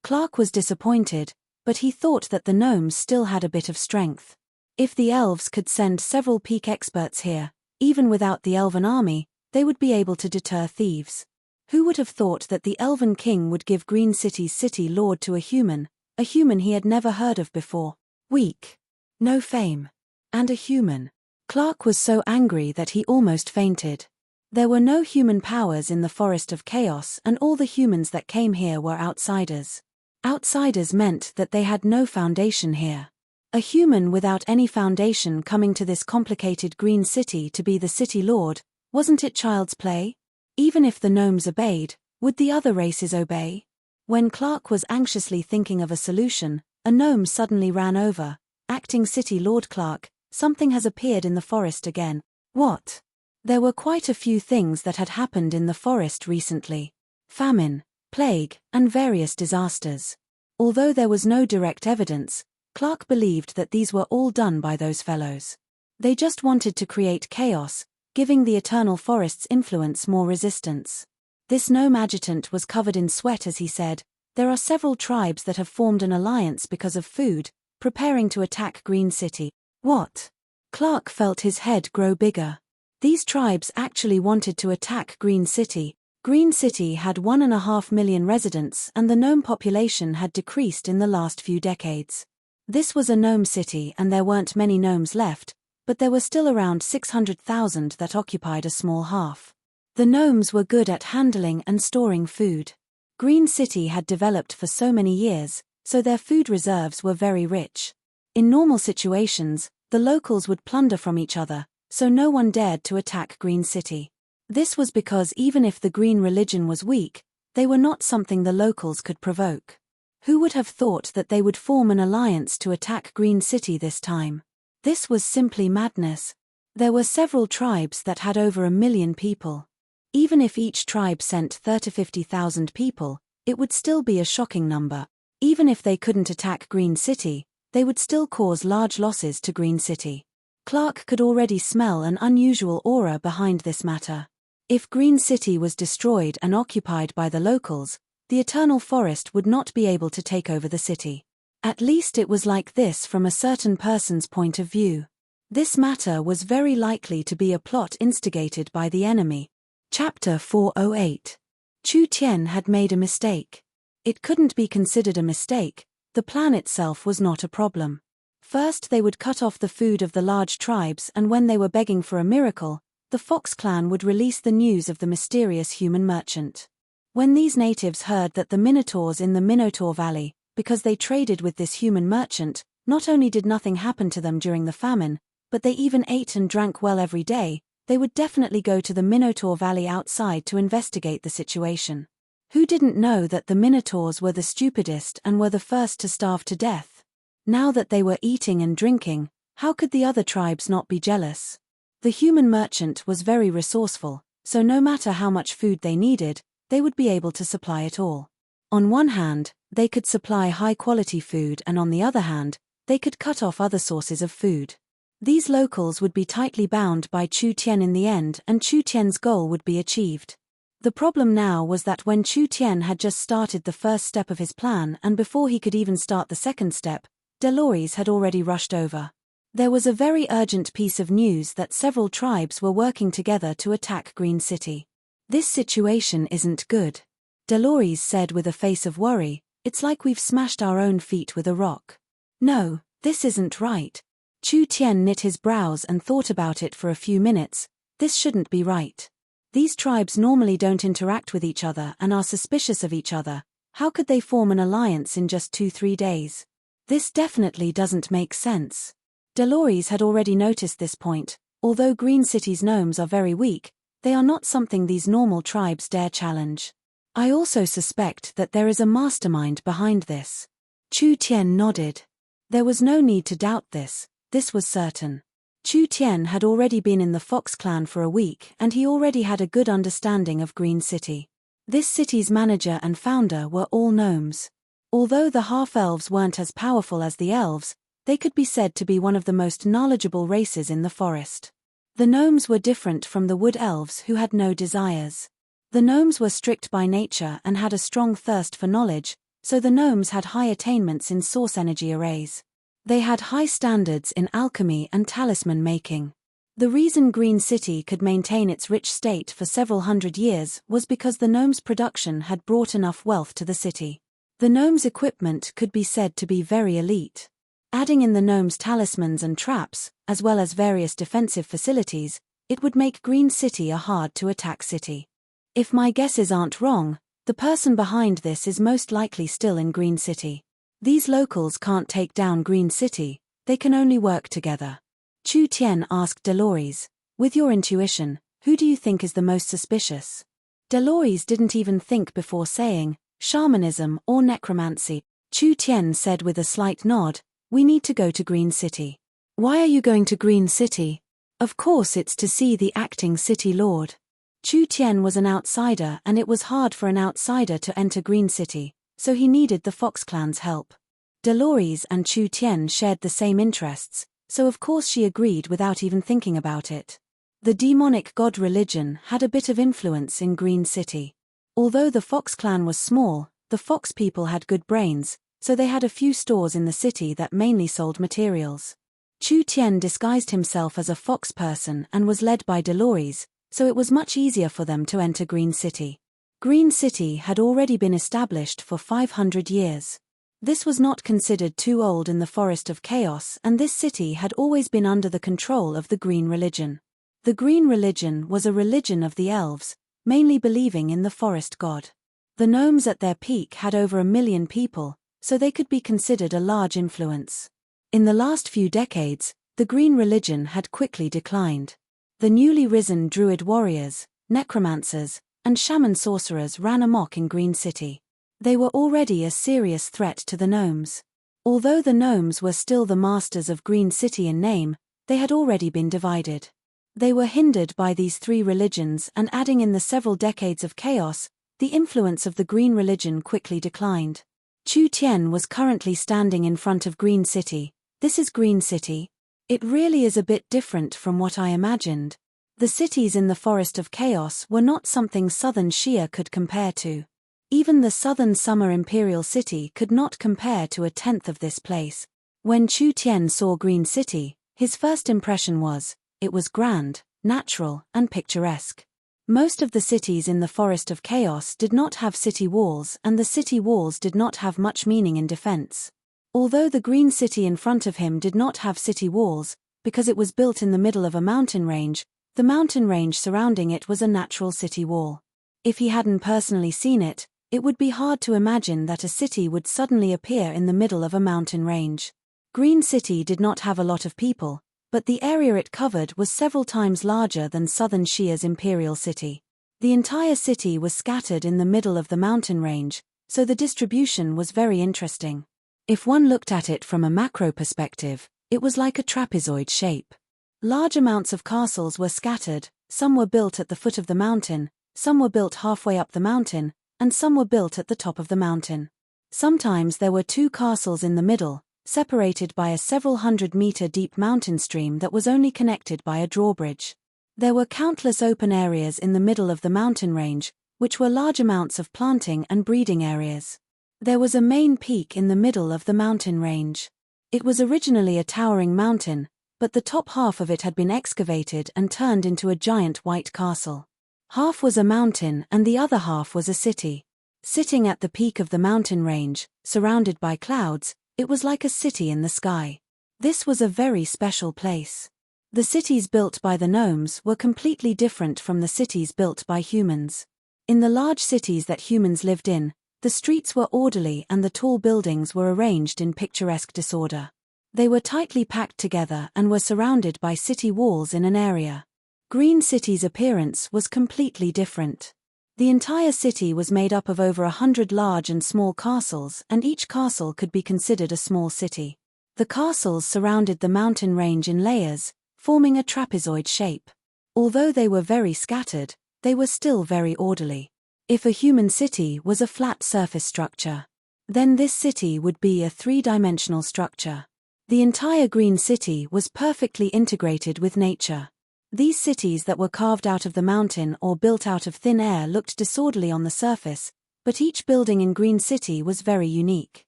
Clark was disappointed, but he thought that the gnomes still had a bit of strength. If the elves could send several peak experts here, even without the Elven army, they would be able to deter thieves. Who would have thought that the Elven King would give Green City's city lord to a human he had never heard of before? Weak. No fame. And a human. Clark was so angry that he almost fainted. There were no human powers in the Forest of Chaos and all the humans that came here were outsiders. Outsiders meant that they had no foundation here. A human without any foundation coming to this complicated Green City to be the city lord, wasn't it child's play? Even if the gnomes obeyed, would the other races obey? When Clark was anxiously thinking of a solution, a gnome suddenly ran over. Acting City Lord Clark, something has appeared in the forest again. What? There were quite a few things that had happened in the forest recently. Famine, plague, and various disasters. Although there was no direct evidence, Clark believed that these were all done by those fellows. They just wanted to create chaos, giving the Eternal Forest's influence more resistance. This gnome adjutant was covered in sweat as he said, "There are several tribes that have formed an alliance because of food, preparing to attack Green City." What? Clark felt his head grow bigger. These tribes actually wanted to attack Green City. Green City had 1.5 million residents and the gnome population had decreased in the last few decades. This was a gnome city and there weren't many gnomes left, but there were still around 600,000 that occupied a small half. The gnomes were good at handling and storing food. Green City had developed for so many years, so their food reserves were very rich. In normal situations, the locals would plunder from each other, so no one dared to attack Green City. This was because even if the green religion was weak, they were not something the locals could provoke. Who would have thought that they would form an alliance to attack Green City this time? This was simply madness. There were several tribes that had over 1 million people. Even if each tribe sent 30,000 to 50,000 people, it would still be a shocking number. Even if they couldn't attack Green City, they would still cause large losses to Green City. Clark could already smell an unusual aura behind this matter. If Green City was destroyed and occupied by the locals, the Eternal Forest would not be able to take over the city. At least it was like this from a certain person's point of view. This matter was very likely to be a plot instigated by the enemy. Chapter 408. Chu Tian had made a mistake. It couldn't be considered a mistake, the plan itself was not a problem. First they would cut off the food of the large tribes and when they were begging for a miracle, the Fox clan would release the news of the mysterious human merchant. When these natives heard that the Minotaurs in the Minotaur Valley, because they traded with this human merchant, not only did nothing happen to them during the famine, but they even ate and drank well every day, they would definitely go to the Minotaur Valley outside to investigate the situation. Who didn't know that the Minotaurs were the stupidest and were the first to starve to death? Now that they were eating and drinking, how could the other tribes not be jealous? The human merchant was very resourceful, so no matter how much food they needed, they would be able to supply it all. On one hand, they could supply high-quality food and on the other hand, they could cut off other sources of food. These locals would be tightly bound by Chu Tian in the end and Chu Tian's goal would be achieved. The problem now was that when Chu Tian had just started the first step of his plan and before he could even start the second step, Delores had already rushed over. There was a very urgent piece of news that several tribes were working together to attack Green City. This situation isn't good. Dolores said with a face of worry, "It's like we've smashed our own feet with a rock." "No, this isn't right." Chu Tian knit his brows and thought about it for a few minutes. This shouldn't be right. These tribes normally don't interact with each other and are suspicious of each other. How could they form an alliance in just 2-3 days? This definitely doesn't make sense. Dolores had already noticed this point. Although Green City's gnomes are very weak, they are not something these normal tribes dare challenge. I also suspect that there is a mastermind behind this. Chu Tian nodded. There was no need to doubt this. This was certain. Chu Tian had already been in the Fox clan for a week and he already had a good understanding of Green City. This city's manager and founder were all gnomes. Although the half-elves weren't as powerful as the elves, they could be said to be one of the most knowledgeable races in the forest. The gnomes were different from the wood elves who had no desires. The gnomes were strict by nature and had a strong thirst for knowledge, so the gnomes had high attainments in source energy arrays. They had high standards in alchemy and talisman making. The reason Green City could maintain its rich state for several hundred years was because the gnomes' production had brought enough wealth to the city. The gnomes' equipment could be said to be very elite. Adding in the gnomes' talismans and traps, as well as various defensive facilities, it would make Green City a hard-to-attack city. If my guesses aren't wrong, the person behind this is most likely still in Green City. These locals can't take down Green City, they can only work together. Chu Tian asked Dolores, "With your intuition, who do you think is the most suspicious?" Dolores didn't even think before saying, "Shamanism or necromancy." Chu Tian said with a slight nod, "We need to go to Green City." "Why are you going to Green City?" "Of course it's to see the acting city lord." Chu Tian was an outsider and it was hard for an outsider to enter Green City, so he needed the Fox clan's help. Dolores and Chu Tian shared the same interests, so of course she agreed without even thinking about it. The demonic god religion had a bit of influence in Green City. Although the Fox clan was small, the Fox people had good brains, so they had a few stores in the city that mainly sold materials. Chu Tian disguised himself as a fox person and was led by Dolores, so it was much easier for them to enter Green City. Green City had already been established for 500 years. This was not considered too old in the Forest of Chaos, and this city had always been under the control of the Green Religion. The Green Religion was a religion of the elves, mainly believing in the forest god. The gnomes at their peak had over 1 million people, so they could be considered a large influence. In the last few decades, the Green Religion had quickly declined. The newly risen druid warriors, necromancers, and shaman sorcerers ran amok in Green City. They were already a serious threat to the gnomes. Although the gnomes were still the masters of Green City in name, they had already been divided. They were hindered by these 3 religions, and adding in the several decades of chaos, the influence of the Green Religion quickly declined. Chu Tian was currently standing in front of Green City. "This is Green City." "It really is a bit different from what I imagined." The cities in the Forest of Chaos were not something Southern Shia could compare to. Even the Southern Summer Imperial City could not compare to a tenth of this place. When Chu Tian saw Green City, his first impression was, it was grand, natural, and picturesque. Most of the cities in the Forest of Chaos did not have city walls, and the city walls did not have much meaning in defense. Although the Green City in front of him did not have city walls, because it was built in the middle of a mountain range, the mountain range surrounding it was a natural city wall. If he hadn't personally seen it, it would be hard to imagine that a city would suddenly appear in the middle of a mountain range. Green City did not have a lot of people, but the area it covered was several times larger than Southern Shia's Imperial City. The entire city was scattered in the middle of the mountain range, so the distribution was very interesting. If one looked at it from a macro perspective, it was like a trapezoid shape. Large amounts of castles were scattered, some were built at the foot of the mountain, some were built halfway up the mountain, and some were built at the top of the mountain. Sometimes there were 2 castles in the middle, separated by a several 100-meter deep mountain stream that was only connected by a drawbridge. There were countless open areas in the middle of the mountain range, which were large amounts of planting and breeding areas. There was a main peak in the middle of the mountain range. It was originally a towering mountain, but the top half of it had been excavated and turned into a giant white castle. Half was a mountain and the other half was a city. Sitting at the peak of the mountain range, surrounded by clouds, it was like a city in the sky. This was a very special place. The cities built by the gnomes were completely different from the cities built by humans. In the large cities that humans lived in, the streets were orderly and the tall buildings were arranged in picturesque disorder. They were tightly packed together and were surrounded by city walls in an area. Green City's appearance was completely different. The entire city was made up of over 100 large and small castles, and each castle could be considered a small city. The castles surrounded the mountain range in layers, forming a trapezoid shape. Although they were very scattered, they were still very orderly. If a human city was a flat surface structure, then this city would be a three-dimensional structure. The entire Green City was perfectly integrated with nature. These cities that were carved out of the mountain or built out of thin air looked disorderly on the surface, but each building in Green City was very unique.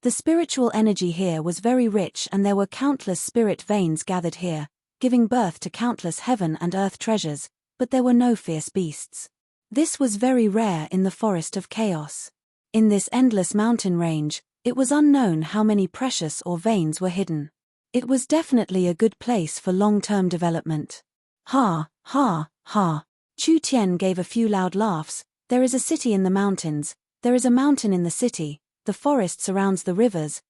The spiritual energy here was very rich and there were countless spirit veins gathered here, giving birth to countless heaven and earth treasures, but there were no fierce beasts. This was very rare in the Forest of Chaos. In this endless mountain range, it was unknown how many precious ore veins were hidden. It was definitely a good place for long-term development. Ha, ha, ha. Chu Tian gave a few loud laughs. There is a city in the mountains, there is a mountain in the city, the forest surrounds the rivers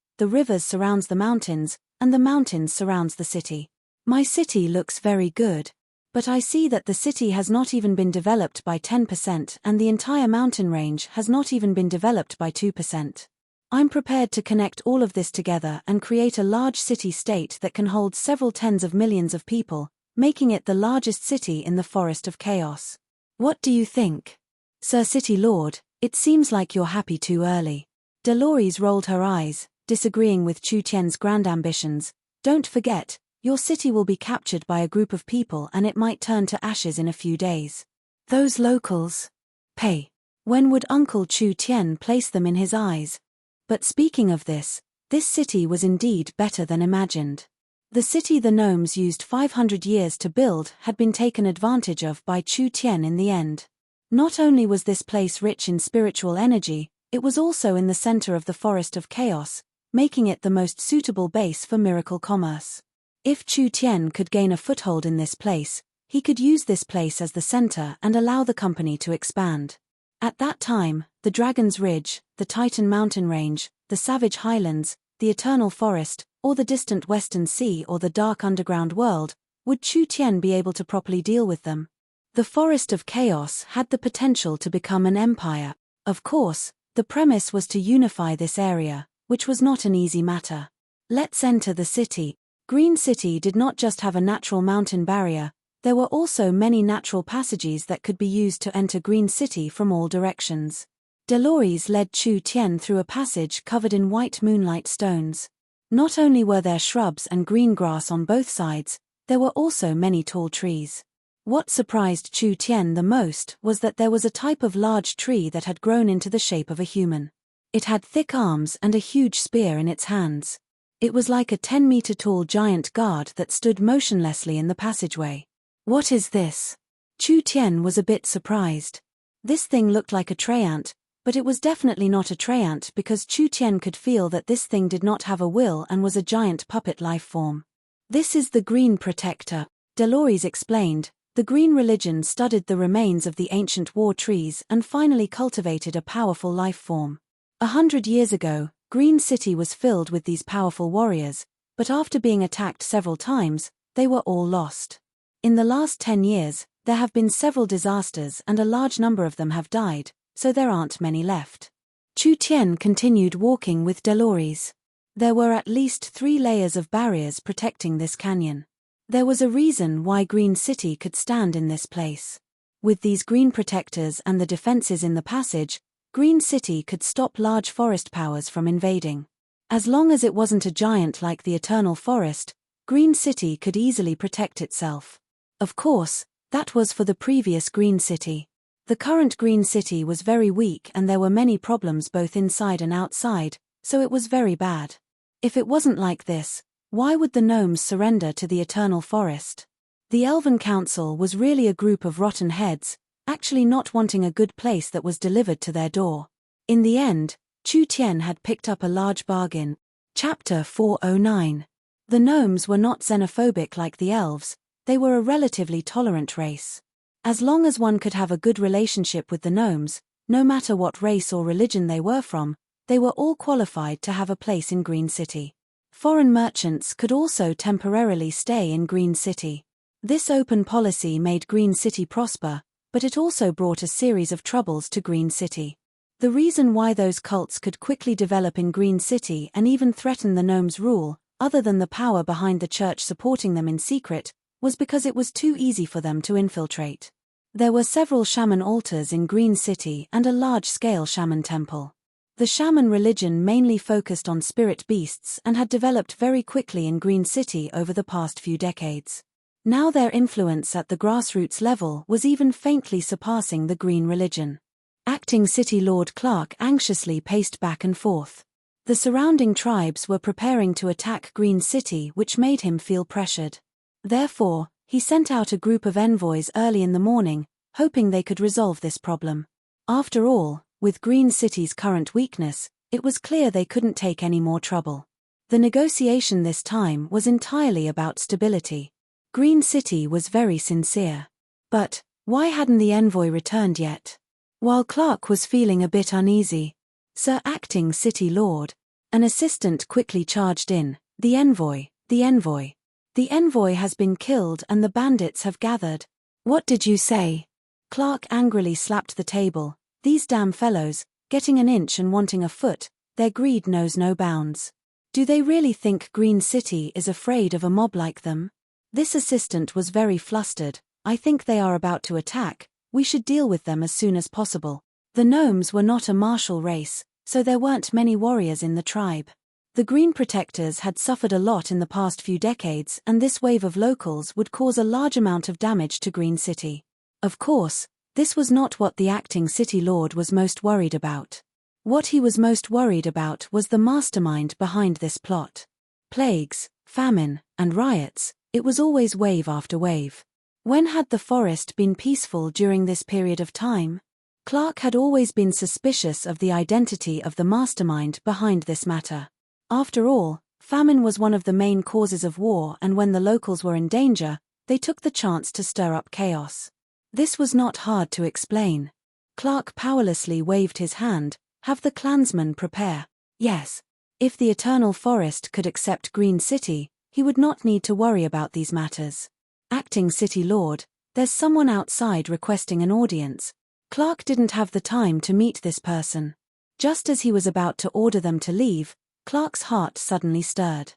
surrounds the mountains, and the mountains surrounds the city. My city looks very good. But I see that the city has not even been developed by 10% and the entire mountain range has not even been developed by 2%. I'm prepared to connect all of this together and create a large city-state that can hold several tens of millions of people, making it the largest city in the Forest of Chaos. What do you think? Sir City Lord, it seems like you're happy too early. Dolores rolled her eyes, disagreeing with Chu Tian's grand ambitions. Don't forget, your city will be captured by a group of people and it might turn to ashes in a few days. Those locals. Pay. When would Uncle Chu Tian place them in his eyes? But speaking of this city was indeed better than imagined. The city the gnomes used 500 years to build had been taken advantage of by Chu Tian in the end. Not only was this place rich in spiritual energy, it was also in the center of the Forest of Chaos, making it the most suitable base for miracle commerce. If Chu Tian could gain a foothold in this place, he could use this place as the center and allow the company to expand. At that time, the Dragon's Ridge, the Titan Mountain Range, the Savage Highlands, the Eternal Forest, or the distant Western Sea or the dark underground world, would Chu Tian be able to properly deal with them? The Forest of Chaos had the potential to become an empire. Of course, the premise was to unify this area, which was not an easy matter. Let's enter the city. Green City did not just have a natural mountain barrier, there were also many natural passages that could be used to enter Green City from all directions. Dolores led Chu Tian through a passage covered in white moonlight stones. Not only were there shrubs and green grass on both sides, there were also many tall trees. What surprised Chu Tian the most was that there was a type of large tree that had grown into the shape of a human. It had thick arms and a huge spear in its hands. It was like a 10-meter-tall giant guard that stood motionlessly in the passageway. What is this? Chu Tian was a bit surprised. This thing looked like a treant, but it was definitely not a treant because Chu Tian could feel that this thing did not have a will and was a giant puppet life form. This is the Green Protector, Dolores explained. The Green religion studied the remains of the ancient war trees and finally cultivated a powerful life form. 100 years ago, Green City was filled with these powerful warriors, but after being attacked several times, they were all lost. In the last 10 years, there have been several disasters and a large number of them have died, so there aren't many left. Chu Tian continued walking with Dolores. There were at least 3 layers of barriers protecting this canyon. There was a reason why Green City could stand in this place. With these green protectors and the defenses in the passage, Green City could stop large forest powers from invading. As long as it wasn't a giant like the Eternal Forest, Green City could easily protect itself. Of course, that was for the previous Green City. The current Green City was very weak and there were many problems both inside and outside, so it was very bad. If it wasn't like this, why would the gnomes surrender to the Eternal Forest? The Elven Council was really a group of rotten heads, actually not wanting a good place that was delivered to their door. In the end, Chu Tian had picked up a large bargain. Chapter 409. The gnomes were not xenophobic like the elves, they were a relatively tolerant race. As long as one could have a good relationship with the gnomes, no matter what race or religion they were from, they were all qualified to have a place in Green City. Foreign merchants could also temporarily stay in Green City. This open policy made Green City prosper, but it also brought a series of troubles to Green City. The reason why those cults could quickly develop in Green City and even threaten the gnomes' rule, other than the power behind the church supporting them in secret, was because it was too easy for them to infiltrate. There were several shaman altars in Green City and a large-scale shaman temple. The shaman religion mainly focused on spirit beasts and had developed very quickly in Green City over the past few decades. Now their influence at the grassroots level was even faintly surpassing the Green religion. Acting City Lord Clark anxiously paced back and forth. The surrounding tribes were preparing to attack Green City, which made him feel pressured. Therefore, he sent out a group of envoys early in the morning, hoping they could resolve this problem. After all, with Green City's current weakness, it was clear they couldn't take any more trouble. The negotiation this time was entirely about stability. Green City was very sincere. But why hadn't the envoy returned yet? While Clark was feeling a bit uneasy, Sir Acting City Lord, an assistant quickly charged in. The envoy. The envoy has been killed and the bandits have gathered. What did you say? Clark angrily slapped the table. These damn fellows, getting an inch and wanting a foot, their greed knows no bounds. Do they really think Green City is afraid of a mob like them? This assistant was very flustered. I think they are about to attack. We should deal with them as soon as possible. The gnomes were not a martial race, so there weren't many warriors in the tribe. The Green Protectors had suffered a lot in the past few decades, and this wave of locals would cause a large amount of damage to Green City. Of course, this was not what the Acting City Lord was most worried about. What he was most worried about was the mastermind behind this plot. Plagues, famine, and riots, it was always wave after wave. When had the forest been peaceful during this period of time? Clark had always been suspicious of the identity of the mastermind behind this matter. After all, famine was one of the main causes of war, and when the locals were in danger, they took the chance to stir up chaos. This was not hard to explain. Clark powerlessly waved his hand. Have the clansmen prepare. Yes. If the Eternal Forest could accept Green City, he would not need to worry about these matters. Acting City Lord, there's someone outside requesting an audience. Clark didn't have the time to meet this person. Just as he was about to order them to leave, Clark's heart suddenly stirred.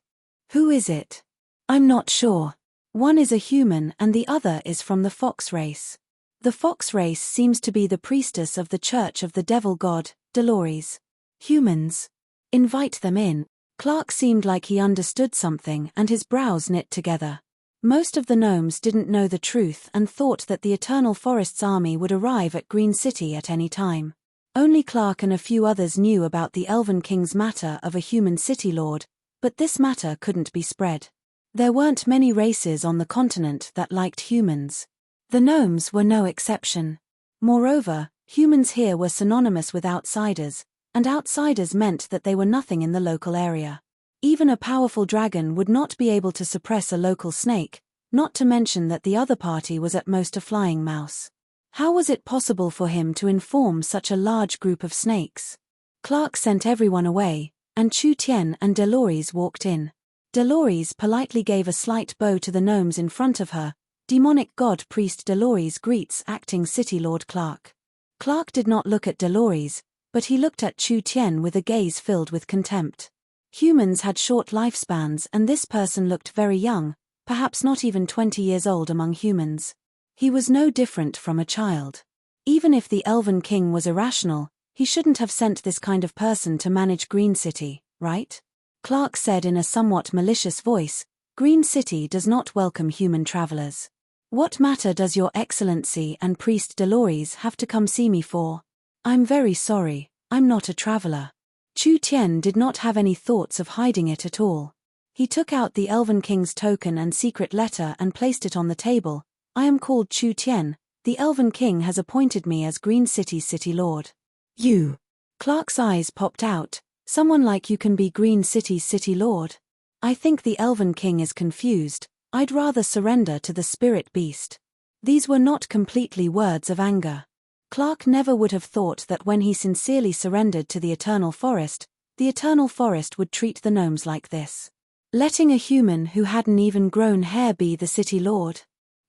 Who is it? I'm not sure. One is a human and the other is from the fox race. The fox race seems to be the priestess of the Church of the Devil God, Dolores. Humans. Invite them in. Clark seemed like he understood something and his brows knit together. Most of the gnomes didn't know the truth and thought that the Eternal Forest's army would arrive at Green City at any time. Only Clark and a few others knew about the Elven King's matter of a human city lord, but this matter couldn't be spread. There weren't many races on the continent that liked humans. The gnomes were no exception. Moreover, humans here were synonymous with outsiders, and outsiders meant that they were nothing in the local area. Even a powerful dragon would not be able to suppress a local snake, not to mention that the other party was at most a flying mouse. How was it possible for him to inform such a large group of snakes? Clark sent everyone away, and Chu Tian and Dolores walked in. Dolores politely gave a slight bow to the gnomes in front of her. Demonic god priest Dolores greets Acting City Lord Clark. Clark did not look at Dolores, but he looked at Chu Tian with a gaze filled with contempt. Humans had short lifespans and this person looked very young, perhaps not even 20 years old among humans. He was no different from a child. Even if the Elven King was irrational, he shouldn't have sent this kind of person to manage Green City, right? Clark said in a somewhat malicious voice, Green City does not welcome human travelers. What matter does Your Excellency and Priest Dolores have to come see me for? I'm very sorry, I'm not a traveler. Chu Tian did not have any thoughts of hiding it at all. He took out the Elven King's token and secret letter and placed it on the table. I am called Chu Tian. The Elven King has appointed me as Green City's City Lord. You. Clark's eyes popped out. Someone like you can be Green City's city lord? I think the Elven King is confused. I'd rather surrender to the spirit beast. These were not completely words of anger. Clark never would have thought that when he sincerely surrendered to the Eternal Forest would treat the gnomes like this. Letting a human who hadn't even grown hair be the city lord?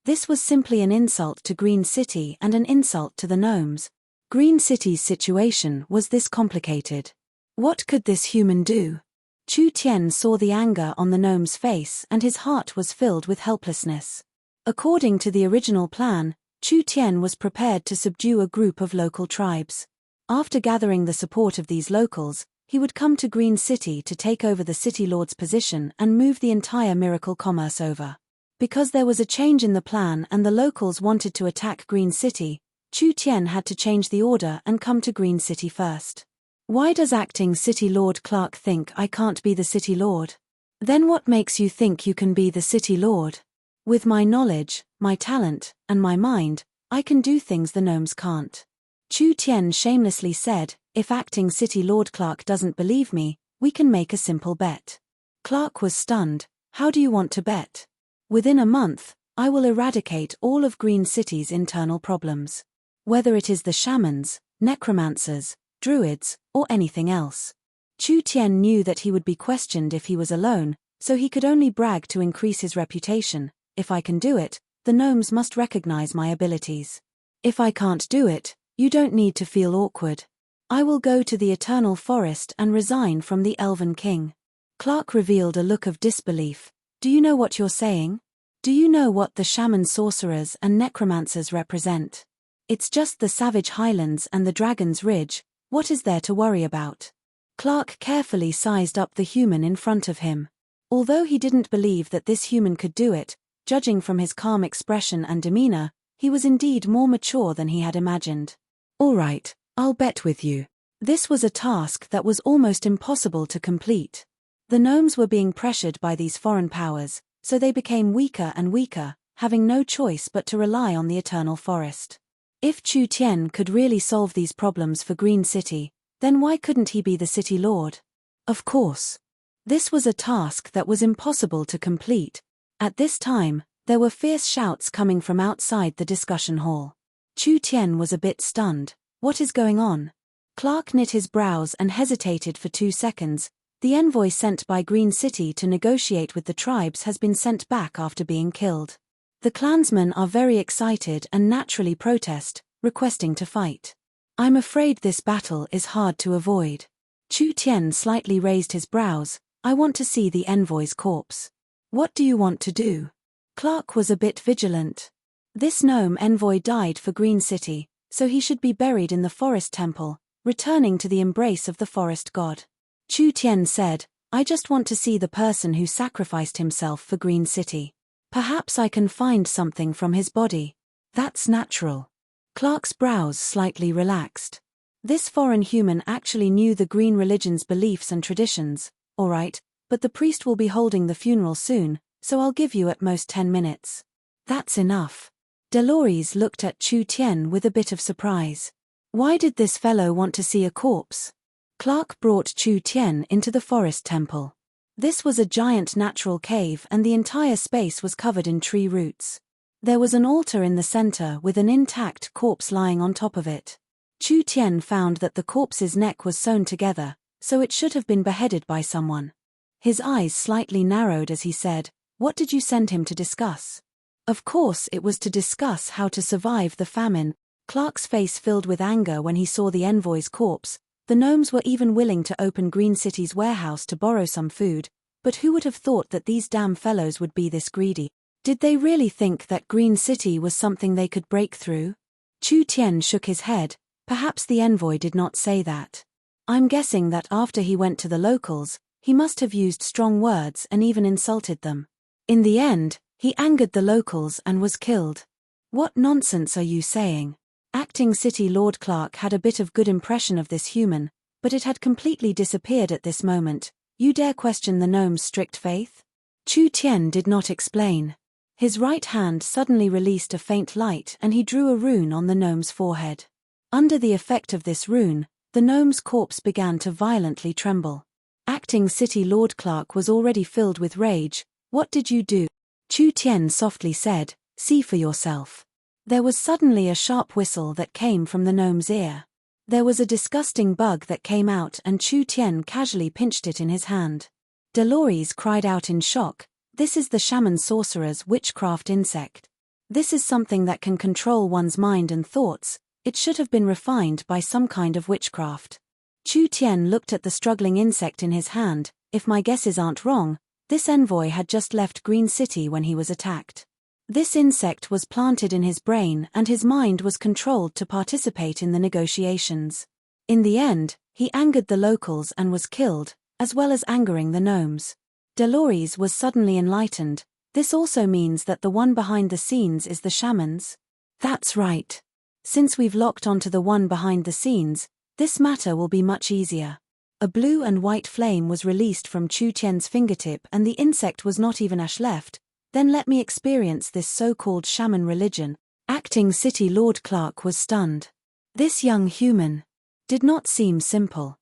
This was simply an insult to Green City and an insult to the gnomes. Green City's situation was this complicated. What could this human do? Chu Tian saw the anger on the gnome's face and his heart was filled with helplessness. According to the original plan, Chu Tian was prepared to subdue a group of local tribes. After gathering the support of these locals, he would come to Green City to take over the city lord's position and move the entire miracle commerce over. Because there was a change in the plan and the locals wanted to attack Green City, Chu Tian had to change the order and come to Green City first. Why does acting City Lord Clark think I can't be the City Lord? Then what makes you think you can be the City Lord? With my knowledge, my talent, and my mind, I can do things the gnomes can't. Chu Tian shamelessly said, if acting City Lord Clark doesn't believe me, we can make a simple bet. Clark was stunned. How do you want to bet? Within a month, I will eradicate all of Green City's internal problems. Whether it is the shamans, necromancers, druids, or anything else. Chu Tian knew that he would be questioned if he was alone, so he could only brag to increase his reputation. If I can do it, the gnomes must recognize my abilities. If I can't do it, you don't need to feel awkward. I will go to the Eternal Forest and resign from the Elven King. Clark revealed a look of disbelief. Do you know what you're saying? Do you know what the shaman sorcerers and necromancers represent? It's just the savage highlands and the Dragon's Ridge. What is there to worry about? Clark carefully sized up the human in front of him. Although he didn't believe that this human could do it, judging from his calm expression and demeanor, he was indeed more mature than he had imagined. All right, I'll bet with you. This was a task that was almost impossible to complete. The gnomes were being pressured by these foreign powers, so they became weaker and weaker, having no choice but to rely on the Eternal Forest. If Chu Tian could really solve these problems for Green City, then why couldn't he be the city lord? Of course. This was a task that was impossible to complete. At this time, there were fierce shouts coming from outside the discussion hall. Chu Tian was a bit stunned. What is going on? Clark knit his brows and hesitated for 2 seconds. The envoy sent by Green City to negotiate with the tribes has been sent back after being killed. The clansmen are very excited and naturally protest, requesting to fight. I'm afraid this battle is hard to avoid. Chu Tian slightly raised his brows. I want to see the envoy's corpse. What do you want to do? Clark was a bit vigilant. This gnome envoy died for Green City, so he should be buried in the forest temple, returning to the embrace of the forest god. Chu Tian said, I just want to see the person who sacrificed himself for Green City. Perhaps I can find something from his body. That's natural. Clark's brows slightly relaxed. This foreign human actually knew the green religion's beliefs and traditions. All right, but the priest will be holding the funeral soon, so I'll give you at most 10 minutes. That's enough. Delores looked at Chu Tian with a bit of surprise. Why did this fellow want to see a corpse? Clark brought Chu Tian into the forest temple. This was a giant natural cave and the entire space was covered in tree roots. There was an altar in the center with an intact corpse lying on top of it. Chu Tian found that the corpse's neck was sewn together, so it should have been beheaded by someone. His eyes slightly narrowed as he said, What did you send him to discuss? Of course it was to discuss how to survive the famine. Clark's face filled with anger when he saw the envoy's corpse. The gnomes were even willing to open Green City's warehouse to borrow some food, but who would have thought that these damn fellows would be this greedy? Did they really think that Green City was something they could break through? Chu Tian shook his head. Perhaps the envoy did not say that. I'm guessing that after he went to the locals, he must have used strong words and even insulted them. In the end, he angered the locals and was killed. What nonsense are you saying? Acting City Lord Clark had a bit of good impression of this human, but it had completely disappeared at this moment. You dare question the gnome's strict faith? Chu Tian did not explain. His right hand suddenly released a faint light and he drew a rune on the gnome's forehead. Under the effect of this rune, The gnome's corpse began to violently tremble. Acting City Lord Clark was already filled with rage. "What did you do?" Chu Tian softly said, "See for yourself." There was suddenly a sharp whistle that came from the gnome's ear. There was a disgusting bug that came out and Chu Tian casually pinched it in his hand. Dolores cried out in shock, "This is the shaman sorcerer's witchcraft insect. This is something that can control one's mind and thoughts. It should have been refined by some kind of witchcraft." Chu Tian looked at the struggling insect in his hand. If my guesses aren't wrong, this envoy had just left Green City when he was attacked. This insect was planted in his brain and his mind was controlled to participate in the negotiations. In the end, he angered the locals and was killed, as well as angering the gnomes. Dolores was suddenly enlightened. This also means that the one behind the scenes is the shaman's? That's right. Since we've locked onto the one behind the scenes, this matter will be much easier. A blue and white flame was released from Chu Tian's fingertip and the insect was not even ash left. Then let me experience this so-called shaman religion. Acting City Lord Clark was stunned. This young human did not seem simple.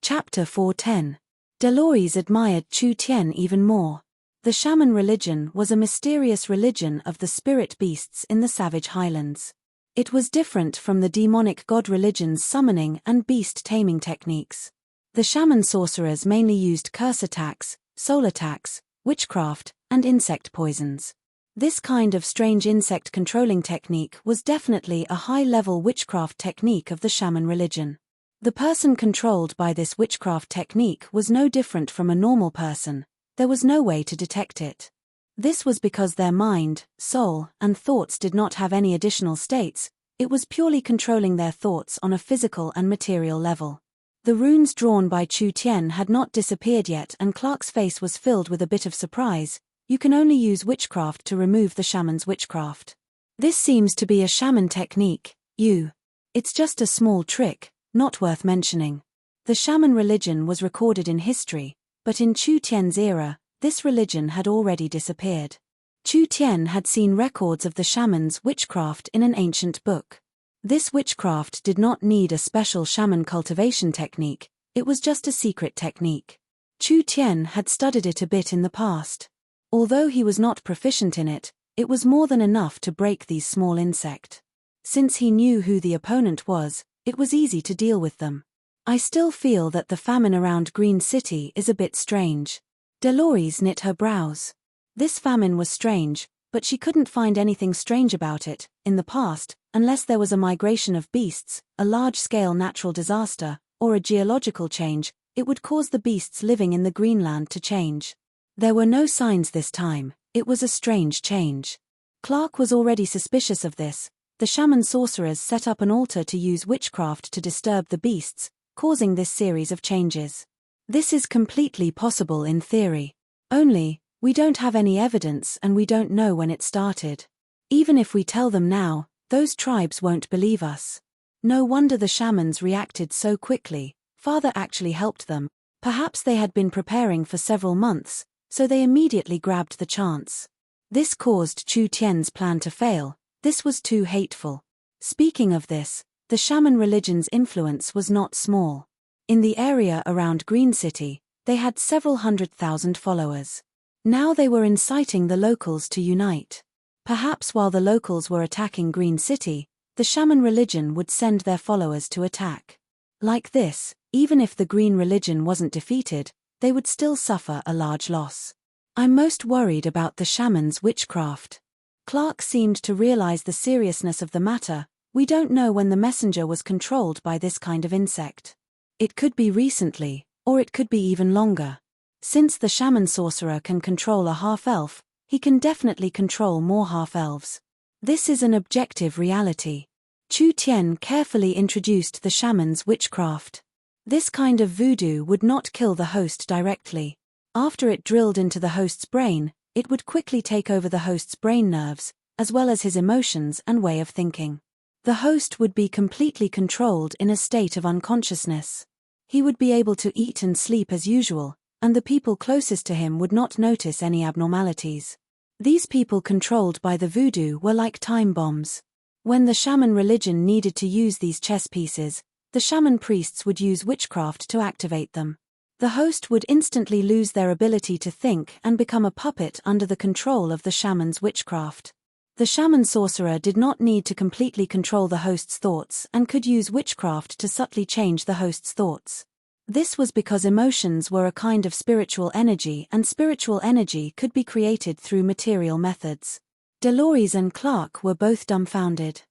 Chapter 410. Dolores admired Chu Tian even more. The shaman religion was a mysterious religion of the spirit beasts in the savage highlands. It was different from the demonic god religion's summoning and beast taming techniques. The shaman sorcerers mainly used curse attacks, soul attacks, witchcraft, and insect poisons. This kind of strange insect controlling technique was definitely a high-level witchcraft technique of the shaman religion. The person controlled by this witchcraft technique was no different from a normal person. There was no way to detect it. This was because their mind, soul, and thoughts did not have any additional states. It was purely controlling their thoughts on a physical and material level. The runes drawn by Chu Tian had not disappeared yet and Clark's face was filled with a bit of surprise. You can only use witchcraft to remove the shaman's witchcraft. This seems to be a shaman technique. It's just a small trick, not worth mentioning. The shaman religion was recorded in history, but in Chu Tian's era, this religion had already disappeared. Chu Tian had seen records of the shaman's witchcraft in an ancient book. This witchcraft did not need a special shaman cultivation technique, it was just a secret technique. Chu Tian had studied it a bit in the past. Although he was not proficient in it, it was more than enough to break these small insects. Since he knew who the opponent was, it was easy to deal with them. I still feel that the famine around Green City is a bit strange. Dolores knit her brows. This famine was strange, but she couldn't find anything strange about it. In the past, unless there was a migration of beasts, a large-scale natural disaster, or a geological change, it would cause the beasts living in the Greenland to change. There were no signs this time. It was a strange change. Clark was already suspicious of this. The shaman sorcerers set up an altar to use witchcraft to disturb the beasts, causing this series of changes. This is completely possible in theory. Only, we don't have any evidence and we don't know when it started. Even if we tell them now, those tribes won't believe us. No wonder the shamans reacted so quickly. Father actually helped them. Perhaps they had been preparing for several months, so they immediately grabbed the chance. This caused Chu Tian's plan to fail. This was too hateful. Speaking of this, the shaman religion's influence was not small. In the area around Green City, they had several 100,000 followers. Now they were inciting the locals to unite. Perhaps while the locals were attacking Green City, the shaman religion would send their followers to attack. Like this, even if the Green religion wasn't defeated, they would still suffer a large loss. I'm most worried about the shaman's witchcraft. Clark seemed to realize the seriousness of the matter. We don't know when the messenger was controlled by this kind of insect. It could be recently, or it could be even longer. Since the shaman sorcerer can control a half-elf, he can definitely control more half-elves. This is an objective reality. Chu Tian carefully introduced the shaman's witchcraft. This kind of voodoo would not kill the host directly. After it drilled into the host's brain, it would quickly take over the host's brain nerves, as well as his emotions and way of thinking. The host would be completely controlled in a state of unconsciousness. He would be able to eat and sleep as usual, and the people closest to him would not notice any abnormalities. These people controlled by the voodoo were like time bombs. When the shaman religion needed to use these chess pieces, The shaman priests would use witchcraft to activate them. The host would instantly lose their ability to think and become a puppet under the control of the shaman's witchcraft. The shaman sorcerer did not need to completely control the host's thoughts and could use witchcraft to subtly change the host's thoughts. This was because emotions were a kind of spiritual energy, and spiritual energy could be created through material methods. Delories and Clark were both dumbfounded.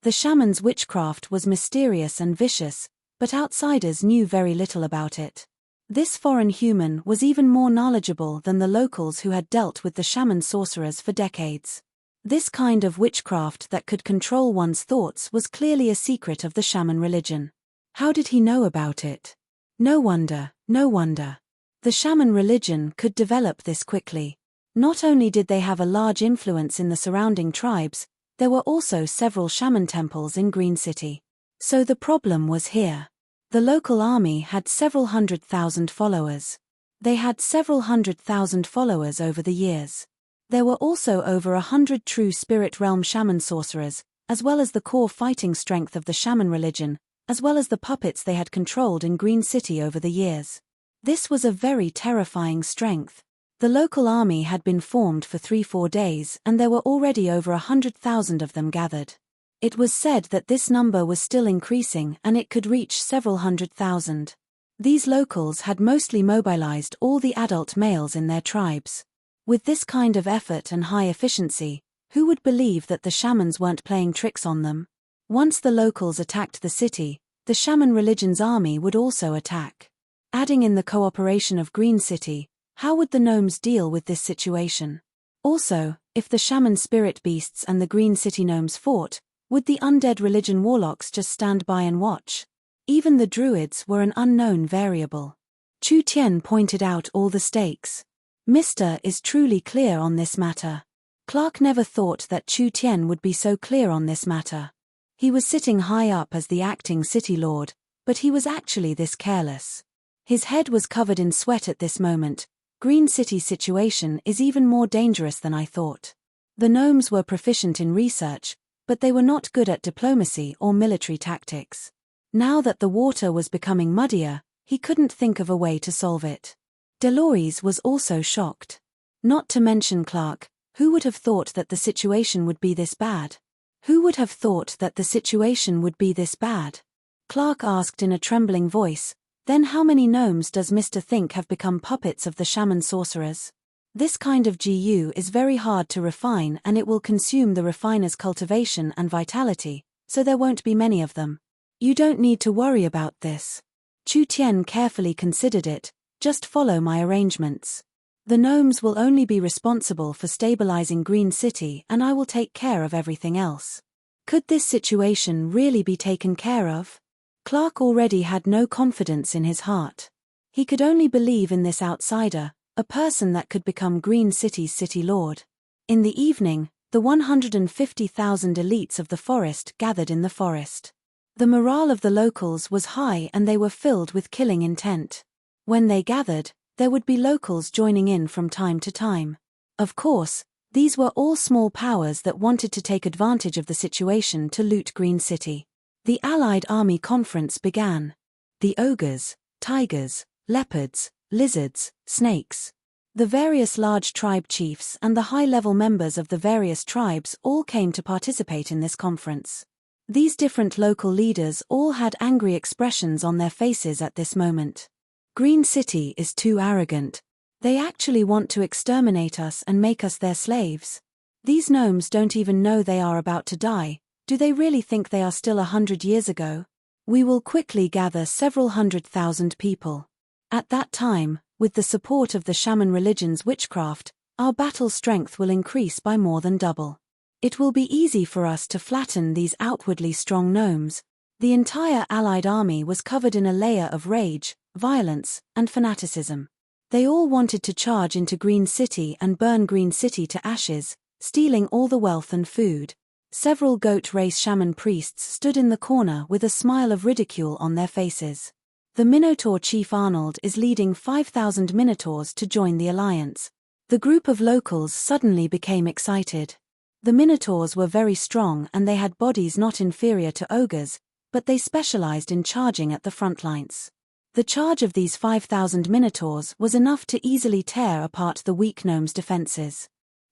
The shaman's witchcraft was mysterious and vicious, but outsiders knew very little about it. This foreign human was even more knowledgeable than the locals who had dealt with the shaman sorcerers for decades. This kind of witchcraft that could control one's thoughts was clearly a secret of the shaman religion. How did he know about it? No wonder, no wonder. The shaman religion could develop this quickly. Not only did they have a large influence in the surrounding tribes, there were also several shaman temples in Green City. So the problem was here. The local army had several 100,000 followers. They had several 100,000 followers over the years. There were also over 100 true spirit realm shaman sorcerers, as well as the core fighting strength of the shaman religion, as well as the puppets they had controlled in Green City over the years. This was a very terrifying strength. The local army had been formed for 3-4 days, and there were already over 100,000 of them gathered. It was said that this number was still increasing and it could reach several 100,000. These locals had mostly mobilized all the adult males in their tribes. With this kind of effort and high efficiency, who would believe that the shamans weren't playing tricks on them? Once the locals attacked the city, the shaman religion's army would also attack. Adding in the cooperation of Green City, how would the gnomes deal with this situation? Also, if the shaman spirit beasts and the Green City gnomes fought, would the undead religion warlocks just stand by and watch? Even the druids were an unknown variable. Chu Tian pointed out all the stakes. Mr. is truly clear on this matter. Clark never thought that Chu Tian would be so clear on this matter. He was sitting high up as the acting city lord, but he was actually this careless. His head was covered in sweat at this moment. Green City's situation is even more dangerous than I thought. The gnomes were proficient in research, but they were not good at diplomacy or military tactics. Now that the water was becoming muddier, he couldn't think of a way to solve it. Delories was also shocked. Not to mention Clark, who would have thought that the situation would be this bad? Who would have thought that the situation would be this bad? Clark asked in a trembling voice, then how many gnomes does Mr. think have become puppets of the shaman sorcerers? This kind of GU is very hard to refine and it will consume the refiner's cultivation and vitality, so there won't be many of them. You don't need to worry about this. Chu Tian carefully considered it, just follow my arrangements. The gnomes will only be responsible for stabilizing Green City and I will take care of everything else. Could this situation really be taken care of? Clark already had no confidence in his heart. He could only believe in this outsider, a person that could become Green City's city lord. In the evening, the 150,000 elites of the forest gathered in the forest. The morale of the locals was high and they were filled with killing intent. When they gathered, there would be locals joining in from time to time. Of course, these were all small powers that wanted to take advantage of the situation to loot Green City. The Allied Army Conference began. The ogres, tigers, leopards, lizards, snakes. The various large tribe chiefs and the high-level members of the various tribes all came to participate in this conference. These different local leaders all had angry expressions on their faces at this moment. Green City is too arrogant. They actually want to exterminate us and make us their slaves. These gnomes don't even know they are about to die. Do they really think they are still 100 years ago? We will quickly gather several 100,000 people. At that time, with the support of the shaman religion's witchcraft, our battle strength will increase by more than double. It will be easy for us to flatten these outwardly strong gnomes. The entire Allied army was covered in a layer of rage, violence, and fanaticism. They all wanted to charge into Green City and burn Green City to ashes, stealing all the wealth and food. Several goat race shaman priests stood in the corner with a smile of ridicule on their faces. The Minotaur chief Arnold is leading 5,000 Minotaurs to join the alliance. The group of locals suddenly became excited. The Minotaurs were very strong and they had bodies not inferior to ogres, but they specialized in charging at the front lines. The charge of these 5,000 minotaurs was enough to easily tear apart the weak gnomes' defenses.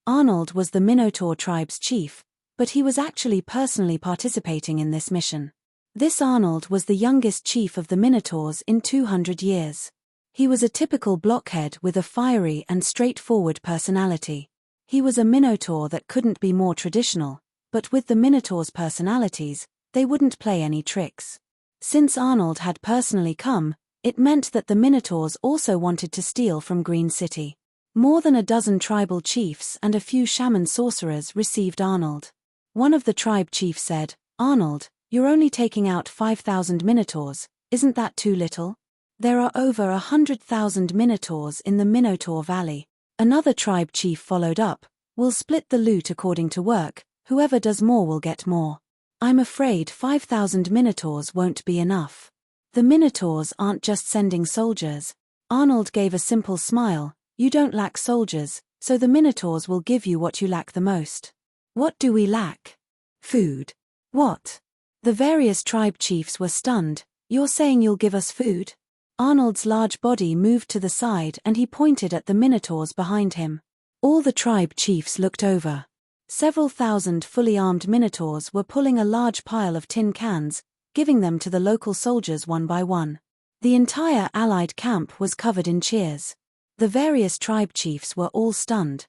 Arnold was the Minotaur tribe's chief, but he was actually personally participating in this mission. This Arnold was the youngest chief of the Minotaurs in 200 years. He was a typical blockhead with a fiery and straightforward personality. He was a Minotaur that couldn't be more traditional, but with the Minotaurs' personalities, they wouldn't play any tricks. Since Arnold had personally come, it meant that the Minotaurs also wanted to steal from Green City. More than a dozen tribal chiefs and a few shaman sorcerers received Arnold. One of the tribe chiefs said, "Arnold, you're only taking out 5,000 Minotaurs, isn't that too little? There are over 100,000 Minotaurs in the Minotaur Valley." Another tribe chief followed up, "We'll split the loot according to work, whoever does more will get more." "I'm afraid 5,000 Minotaurs won't be enough. The Minotaurs aren't just sending soldiers." Arnold gave a simple smile, "You don't lack soldiers, so the Minotaurs will give you what you lack the most." "What do we lack?" "Food." "What?" The various tribe chiefs were stunned. "You're saying you'll give us food?" Arnold's large body moved to the side and he pointed at the Minotaurs behind him. All the tribe chiefs looked over. Several thousand fully armed Minotaurs were pulling a large pile of tin cans, giving them to the local soldiers one by one. The entire allied camp was covered in cheers. The various tribe chiefs were all stunned.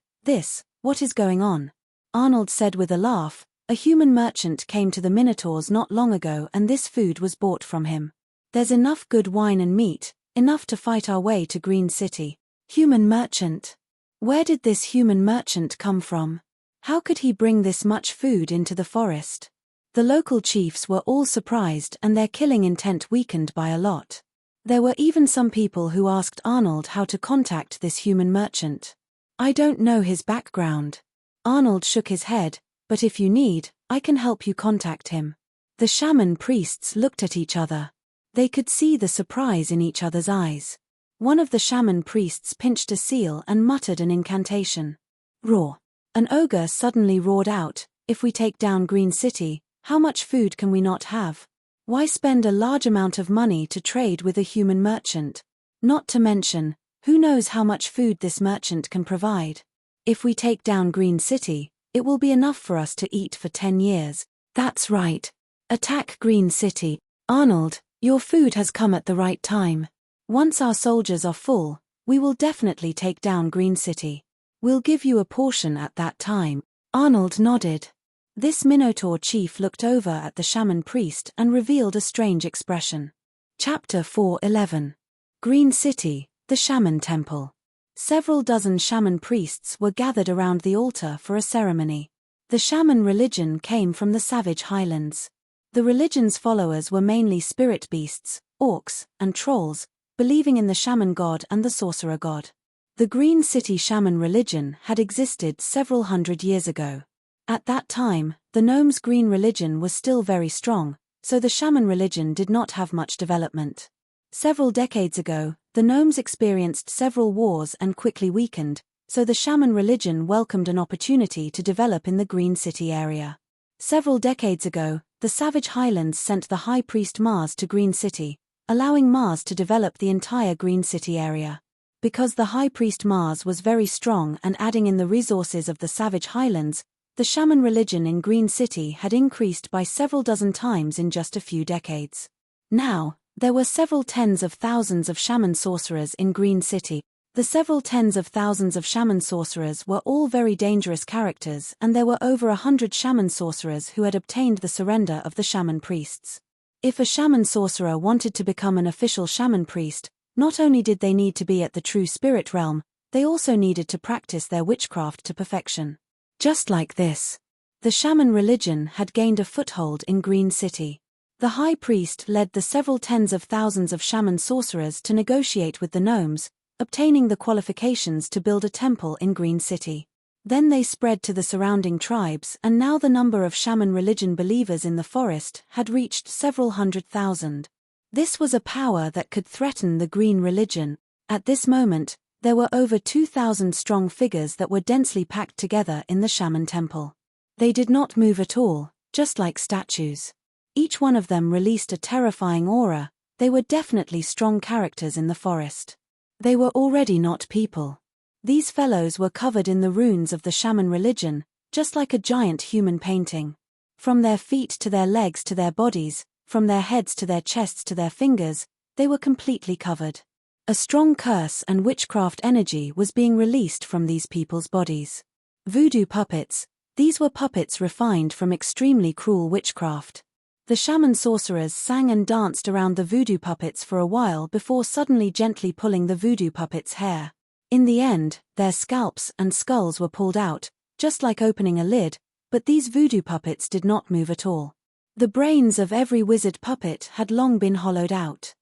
What is going on?" Arnold said with a laugh, "A human merchant came to the Minotaurs not long ago and this food was bought from him. There's enough good wine and meat, enough to fight our way to Green City." "Human merchant? Where did this human merchant come from? How could he bring this much food into the forest?" The local chiefs were all surprised and their killing intent weakened by a lot. There were even some people who asked Arnold how to contact this human merchant. "I don't know his background." Arnold shook his head, "But if you need, I can help you contact him." The shaman priests looked at each other. They could see the surprise in each other's eyes. One of the shaman priests pinched a seal and muttered an incantation. Roar. An ogre suddenly roared out, "If we take down Green City, how much food can we not have? Why spend a large amount of money to trade with a human merchant? Not to mention, who knows how much food this merchant can provide? If we take down Green City, it will be enough for us to eat for 10 years. That's right. Attack Green City. Arnold, your food has come at the right time. Once our soldiers are full, we will definitely take down Green City. We'll give you a portion at that time." Arnold nodded. This Minotaur chief looked over at the shaman priest and revealed a strange expression. Chapter 4:11. Green City, the Shaman Temple. Several dozen shaman priests were gathered around the altar for a ceremony. The shaman religion came from the savage highlands. The religion's followers were mainly spirit beasts, orcs, and trolls, believing in the shaman god and the sorcerer god. The Green City shaman religion had existed several hundred years ago. At that time, the gnomes' green religion was still very strong, so the shaman religion did not have much development. Several decades ago, the gnomes experienced several wars and quickly weakened, so the shaman religion welcomed an opportunity to develop in the Green City area. Several decades ago, the savage highlands sent the high priest Mars to Green City, allowing Mars to develop the entire Green City area. Because the high priest Mars was very strong and adding in the resources of the savage highlands, the shaman religion in Green City had increased by several dozen times in just a few decades. Now, there were several tens of thousands of shaman sorcerers in Green City. The several tens of thousands of shaman sorcerers were all very dangerous characters, and there were over 100 shaman sorcerers who had obtained the surrender of the shaman priests. If a shaman sorcerer wanted to become an official shaman priest, not only did they need to be at the true spirit realm, they also needed to practice their witchcraft to perfection. Just like this, the shaman religion had gained a foothold in Green City. The high priest led the several tens of thousands of shaman sorcerers to negotiate with the gnomes, obtaining the qualifications to build a temple in Green City. Then they spread to the surrounding tribes, and now the number of shaman religion believers in the forest had reached several 100,000. This was a power that could threaten the green religion. At this moment, there were over 2,000 strong figures that were densely packed together in the shaman temple. They did not move at all, just like statues. Each one of them released a terrifying aura. They were definitely strong characters in the forest. They were already not people. These fellows were covered in the runes of the shaman religion, just like a giant human painting. From their feet to their legs to their bodies, from their heads to their chests to their fingers, they were completely covered. A strong curse and witchcraft energy was being released from these people's bodies. Voodoo puppets. These were puppets refined from extremely cruel witchcraft. The shaman sorcerers sang and danced around the voodoo puppets for a while before suddenly gently pulling the voodoo puppets' hair. In the end, their scalps and skulls were pulled out, just like opening a lid, but these voodoo puppets did not move at all. The brains of every wizard puppet had long been hollowed out.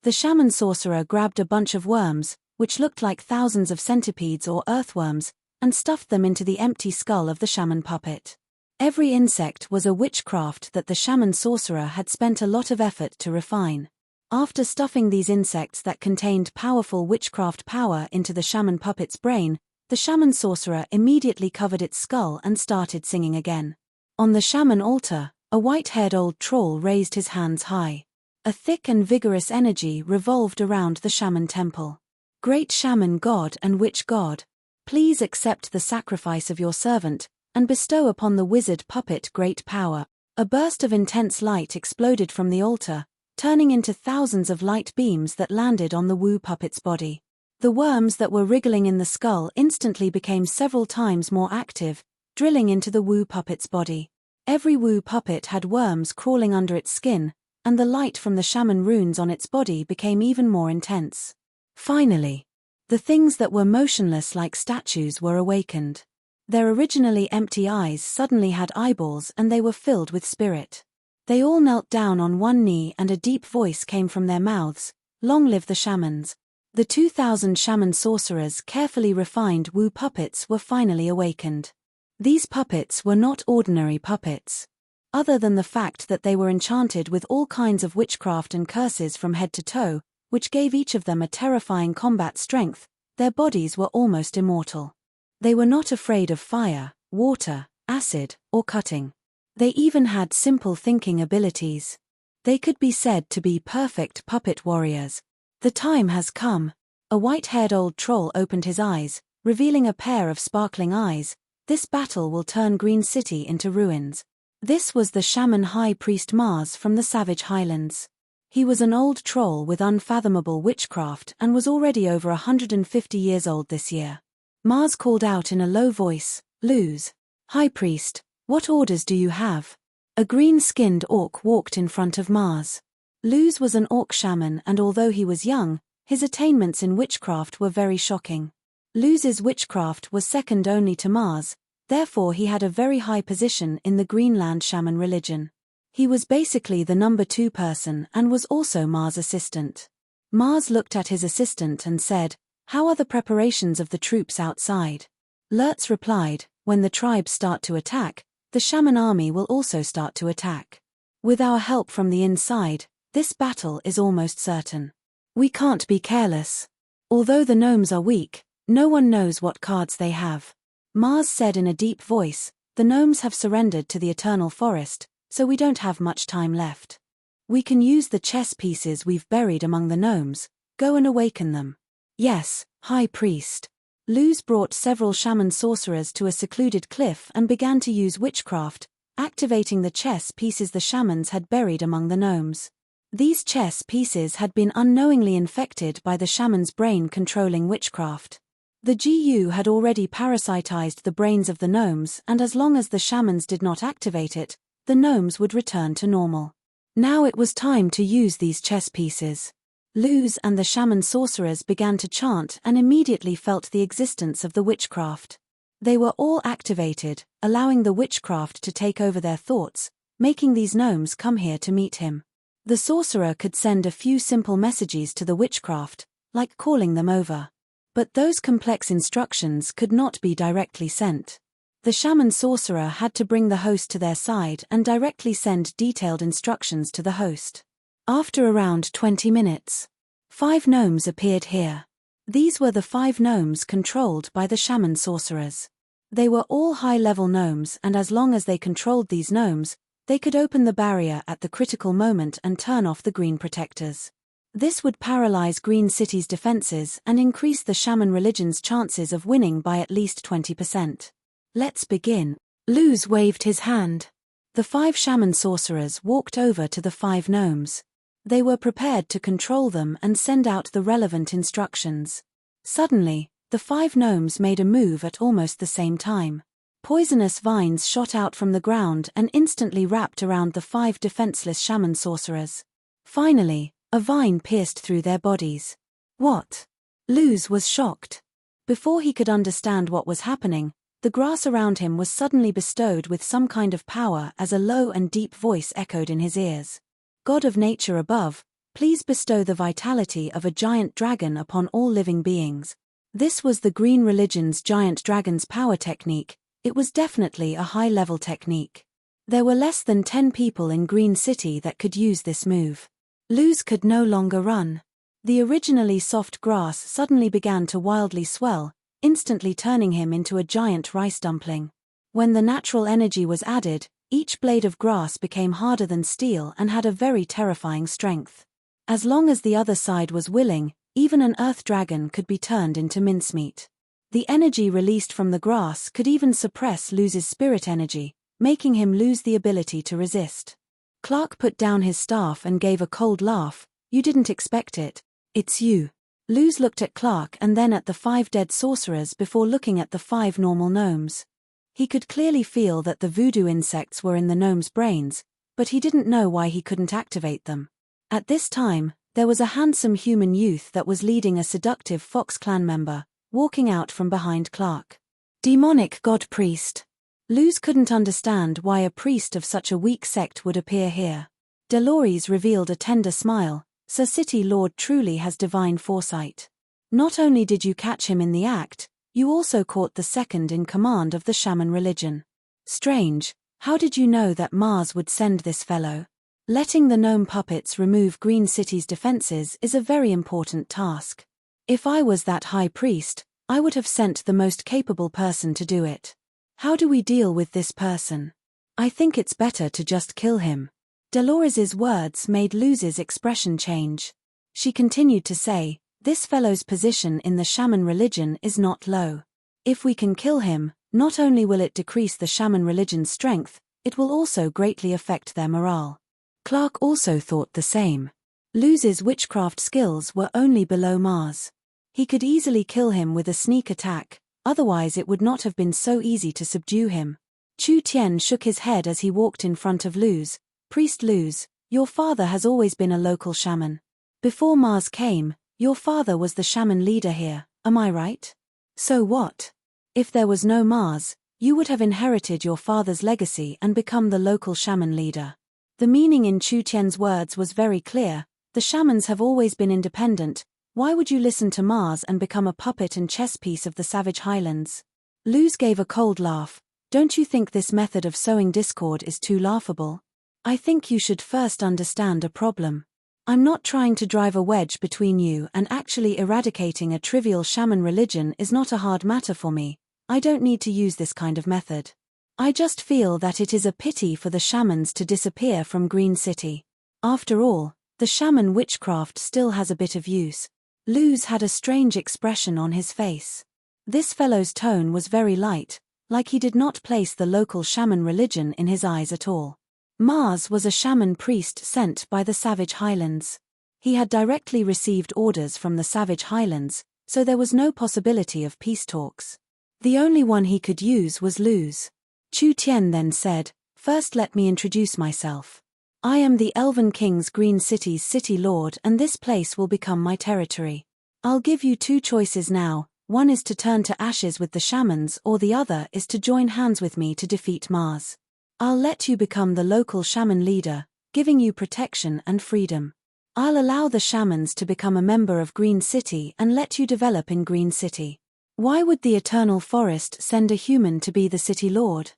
The shaman sorcerer grabbed a bunch of worms, which looked like thousands of centipedes or earthworms, and stuffed them into the empty skull of the shaman puppet. Every insect was a witchcraft that the shaman sorcerer had spent a lot of effort to refine. After stuffing these insects that contained powerful witchcraft power into the shaman puppet's brain, the shaman sorcerer immediately covered its skull and started singing again. On the shaman altar, a white-haired old troll raised his hands high. A thick and vigorous energy revolved around the shaman temple. Great shaman god and witch god, please accept the sacrifice of your servant, and bestow upon the wizard puppet great power. A burst of intense light exploded from the altar, turning into thousands of light beams that landed on the Wu puppet's body. The worms that were wriggling in the skull instantly became several times more active, drilling into the Wu puppet's body. Every Wu puppet had worms crawling under its skin, and the light from the shaman runes on its body became even more intense. Finally, the things that were motionless like statues were awakened. Their originally empty eyes suddenly had eyeballs and they were filled with spirit. They all knelt down on one knee and a deep voice came from their mouths, "Long live the shamans." The 2,000 shaman sorcerers' carefully refined Wu puppets were finally awakened. These puppets were not ordinary puppets. Other than the fact that they were enchanted with all kinds of witchcraft and curses from head to toe, which gave each of them a terrifying combat strength, their bodies were almost immortal. They were not afraid of fire, water, acid, or cutting. They even had simple thinking abilities. They could be said to be perfect puppet warriors. The time has come. A white-haired old troll opened his eyes, revealing a pair of sparkling eyes. This battle will turn Green City into ruins. This was the shaman high priest Mars from the Savage Highlands. He was an old troll with unfathomable witchcraft and was already over 150 years old this year. Mars called out in a low voice, "Luz, High Priest, what orders do you have?" A green-skinned orc walked in front of Mars. Luz was an orc shaman and although he was young, his attainments in witchcraft were very shocking. Luz's witchcraft was second only to Mars, therefore he had a very high position in the Greenland shaman religion. He was basically the number 2 person and was also Mars' assistant. Mars looked at his assistant and said, "How are the preparations of the troops outside?" Lurtz replied, "When the tribes start to attack, the shaman army will also start to attack. With our help from the inside, this battle is almost certain. We can't be careless. Although the gnomes are weak, no one knows what cards they have." Mars said in a deep voice, "The gnomes have surrendered to the eternal forest, so we don't have much time left. We can use the chess pieces we've buried among the gnomes. Go and awaken them." "Yes, High Priest." Luz brought several shaman sorcerers to a secluded cliff and began to use witchcraft, activating the chess pieces the shamans had buried among the gnomes. These chess pieces had been unknowingly infected by the shaman's brain-controlling witchcraft. The GU had already parasitized the brains of the gnomes and as long as the shamans did not activate it, the gnomes would return to normal. Now it was time to use these chess pieces. Luz and the shaman sorcerers began to chant and immediately felt the existence of the witchcraft. They were all activated, allowing the witchcraft to take over their thoughts, making these gnomes come here to meet him. The sorcerer could send a few simple messages to the witchcraft, like calling them over. But those complex instructions could not be directly sent. The shaman sorcerer had to bring the host to their side and directly send detailed instructions to the host. After around 20 minutes, 5 gnomes appeared here. These were the 5 gnomes controlled by the shaman sorcerers. They were all high-level gnomes and as long as they controlled these gnomes, They could open the barrier at the critical moment and turn off the green protectors. This would paralyze Green City's defenses and increase the shaman religion's chances of winning by at least 20%. Let's begin. Luz waved his hand. The 5 shaman sorcerers walked over to the 5 gnomes. They were prepared to control them and send out the relevant instructions. Suddenly, the 5 gnomes made a move at almost the same time. Poisonous vines shot out from the ground and instantly wrapped around the 5 defenseless shaman sorcerers. Finally, a vine pierced through their bodies. What? Luz was shocked. Before he could understand what was happening, the grass around him was suddenly bestowed with some kind of power as a low and deep voice echoed in his ears. God of nature above, please bestow the vitality of a giant dragon upon all living beings. This was the Green Religion's giant dragon's power technique. It was definitely a high-level technique. There were less than 10 people in Green City that could use this move. Luz could no longer run. The originally soft grass suddenly began to wildly swell, instantly turning him into a giant rice dumpling. When the natural energy was added, each blade of grass became harder than steel and had a very terrifying strength. As long as the other side was willing, even an earth dragon could be turned into mincemeat. The energy released from the grass could even suppress Luz's spirit energy, making him lose the ability to resist. Clark put down his staff and gave a cold laugh. You didn't expect it. It's you. Luz looked at Clark and then at the 5 dead sorcerers before looking at the 5 normal gnomes. He could clearly feel that the voodoo insects were in the gnomes' brains, but he didn't know why he couldn't activate them. At this time, there was a handsome human youth that was leading a seductive Fox clan member, walking out from behind Clark. Demonic god priest. Luz couldn't understand why a priest of such a weak sect would appear here. Dolores revealed a tender smile. Sir City Lord truly has divine foresight. Not only did you catch him in the act, you also caught the second in command of the shaman religion. Strange, how did you know that Mars would send this fellow? Letting the gnome puppets remove Green City's defenses is a very important task. If I was that high priest, I would have sent the most capable person to do it. How do we deal with this person? I think it's better to just kill him. Dolores's words made Luz's expression change. She continued to say, this fellow's position in the shaman religion is not low. If we can kill him, not only will it decrease the shaman religion's strength, it will also greatly affect their morale. Clark also thought the same. Luz's witchcraft skills were only below Mars. He could easily kill him with a sneak attack, otherwise it would not have been so easy to subdue him. Chu Tian shook his head as he walked in front of Luz. Priest Luz, your father has always been a local shaman. Before Mars came, your father was the shaman leader here, am I right? So what? If there was no Mars, you would have inherited your father's legacy and become the local shaman leader. The meaning in Chu Tian's words was very clear. The shamans have always been independent. Why would you listen to Mars and become a puppet and chess piece of the Savage Highlands? Luz gave a cold laugh. Don't you think this method of sowing discord is too laughable? I think you should first understand a problem. I'm not trying to drive a wedge between you, and actually eradicating a trivial shaman religion is not a hard matter for me. I don't need to use this kind of method. I just feel that it is a pity for the shamans to disappear from Green City. After all, the shaman witchcraft still has a bit of use. Luz had a strange expression on his face. This fellow's tone was very light, like he did not place the local shaman religion in his eyes at all. Mars was a shaman priest sent by the Savage Highlands. He had directly received orders from the Savage Highlands, so there was no possibility of peace talks. The only one he could use was Luz. Chu Tian then said, first let me introduce myself. I am the Elven King's Green City's city lord and this place will become my territory. I'll give you 2 choices now, one is to turn to ashes with the shamans or the other is to join hands with me to defeat Mars. I'll let you become the local shaman leader, giving you protection and freedom. I'll allow the shamans to become a member of Green City and let you develop in Green City. Why would the Eternal Forest send a human to be the city lord?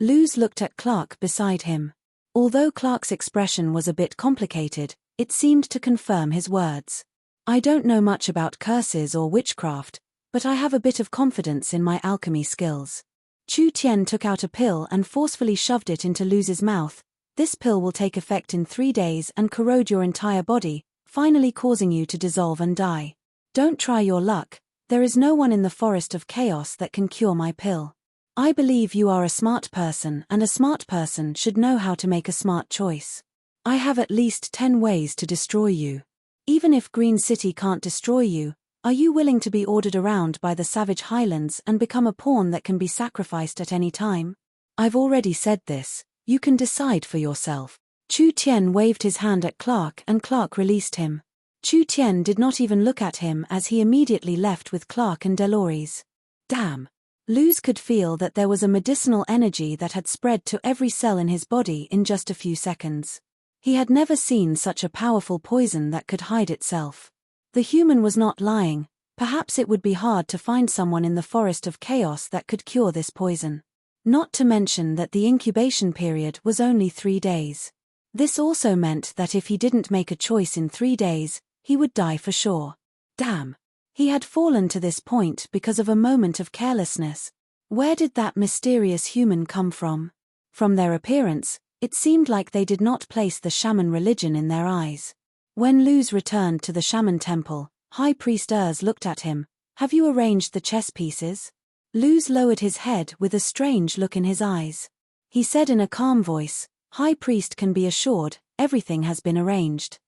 Luz looked at Clark beside him. Although Clark's expression was a bit complicated, it seemed to confirm his words. I don't know much about curses or witchcraft, but I have a bit of confidence in my alchemy skills. Chu Tian took out a pill and forcefully shoved it into Luz's mouth. This pill will take effect in 3 days and corrode your entire body, finally causing you to dissolve and die. Don't try your luck. There is no one in the forest of chaos that can cure my pill. I believe you are a smart person, and a smart person should know how to make a smart choice. I have at least 10 ways to destroy you. Even if Green City can't destroy you, are you willing to be ordered around by the savage highlands and become a pawn that can be sacrificed at any time? I've already said this. You can decide for yourself. Chu Tian waved his hand at Clark and Clark released him. Chu Tian did not even look at him as he immediately left with Clark and Delores. Damn. Luz could feel that there was a medicinal energy that had spread to every cell in his body in just a few seconds. He had never seen such a powerful poison that could hide itself. The human was not lying. Perhaps it would be hard to find someone in the forest of chaos that could cure this poison. Not to mention that the incubation period was only 3 days. This also meant that if he didn't make a choice in 3 days, he would die for sure. Damn. He had fallen to this point because of a moment of carelessness. Where did that mysterious human come from? From their appearance, it seemed like they did not place the shaman religion in their eyes. When Luz returned to the shaman temple, High Priest Urs looked at him. Have you arranged the chess pieces? Luz lowered his head with a strange look in his eyes. He said in a calm voice, High Priest can be assured, everything has been arranged.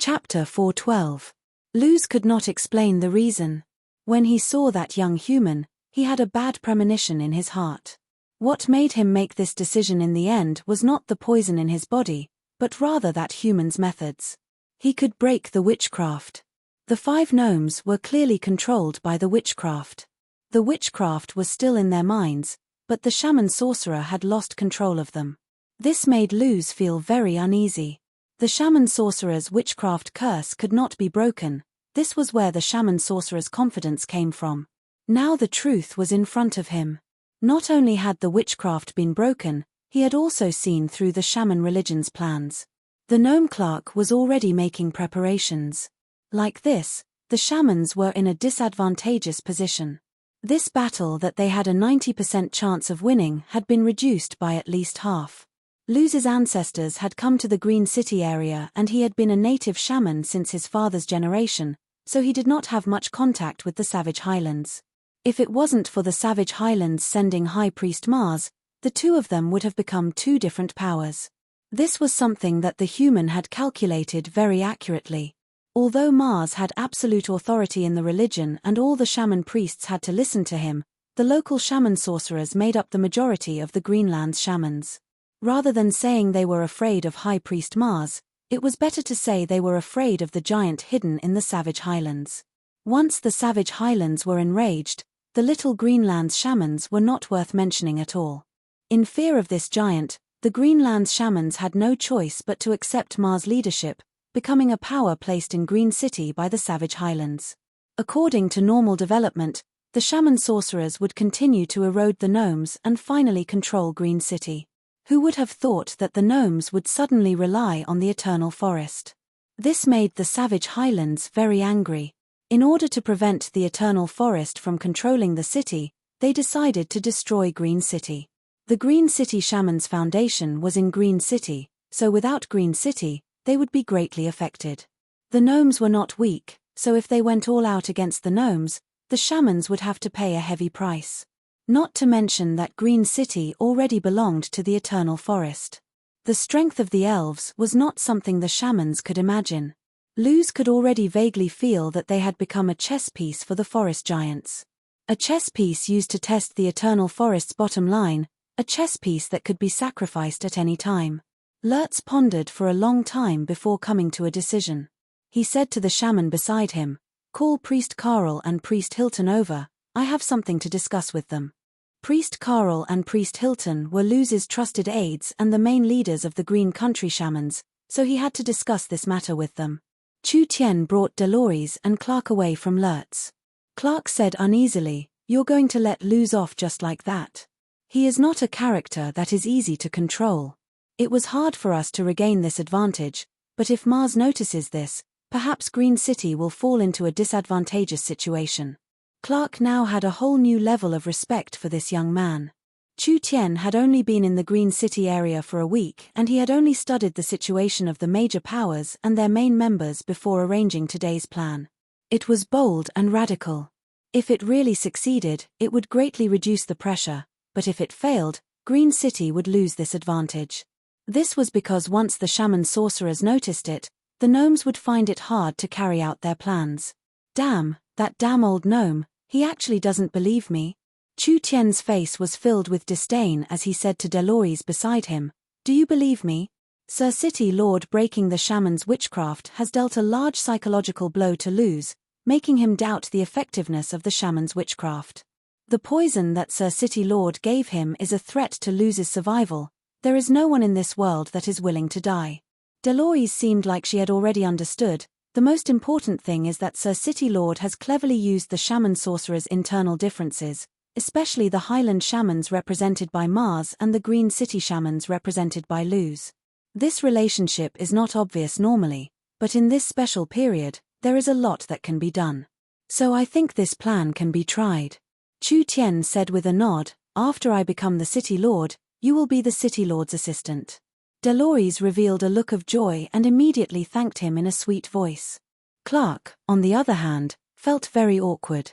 Chapter 412. Luz could not explain the reason. When he saw that young human, he had a bad premonition in his heart. What made him make this decision in the end was not the poison in his body, but rather that human's methods. He could break the witchcraft. The 5 gnomes were clearly controlled by the witchcraft. The witchcraft was still in their minds, but the shaman sorcerer had lost control of them. This made Luz feel very uneasy. The shaman sorcerer's witchcraft curse could not be broken. This was where the shaman sorcerer's confidence came from. Now the truth was in front of him. Not only had the witchcraft been broken, he had also seen through the shaman religion's plans. The gnome clerk was already making preparations. Like this, the shamans were in a disadvantageous position. This battle that they had a 90% chance of winning had been reduced by at least half. Luz's ancestors had come to the Green City area and he had been a native shaman since his father's generation, so he did not have much contact with the Savage Highlands. If it wasn't for the Savage Highlands sending High Priest Mars, the two of them would have become 2 different powers. This was something that the human had calculated very accurately. Although Mars had absolute authority in the religion and all the shaman priests had to listen to him, the local shaman sorcerers made up the majority of the Greenland's shamans. Rather than saying they were afraid of High Priest Mars, it was better to say they were afraid of the giant hidden in the Savage Highlands. Once the Savage Highlands were enraged, the little Greenland's shamans were not worth mentioning at all. In fear of this giant, the Greenland's shamans had no choice but to accept Mars' leadership, becoming a power placed in Green City by the Savage Highlands. According to normal development, the shaman sorcerers would continue to erode the gnomes and finally control Green City. Who would have thought that the gnomes would suddenly rely on the Eternal Forest? This made the Savage Highlands very angry. In order to prevent the Eternal Forest from controlling the city, they decided to destroy Green City. The Green City Shaman's foundation was in Green City, so without Green City, they would be greatly affected. The gnomes were not weak, so if they went all out against the gnomes, the shamans would have to pay a heavy price. Not to mention that Green City already belonged to the Eternal Forest. The strength of the elves was not something the shamans could imagine. Luz could already vaguely feel that they had become a chess piece for the forest giants. A chess piece used to test the Eternal Forest's bottom line, a chess piece that could be sacrificed at any time. Lurtz pondered for a long time before coming to a decision. He said to the shaman beside him, "Call Priest Carl and Priest Hilton over, I have something to discuss with them." Priest Carl and Priest Hilton were Luz's trusted aides and the main leaders of the Green Country shamans, so he had to discuss this matter with them. Chu Tian brought Delores and Clark away from Lurtz. Clark said uneasily, "You're going to let Luz off just like that? He is not a character that is easy to control. It was hard for us to regain this advantage, but if Mars notices this, perhaps Green City will fall into a disadvantageous situation." Clark now had a whole new level of respect for this young man. Chu Tian had only been in the Green City area for a week, and he had only studied the situation of the major powers and their main members before arranging today's plan. It was bold and radical. If it really succeeded, it would greatly reduce the pressure, but if it failed, Green City would lose this advantage. This was because once the shaman sorcerers noticed it, the gnomes would find it hard to carry out their plans. Damn, that damn old gnome, he actually doesn't believe me. Chu Tian's face was filled with disdain as he said to Delores beside him, "Do you believe me? Sir City Lord breaking the shaman's witchcraft has dealt a large psychological blow to Luz, making him doubt the effectiveness of the shaman's witchcraft. The poison that Sir City Lord gave him is a threat to Luz's survival. There is no one in this world that is willing to die." Delores seemed like she had already understood. The most important thing is that Sir City Lord has cleverly used the shaman sorcerer's internal differences, especially the Highland shamans represented by Mars and the Green City shamans represented by Luz. This relationship is not obvious normally, but in this special period, there is a lot that can be done. So I think this plan can be tried. Chu Tian said with a nod, "After I become the City Lord, you will be the City Lord's assistant." Delores revealed a look of joy and immediately thanked him in a sweet voice. Clark, on the other hand, felt very awkward.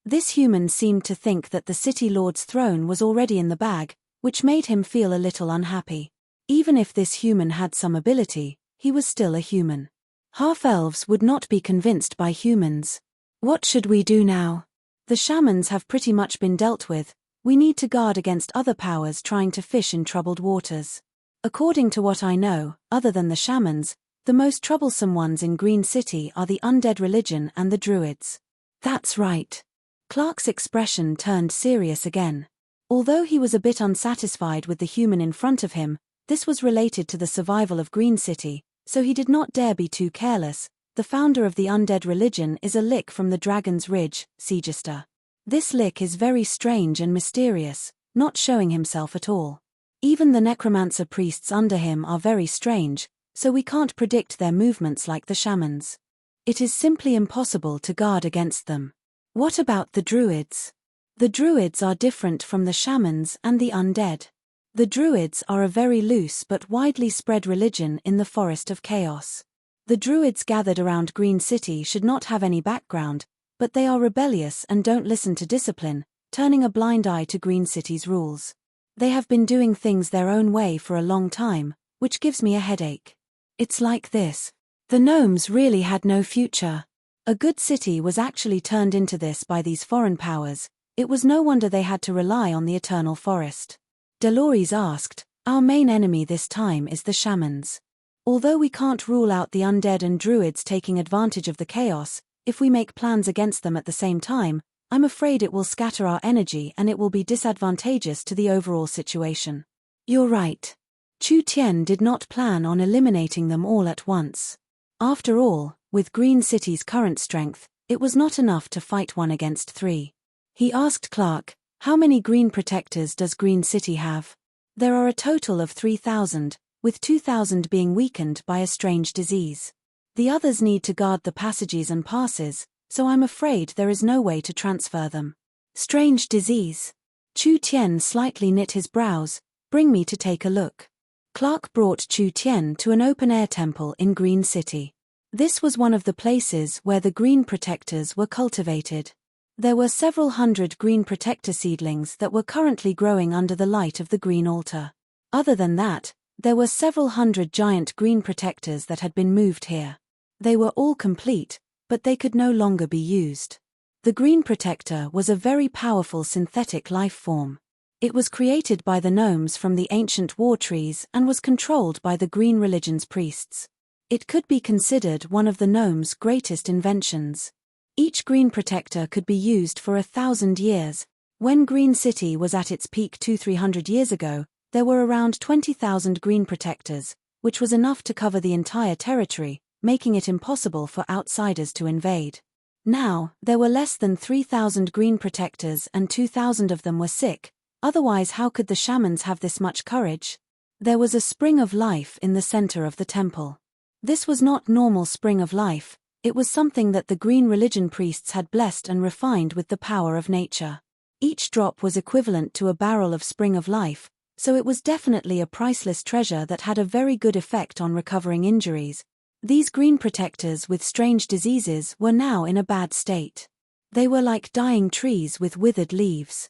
This human seemed to think that the City Lord's throne was already in the bag, which made him feel a little unhappy. Even if this human had some ability, he was still a human. Half-elves would not be convinced by humans. What should we do now? The shamans have pretty much been dealt with. We need to guard against other powers trying to fish in troubled waters. According to what I know, other than the shamans, the most troublesome ones in Green City are the undead religion and the druids. That's right. Clark's expression turned serious again. Although he was a bit unsatisfied with the human in front of him, this was related to the survival of Green City, so he did not dare be too careless. The founder of the undead religion is a lick from the Dragon's Ridge, Segister. This lick is very strange and mysterious, not showing himself at all. Even the necromancer priests under him are very strange, so we can't predict their movements like the shamans. It is simply impossible to guard against them. What about the druids? The druids are different from the shamans and the undead. The druids are a very loose but widely spread religion in the Forest of Chaos. The druids gathered around Green City should not have any background, but they are rebellious and don't listen to discipline, turning a blind eye to Green City's rules. They have been doing things their own way for a long time, which gives me a headache. It's like this. The gnomes really had no future. A good city was actually turned into this by these foreign powers. It was no wonder they had to rely on the eternal forest. Delores asked, "Our main enemy this time is the shamans. Although we can't rule out the undead and druids taking advantage of the chaos, if we make plans against them at the same time, I'm afraid it will scatter our energy and it will be disadvantageous to the overall situation." You're right. Chu Tian did not plan on eliminating them all at once. After all, with Green City's current strength, it was not enough to fight 1 against 3. He asked Clark, "How many green protectors does Green City have?" There are a total of 3,000, with 2,000 being weakened by a strange disease. The others need to guard the passages and passes, so I'm afraid there is no way to transfer them. Strange disease. Chu Tian slightly knit his brows. "Bring me to take a look." Clark brought Chu Tian to an open-air temple in Green City. This was one of the places where the green protectors were cultivated. There were several hundred green protector seedlings that were currently growing under the light of the green altar. Other than that, there were several hundred giant green protectors that had been moved here. They were all complete, but they could no longer be used. The green protector was a very powerful synthetic life form. It was created by the gnomes from the ancient war trees and was controlled by the green religion's priests. It could be considered one of the gnomes' greatest inventions. Each green protector could be used for 1,000 years. When Green City was at its peak 200-300 years ago, there were around 20,000 green protectors, which was enough to cover the entire territory, making it impossible for outsiders to invade. Now, there were less than 3,000 green protectors and 2,000 of them were sick. Otherwise, how could the shamans have this much courage? There was a spring of life in the center of the temple. This was not normal spring of life, it was something that the green religion priests had blessed and refined with the power of nature. Each drop was equivalent to a barrel of spring of life, so it was definitely a priceless treasure that had a very good effect on recovering injuries. These green protectors with strange diseases were now in a bad state. They were like dying trees with withered leaves.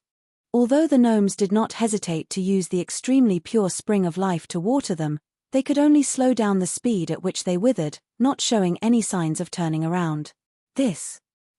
Although the gnomes did not hesitate to use the extremely pure spring of life to water them, they could only slow down the speed at which they withered, not showing any signs of turning around.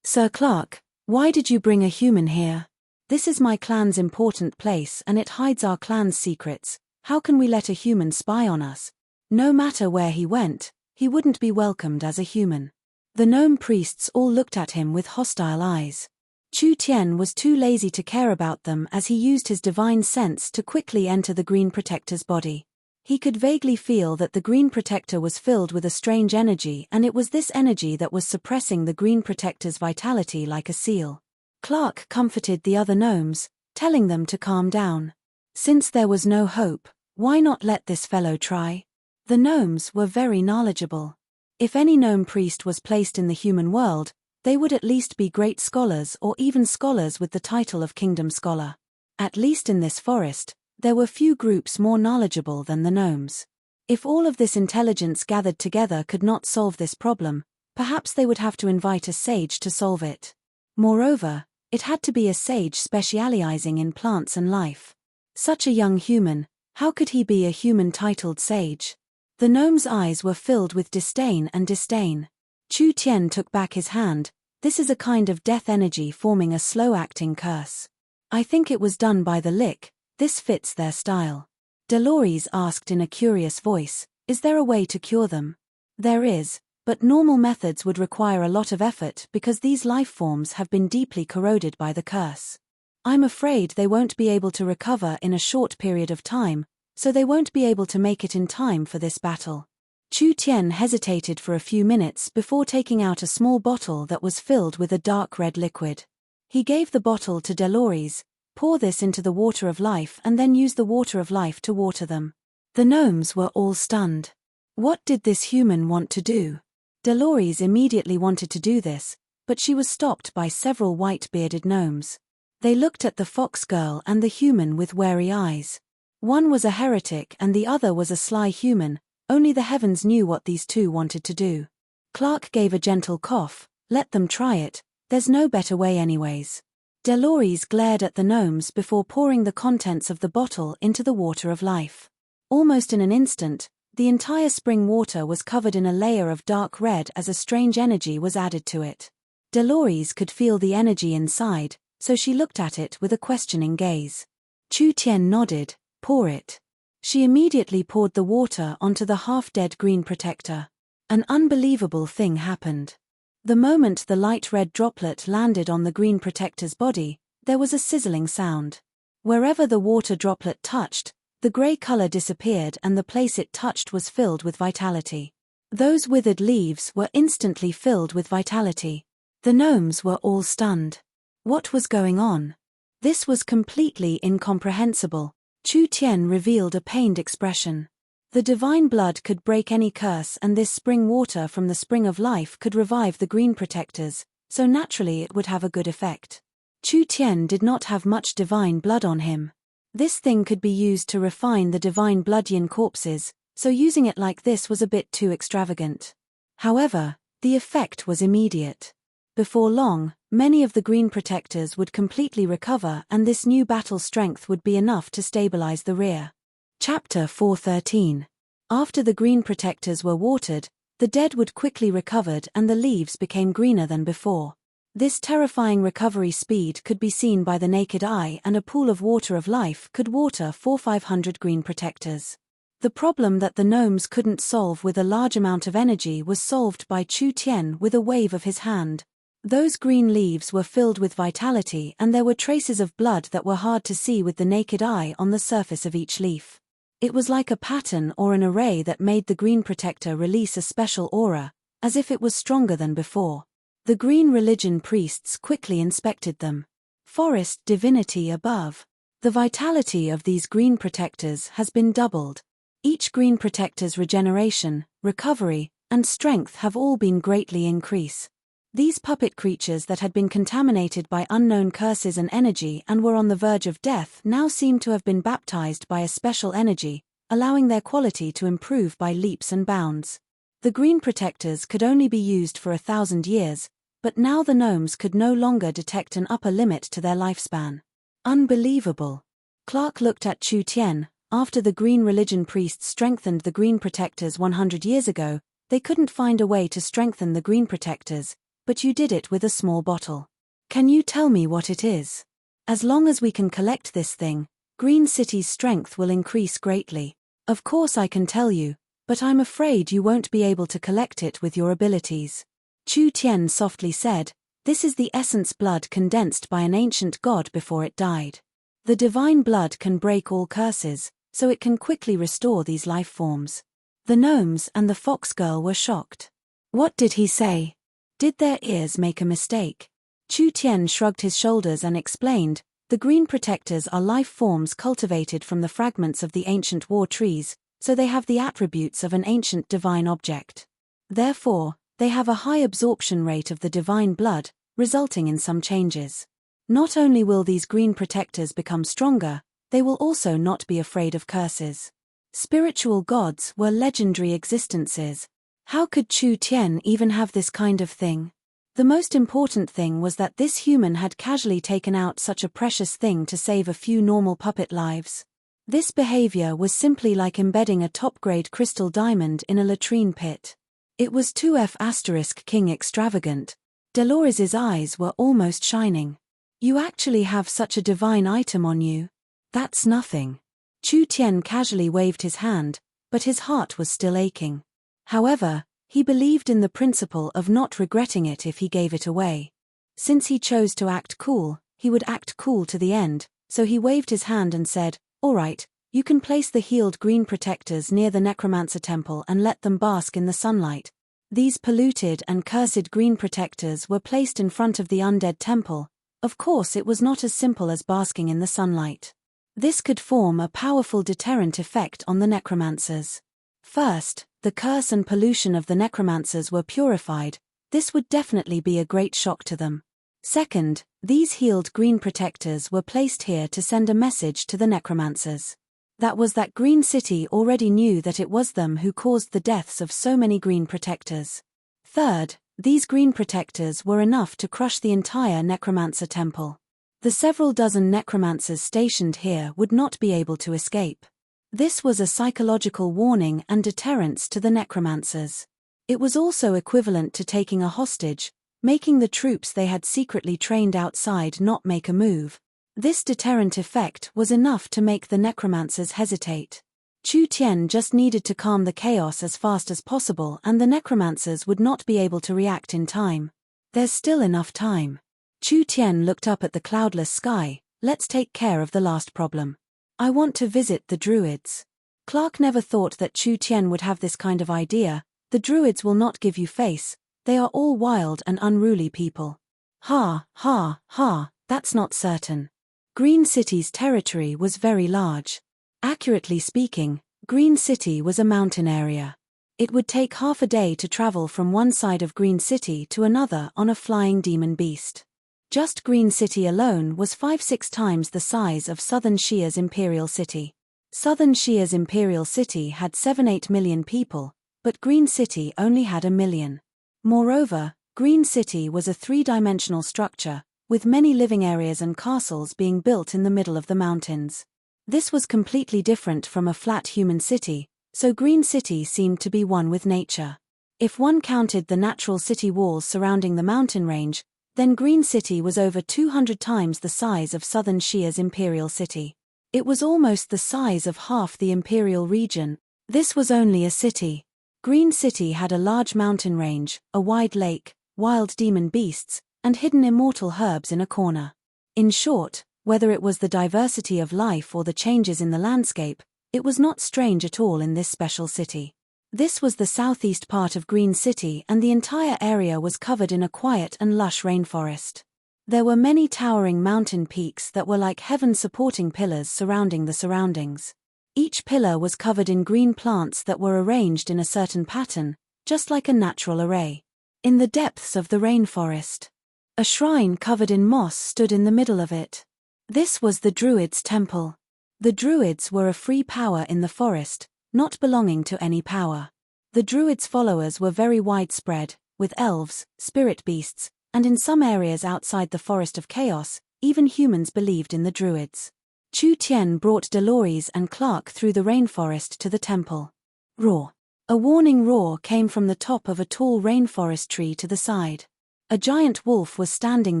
Sir Clark, why did you bring a human here? This is my clan's important place and it hides our clan's secrets. How can we let a human spy on us? No matter where he went, he wouldn't be welcomed as a human. The gnome priests all looked at him with hostile eyes. Chu Tian was too lazy to care about them as he used his divine sense to quickly enter the green protector's body. He could vaguely feel that the green protector was filled with a strange energy, and it was this energy that was suppressing the green protector's vitality like a seal. Clark comforted the other gnomes, telling them to calm down. Since there was no hope, why not let this fellow try? The gnomes were very knowledgeable. If any gnome priest was placed in the human world, they would at least be great scholars or even scholars with the title of Kingdom Scholar. At least in this forest, there were few groups more knowledgeable than the gnomes. If all of this intelligence gathered together could not solve this problem, perhaps they would have to invite a sage to solve it. Moreover, it had to be a sage specializing in plants and life. Such a young human, how could he be a human-titled sage? The gnome's eyes were filled with disdain and disdain. Chu Tian took back his hand. This is a kind of death energy forming a slow-acting curse. I think it was done by the lick. This fits their style. Dolores asked in a curious voice, is there a way to cure them? There is, but normal methods would require a lot of effort because these life forms have been deeply corroded by the curse. I'm afraid they won't be able to recover in a short period of time, so they won't be able to make it in time for this battle. Chu Tian hesitated for a few minutes before taking out a small bottle that was filled with a dark red liquid. He gave the bottle to Dolores. Pour this into the water of life and then use the water of life to water them. The gnomes were all stunned. What did this human want to do? Dolores immediately wanted to do this, but she was stopped by several white-bearded gnomes. They looked at the fox girl and the human with wary eyes. One was a heretic and the other was a sly human, only the heavens knew what these two wanted to do. Clark gave a gentle cough. Let them try it, there's no better way anyways. Dolores glared at the gnomes before pouring the contents of the bottle into the water of life. Almost in an instant, the entire spring water was covered in a layer of dark red as a strange energy was added to it. Dolores could feel the energy inside, so she looked at it with a questioning gaze. Chu Tian nodded, pour it. She immediately poured the water onto the half-dead green protector. An unbelievable thing happened. The moment the light red droplet landed on the green protector's body, there was a sizzling sound. Wherever the water droplet touched, the grey color disappeared and the place it touched was filled with vitality. Those withered leaves were instantly filled with vitality. The gnomes were all stunned. What was going on? This was completely incomprehensible. Chu Tian revealed a pained expression. The divine blood could break any curse and this spring water from the spring of life could revive the green protectors, so naturally it would have a good effect. Chu Tian did not have much divine blood on him. This thing could be used to refine the divine blood yin corpses, so using it like this was a bit too extravagant. However, the effect was immediate. Before long, many of the green protectors would completely recover and this new battle strength would be enough to stabilize the rear. Chapter 413. After the green protectors were watered, the dead would quickly recovered and the leaves became greener than before. This terrifying recovery speed could be seen by the naked eye and a pool of water of life could water 400-500 green protectors. The problem that the gnomes couldn't solve with a large amount of energy was solved by Chu Tian with a wave of his hand. Those green leaves were filled with vitality and there were traces of blood that were hard to see with the naked eye on the surface of each leaf. It was like a pattern or an array that made the green protector release a special aura, as if it was stronger than before. The green religion priests quickly inspected them. Forest divinity above. The vitality of these green protectors has been doubled. Each green protector's regeneration, recovery, and strength have all been greatly increased. These puppet creatures that had been contaminated by unknown curses and energy and were on the verge of death now seemed to have been baptized by a special energy, allowing their quality to improve by leaps and bounds. The green protectors could only be used for 1,000 years, but now the gnomes could no longer detect an upper limit to their lifespan. Unbelievable. Clark looked at Chu Tian. After the green religion priests strengthened the green protectors 100 years ago, they couldn't find a way to strengthen the green protectors, but you did it with a small bottle. Can you tell me what it is? As long as we can collect this thing, Green City's strength will increase greatly. Of course I can tell you, but I'm afraid you won't be able to collect it with your abilities. Chu Tian softly said, this is the essence blood condensed by an ancient god before it died. The divine blood can break all curses, so it can quickly restore these life forms. The gnomes and the fox girl were shocked. What did he say? Did their ears make a mistake? Chu Tian shrugged his shoulders and explained, the green protectors are life forms cultivated from the fragments of the ancient war trees, so they have the attributes of an ancient divine object. Therefore, they have a high absorption rate of the divine blood, resulting in some changes. Not only will these green protectors become stronger, they will also not be afraid of curses. Spiritual gods were legendary existences. How could Chu Tian even have this kind of thing? The most important thing was that this human had casually taken out such a precious thing to save a few normal puppet lives. This behavior was simply like embedding a top-grade crystal diamond in a latrine pit. It was 2F** king extravagant. Dolores's eyes were almost shining. You actually have such a divine item on you. That's nothing. Chu Tian casually waved his hand, but his heart was still aching. However, he believed in the principle of not regretting it if he gave it away. Since he chose to act cool, he would act cool to the end, so he waved his hand and said, all right, you can place the healed green protectors near the necromancer temple and let them bask in the sunlight. These polluted and cursed green protectors were placed in front of the undead temple. Of course, it was not as simple as basking in the sunlight. This could form a powerful deterrent effect on the necromancers. First, the curse and pollution of the necromancers were purified. This would definitely be a great shock to them. Second, these healed green protectors were placed here to send a message to the necromancers. That was that Green City already knew that it was them who caused the deaths of so many green protectors. Third, these green protectors were enough to crush the entire necromancer temple. The several dozen necromancers stationed here would not be able to escape. This was a psychological warning and deterrence to the necromancers. It was also equivalent to taking a hostage, making the troops they had secretly trained outside not make a move. This deterrent effect was enough to make the necromancers hesitate. Chu Tian just needed to calm the chaos as fast as possible and the necromancers would not be able to react in time. There's still enough time. Chu Tian looked up at the cloudless sky. Let's take care of the last problem. I want to visit the druids. Clark never thought that Chu Tian would have this kind of idea. The druids will not give you face. They are all wild and unruly people. Ha, ha, ha, that's not certain. Green City's territory was very large. Accurately speaking, Green City was a mountain area. It would take half a day to travel from one side of Green City to another on a flying demon beast. Just Green City alone was 5-6 times the size of Southern Shia's Imperial City. Southern Shia's Imperial City had 7-8 million people, but Green City only had 1 million. Moreover, Green City was a 3-dimensional structure, with many living areas and castles being built in the middle of the mountains. This was completely different from a flat human city, so Green City seemed to be one with nature. If one counted the natural city walls surrounding the mountain range, then Green City was over 200 times the size of Southern Shia's Imperial City. It was almost the size of half the Imperial region. This was only a city. Green City had a large mountain range, a wide lake, wild demon beasts, and hidden immortal herbs in a corner. In short, whether it was the diversity of life or the changes in the landscape, it was not strange at all in this special city. This was the southeast part of Green City and the entire area was covered in a quiet and lush rainforest. There were many towering mountain peaks that were like heaven-supporting pillars surrounding the surroundings. Each pillar was covered in green plants that were arranged in a certain pattern, just like a natural array. In the depths of the rainforest, a shrine covered in moss stood in the middle of it. This was the Druids' temple. The Druids were a free power in the forest, not belonging to any power. The Druids' followers were very widespread, with elves, spirit beasts, and in some areas outside the Forest of Chaos, even humans believed in the Druids. Chu Tian brought Dolores and Clark through the rainforest to the temple. Roar! A warning roar came from the top of a tall rainforest tree to the side. A giant wolf was standing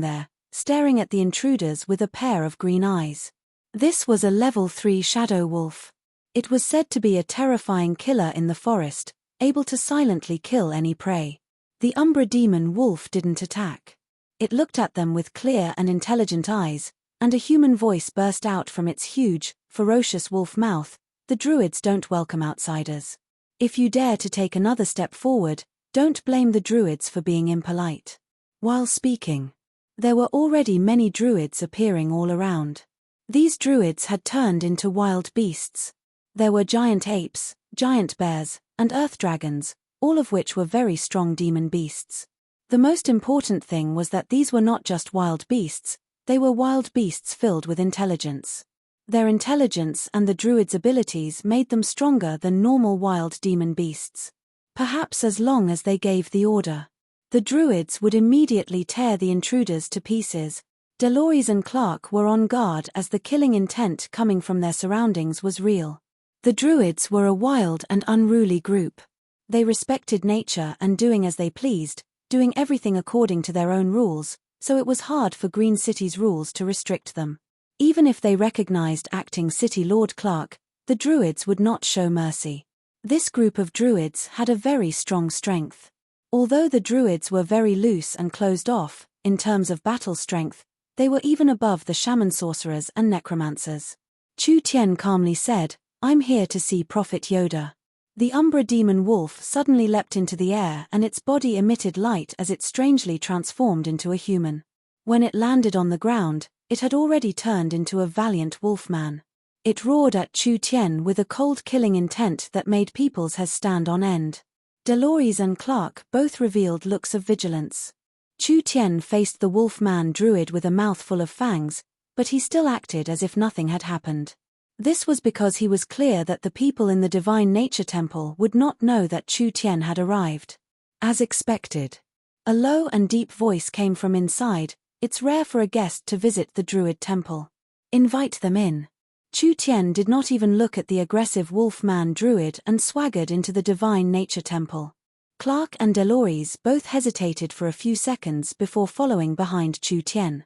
there, staring at the intruders with a pair of green eyes. This was a level 3 shadow wolf. It was said to be a terrifying killer in the forest, able to silently kill any prey. The Umbra demon wolf didn't attack. It looked at them with clear and intelligent eyes, and a human voice burst out from its huge, ferocious wolf mouth. The Druids don't welcome outsiders. If you dare to take another step forward, don't blame the Druids for being impolite. While speaking, there were already many Druids appearing all around. These Druids had turned into wild beasts. There were giant apes, giant bears, and earth dragons, all of which were very strong demon beasts. The most important thing was that these were not just wild beasts, they were wild beasts filled with intelligence. Their intelligence and the Druids' abilities made them stronger than normal wild demon beasts. Perhaps as long as they gave the order, the Druids would immediately tear the intruders to pieces. Dolores and Clark were on guard as the killing intent coming from their surroundings was real. The Druids were a wild and unruly group. They respected nature and doing as they pleased, doing everything according to their own rules, so it was hard for Green City's rules to restrict them. Even if they recognized acting City Lord Clark, the Druids would not show mercy. This group of Druids had a very strong strength. Although the Druids were very loose and closed off, in terms of battle strength, they were even above the shaman sorcerers and necromancers. Chu Tian calmly said, "I'm here to see Prophet Yoda." The Umbra demon wolf suddenly leapt into the air and its body emitted light as it strangely transformed into a human. When it landed on the ground, it had already turned into a valiant wolfman. It roared at Chu Tian with a cold killing intent that made people's hairs stand on end. Dolores and Clark both revealed looks of vigilance. Chu Tian faced the wolfman druid with a mouthful of fangs, but he still acted as if nothing had happened. This was because he was clear that the people in the Divine Nature Temple would not know that Chu Tian had arrived. As expected, a low and deep voice came from inside. "It's rare for a guest to visit the Druid Temple. Invite them in." Chu Tian did not even look at the aggressive wolfman druid and swaggered into the Divine Nature Temple. Clark and Dolores both hesitated for a few seconds before following behind Chu Tian.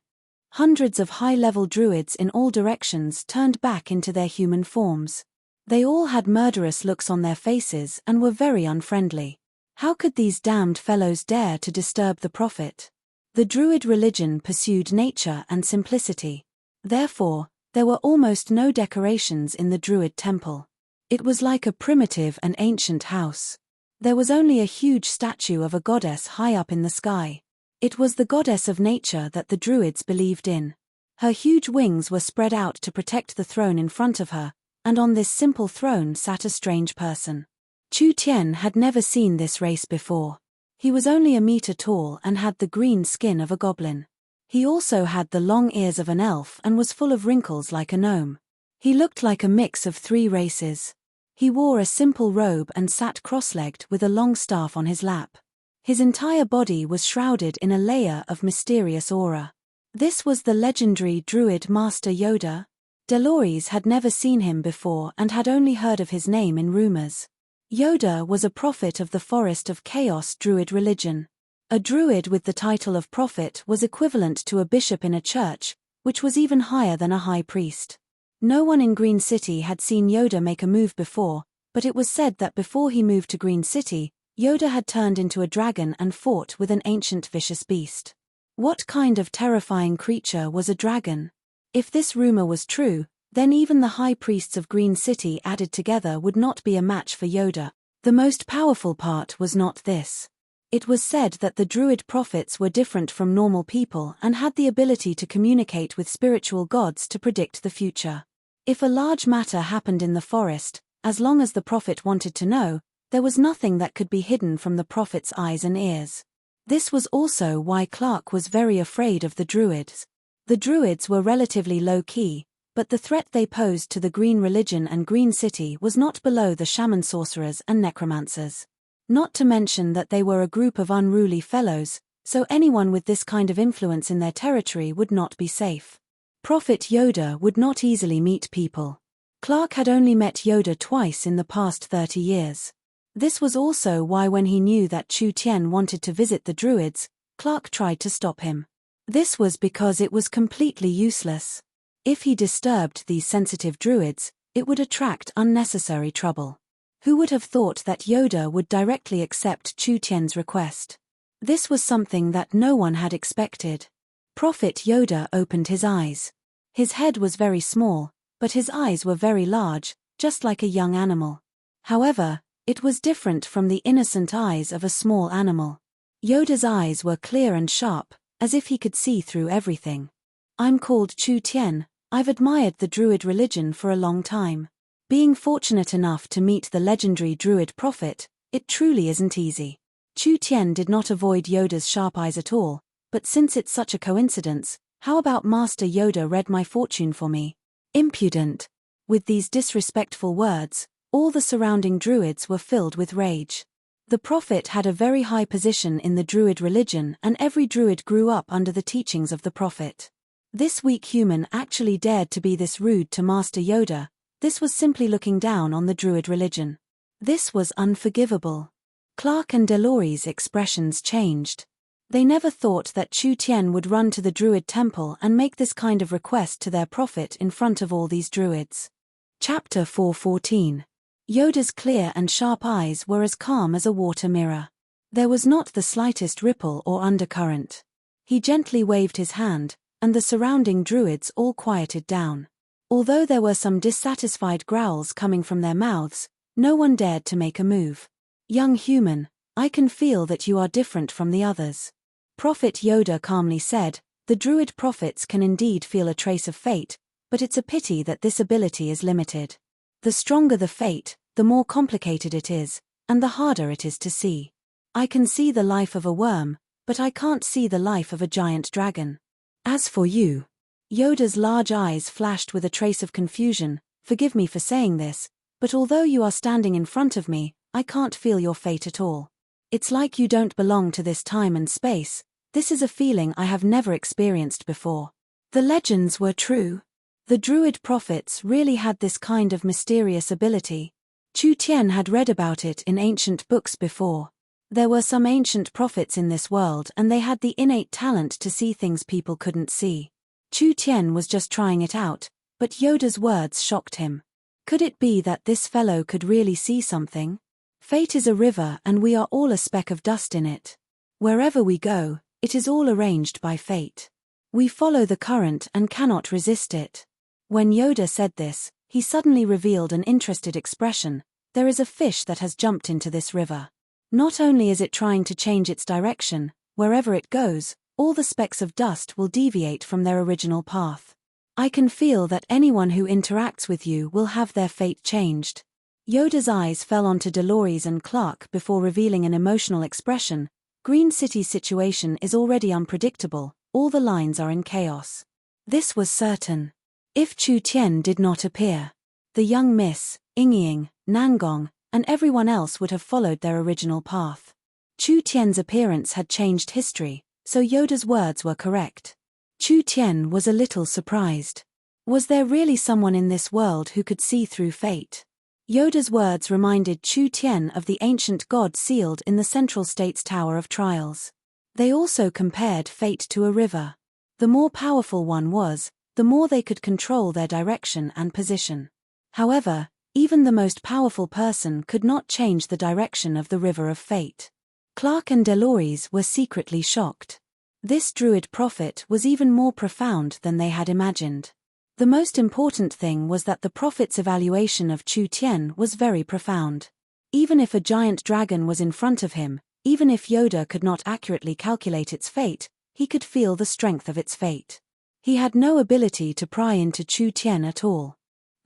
Hundreds of high-level druids in all directions turned back into their human forms. They all had murderous looks on their faces and were very unfriendly. How could these damned fellows dare to disturb the prophet? The Druid religion pursued nature and simplicity. Therefore, there were almost no decorations in the Druid temple. It was like a primitive and ancient house. There was only a huge statue of a goddess high up in the sky. It was the goddess of nature that the Druids believed in. Her huge wings were spread out to protect the throne in front of her, and on this simple throne sat a strange person. Chu Tian had never seen this race before. He was only a meter tall and had the green skin of a goblin. He also had the long ears of an elf and was full of wrinkles like a gnome. He looked like a mix of 3 races. He wore a simple robe and sat cross-legged with a long staff on his lap. His entire body was shrouded in a layer of mysterious aura. This was the legendary Druid Master Yoda. Dolores had never seen him before and had only heard of his name in rumors. Yoda was a prophet of the Forest of Chaos Druid religion. A druid with the title of prophet was equivalent to a bishop in a church, which was even higher than a high priest. No one in Green City had seen Yoda make a move before, but it was said that before he moved to Green City, Yoda had turned into a dragon and fought with an ancient vicious beast. What kind of terrifying creature was a dragon? If this rumor was true, then even the high priests of Green City added together would not be a match for Yoda. The most powerful part was not this. It was said that the Druid prophets were different from normal people and had the ability to communicate with spiritual gods to predict the future. If a large matter happened in the forest, as long as the prophet wanted to know, there was nothing that could be hidden from the prophet's eyes and ears. This was also why Clark was very afraid of the Druids. The Druids were relatively low-key, but the threat they posed to the Green religion and Green City was not below the shaman sorcerers and necromancers. Not to mention that they were a group of unruly fellows, so anyone with this kind of influence in their territory would not be safe. Prophet Yoda would not easily meet people. Clark had only met Yoda twice in the past 30 years. This was also why when he knew that Chu Tien wanted to visit the Druids, Clark tried to stop him. This was because it was completely useless. If he disturbed these sensitive Druids, it would attract unnecessary trouble. Who would have thought that Yoda would directly accept Chu Tien's request? This was something that no one had expected. Prophet Yoda opened his eyes. His head was very small, but his eyes were very large, just like a young animal. However, it was different from the innocent eyes of a small animal. Yoda's eyes were clear and sharp, as if he could see through everything. I'm called Chu Tien. I've admired the Druid religion for a long time. Being fortunate enough to meet the legendary Druid prophet, it truly isn't easy. Chu Tien did not avoid Yoda's sharp eyes at all, but since it's such a coincidence, how about Master Yoda read my fortune for me? Impudent! With these disrespectful words, all the surrounding Druids were filled with rage. The prophet had a very high position in the Druid religion and every Druid grew up under the teachings of the prophet. This weak human actually dared to be this rude to Master Yoda. This was simply looking down on the Druid religion. This was unforgivable. Clark and Delory's expressions changed. They never thought that Chu Tien would run to the Druid temple and make this kind of request to their prophet in front of all these Druids. Chapter 4:14. Yoda's clear and sharp eyes were as calm as a water mirror. There was not the slightest ripple or undercurrent. He gently waved his hand, and the surrounding Druids all quieted down. Although there were some dissatisfied growls coming from their mouths, no one dared to make a move. Young human, I can feel that you are different from the others. Prophet Yoda calmly said, the Druid prophets can indeed feel a trace of fate, but it's a pity that this ability is limited. The stronger the fate, the more complicated it is, and the harder it is to see. I can see the life of a worm, but I can't see the life of a giant dragon. As for you, Yoda's large eyes flashed with a trace of confusion. Forgive me for saying this, but although you are standing in front of me, I can't feel your fate at all. It's like you don't belong to this time and space. This is a feeling I have never experienced before. The legends were true. The Druid prophets really had this kind of mysterious ability. Chu Tien had read about it in ancient books before. There were some ancient prophets in this world and they had the innate talent to see things people couldn't see. Chu Tien was just trying it out, but Yoda's words shocked him. Could it be that this fellow could really see something? Fate is a river and we are all a speck of dust in it. Wherever we go, it is all arranged by fate. We follow the current and cannot resist it. When Yoda said this, he suddenly revealed an interested expression. There is a fish that has jumped into this river. Not only is it trying to change its direction, wherever it goes, all the specks of dust will deviate from their original path. I can feel that anyone who interacts with you will have their fate changed. Yoda's eyes fell onto Delory's and Clark before revealing an emotional expression. Green City's situation is already unpredictable, all the lines are in chaos. This was certain. If Chu Tien did not appear, the young Miss, Ying, Nangong, and everyone else would have followed their original path. Chu Tien's appearance had changed history, so Yoda's words were correct. Chu Tien was a little surprised. Was there really someone in this world who could see through fate? Yoda's words reminded Chu Tien of the ancient god sealed in the Central State's Tower of Trials. They also compared fate to a river. The more powerful one was, the more they could control their direction and position. However, even the most powerful person could not change the direction of the river of fate. Clark and Delory's were secretly shocked. This Druid prophet was even more profound than they had imagined. The most important thing was that the prophet's evaluation of Chu Tien was very profound. Even if a giant dragon was in front of him, even if Yoda could not accurately calculate its fate, he could feel the strength of its fate. He had no ability to pry into Chu Tien at all.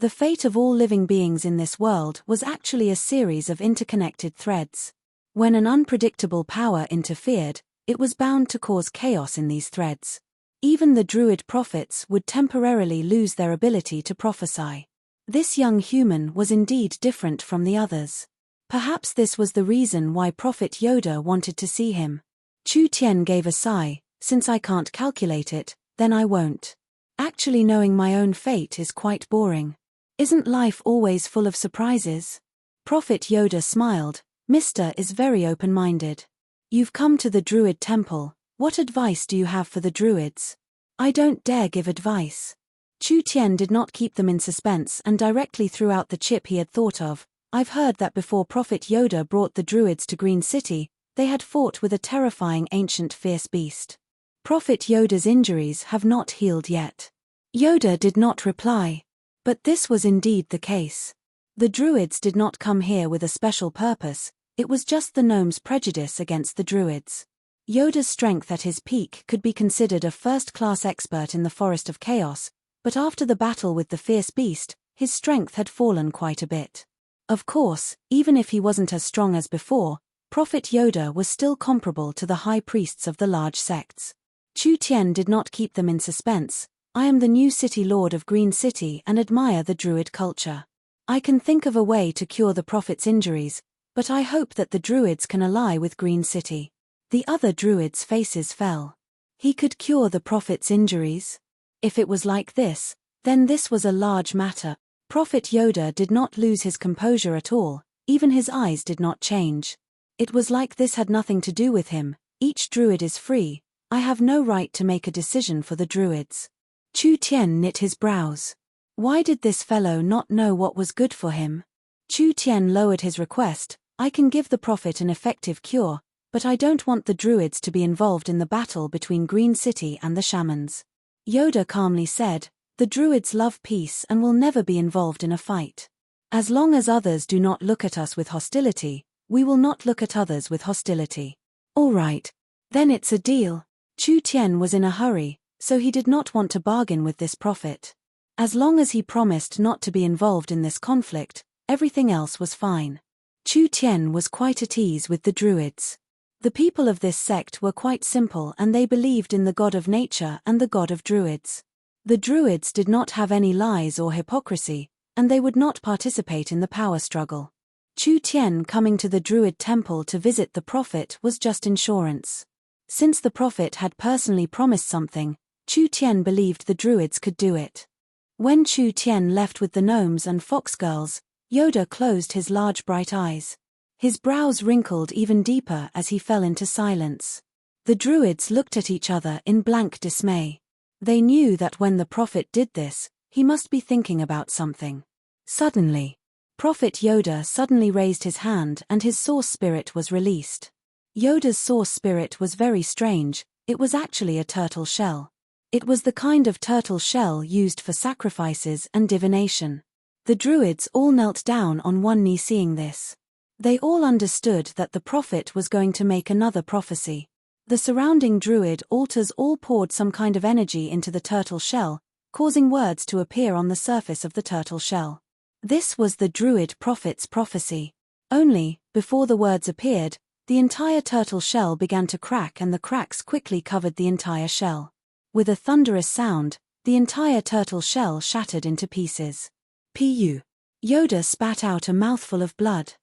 The fate of all living beings in this world was actually a series of interconnected threads. When an unpredictable power interfered, it was bound to cause chaos in these threads. Even the druid prophets would temporarily lose their ability to prophesy. This young human was indeed different from the others. Perhaps this was the reason why Prophet Yoda wanted to see him. Chu Tian gave a sigh. Since I can't calculate it, then I won't. Actually knowing my own fate is quite boring. Isn't life always full of surprises? Prophet Yoda smiled. Mr. is very open-minded. You've come to the Druid Temple. What advice do you have for the Druids? I don't dare give advice. Chu Tian did not keep them in suspense and directly threw out the chip he had thought of. I've heard that before Prophet Yoda brought the Druids to Green City, they had fought with a terrifying ancient fierce beast. Prophet Yoda's injuries have not healed yet. Yoda did not reply. But this was indeed the case. The Druids did not come here with a special purpose, it was just the gnomes' prejudice against the Druids. Yoda's strength at his peak could be considered a first-class expert in the Forest of Chaos, but after the battle with the fierce beast, his strength had fallen quite a bit. Of course, even if he wasn't as strong as before, Prophet Yoda was still comparable to the high priests of the large sects. Chu Tian did not keep them in suspense. I am the new city lord of Green City and admire the druid culture. I can think of a way to cure the prophet's injuries, but I hope that the druids can ally with Green City. The other druids' faces fell. He could cure the prophet's injuries? If it was like this, then this was a large matter. Prophet Yoda did not lose his composure at all, even his eyes did not change. It was like this had nothing to do with him. Each druid is free. I have no right to make a decision for the druids. Chu Tian knit his brows. Why did this fellow not know what was good for him? Chu Tian lowered his request. I can give the prophet an effective cure, but I don't want the druids to be involved in the battle between Green City and the shamans. Yoda calmly said, the druids love peace and will never be involved in a fight. As long as others do not look at us with hostility, we will not look at others with hostility. All right. Then it's a deal. Chu Tian was in a hurry, so he did not want to bargain with this prophet. As long as he promised not to be involved in this conflict, everything else was fine. Chu Tian was quite at ease with the druids. The people of this sect were quite simple and they believed in the god of nature and the god of druids. The druids did not have any lies or hypocrisy, and they would not participate in the power struggle. Chu Tian coming to the druid temple to visit the prophet was just insurance. Since the prophet had personally promised something, Chu Tian believed the druids could do it. When Chu Tian left with the gnomes and fox girls, Yoda closed his large bright eyes. His brows wrinkled even deeper as he fell into silence. The druids looked at each other in blank dismay. They knew that when the prophet did this, he must be thinking about something. Suddenly, Prophet Yoda suddenly raised his hand and his source spirit was released. Yoda's source spirit was very strange, it was actually a turtle shell. It was the kind of turtle shell used for sacrifices and divination. The druids all knelt down on one knee seeing this. They all understood that the prophet was going to make another prophecy. The surrounding druid altars all poured some kind of energy into the turtle shell, causing words to appear on the surface of the turtle shell. This was the druid prophet's prophecy. Only, before the words appeared, the entire turtle shell began to crack and the cracks quickly covered the entire shell. With a thunderous sound, the entire turtle shell shattered into pieces. Pu. Yoda spat out a mouthful of blood.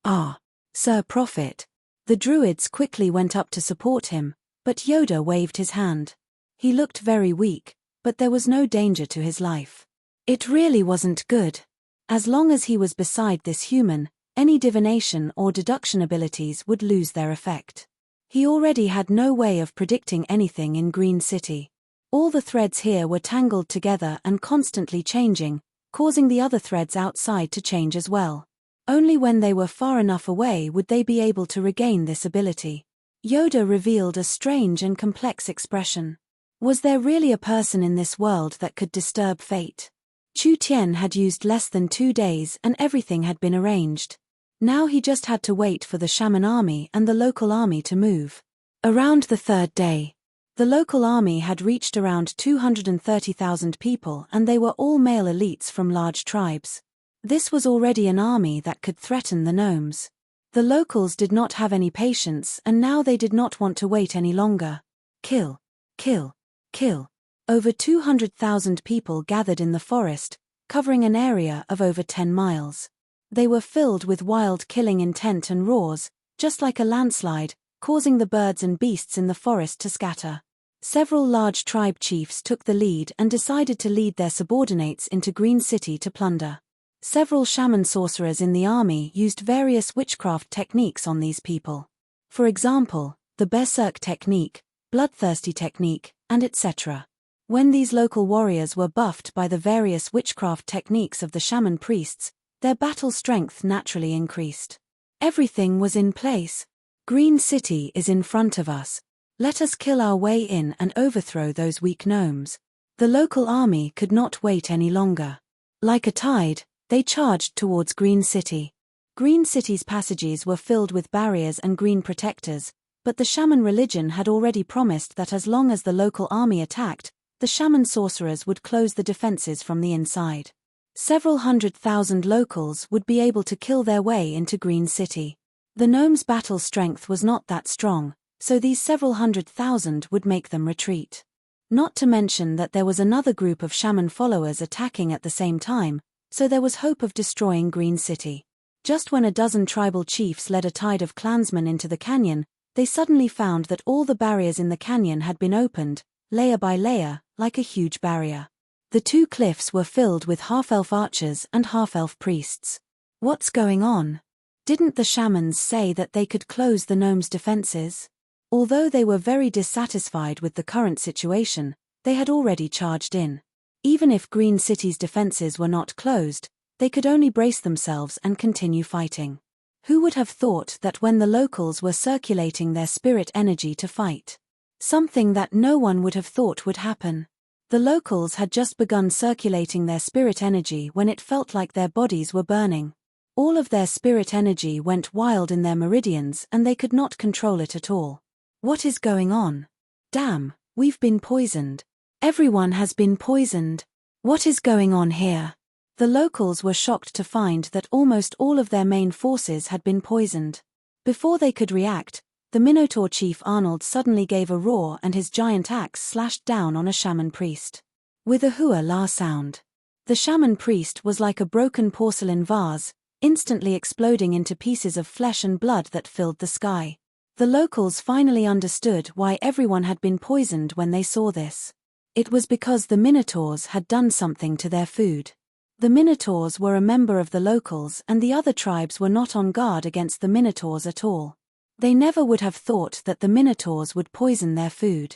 Ah, Sir Prophet. The druids quickly went up to support him, but Yoda waved his hand. He looked very weak, but there was no danger to his life. It really wasn't good. As long as he was beside this human, any divination or deduction abilities would lose their effect. He already had no way of predicting anything in Green City. All the threads here were tangled together and constantly changing, causing the other threads outside to change as well. Only when they were far enough away would they be able to regain this ability. Yoda revealed a strange and complex expression. Was there really a person in this world that could disturb fate? Chu Tian had used less than 2 days and everything had been arranged. Now he just had to wait for the shaman army and the local army to move. Around the 3rd day, the local army had reached around 230,000 people and they were all male elites from large tribes. This was already an army that could threaten the gnomes. The locals did not have any patience, and now they did not want to wait any longer. Kill. Kill. Kill. Over 200,000 people gathered in the forest, covering an area of over 10 miles. They were filled with wild killing intent and roars, just like a landslide, causing the birds and beasts in the forest to scatter. Several large tribe chiefs took the lead and decided to lead their subordinates into Green City to plunder. Several shaman sorcerers in the army used various witchcraft techniques on these people. For example, the berserk technique, bloodthirsty technique, and etc. When these local warriors were buffed by the various witchcraft techniques of the shaman priests, their battle strength naturally increased. Everything was in place. Green City is in front of us. Let us kill our way in and overthrow those weak gnomes. The local army could not wait any longer. Like a tide, they charged towards Green City. Green City's passages were filled with barriers and green protectors, but the shaman religion had already promised that as long as the local army attacked, the shaman sorcerers would close the defenses from the inside. Several 100,000 locals would be able to kill their way into Green City. The gnomes' battle strength was not that strong, so these several 100,000 would make them retreat. Not to mention that there was another group of shaman followers attacking at the same time, so there was hope of destroying Green City. Just when a dozen tribal chiefs led a tide of clansmen into the canyon, they suddenly found that all the barriers in the canyon had been opened, layer by layer, like a huge barrier. The two cliffs were filled with half-elf archers and half-elf priests. What's going on? Didn't the shamans say that they could close the gnomes' defenses? Although they were very dissatisfied with the current situation, they had already charged in. Even if Green City's defenses were not closed, they could only brace themselves and continue fighting. Who would have thought that when the locals were circulating their spirit energy to fight? Something that no one would have thought would happen. The locals had just begun circulating their spirit energy when it felt like their bodies were burning. All of their spirit energy went wild in their meridians and they could not control it at all. What is going on? Damn, we've been poisoned. Everyone has been poisoned. What is going on here? The locals were shocked to find that almost all of their main forces had been poisoned. Before they could react, the Minotaur chief Arnold suddenly gave a roar and his giant axe slashed down on a shaman priest. With a hua-la sound. The shaman priest was like a broken porcelain vase, instantly exploding into pieces of flesh and blood that filled the sky. The locals finally understood why everyone had been poisoned when they saw this. It was because the Minotaurs had done something to their food. The Minotaurs were a member of the locals and the other tribes were not on guard against the Minotaurs at all. They never would have thought that the Minotaurs would poison their food.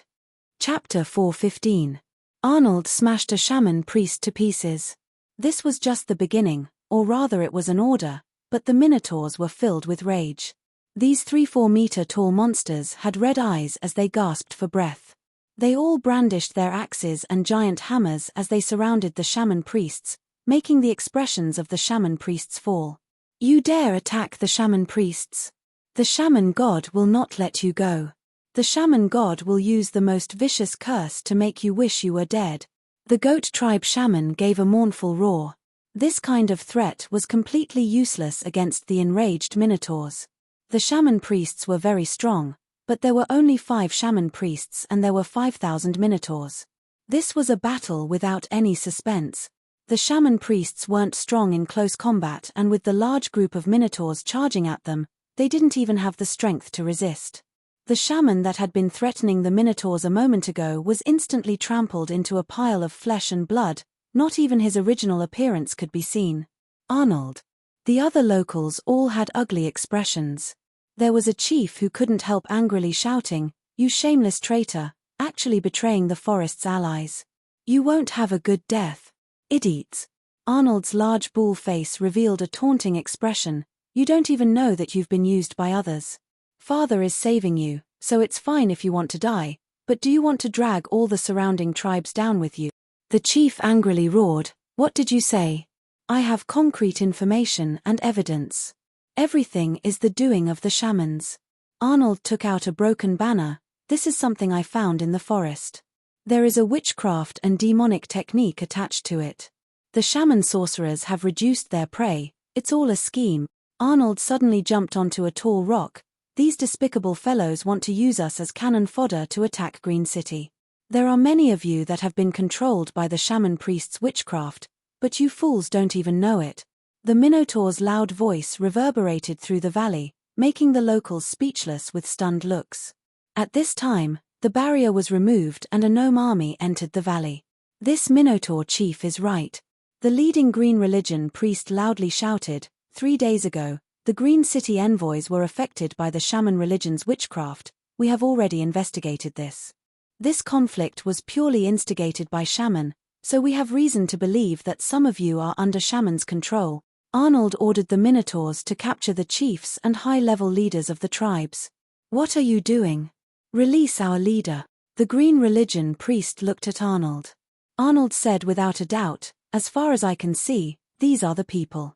Chapter 4:15. Arnold smashed a shaman priest to pieces. This was just the beginning, or rather it was an order, but the Minotaurs were filled with rage. These 3-4 meter tall monsters had red eyes as they gasped for breath. They all brandished their axes and giant hammers as they surrounded the shaman priests, making the expressions of the shaman priests fall. You dare attack the shaman priests? The shaman god will not let you go. The shaman god will use the most vicious curse to make you wish you were dead. The goat tribe shaman gave a mournful roar. This kind of threat was completely useless against the enraged Minotaurs. The shaman priests were very strong, but there were only 5 shaman priests and there were 5,000 Minotaurs. This was a battle without any suspense. The shaman priests weren't strong in close combat and with the large group of Minotaurs charging at them, they didn't even have the strength to resist. The shaman that had been threatening the Minotaurs a moment ago was instantly trampled into a pile of flesh and blood, not even his original appearance could be seen. Arnold. The other locals all had ugly expressions. There was a chief who couldn't help angrily shouting, "You shameless traitor," actually betraying the forest's allies. "You won't have a good death. Idiots." Arnold's large bull face revealed a taunting expression. "You don't even know that you've been used by others. Father is saving you, so it's fine if you want to die, but do you want to drag all the surrounding tribes down with you?" The chief angrily roared, "What did you say? I have concrete information and evidence. Everything is the doing of the shamans." Arnold took out a broken banner. "This is something I found in the forest. There is a witchcraft and demonic technique attached to it. The shaman sorcerers have reduced their prey, it's all a scheme." Arnold suddenly jumped onto a tall rock. These despicable fellows want to use us as cannon fodder to attack Green City. There are many of you that have been controlled by the shaman priest's witchcraft, but you fools don't even know it. The Minotaur's loud voice reverberated through the valley, making the locals speechless with stunned looks. At this time, the barrier was removed and a gnome army entered the valley. This Minotaur chief is right. The leading Green religion priest loudly shouted, 3 days ago, the Green City envoys were affected by the shaman religion's witchcraft. We have already investigated this. This conflict was purely instigated by shaman, so we have reason to believe that some of you are under shaman's control. Arnold ordered the Minotaurs to capture the chiefs and high-level leaders of the tribes. What are you doing? Release our leader. The Green religion priest looked at Arnold. Arnold said without a doubt, as far as I can see, these are the people.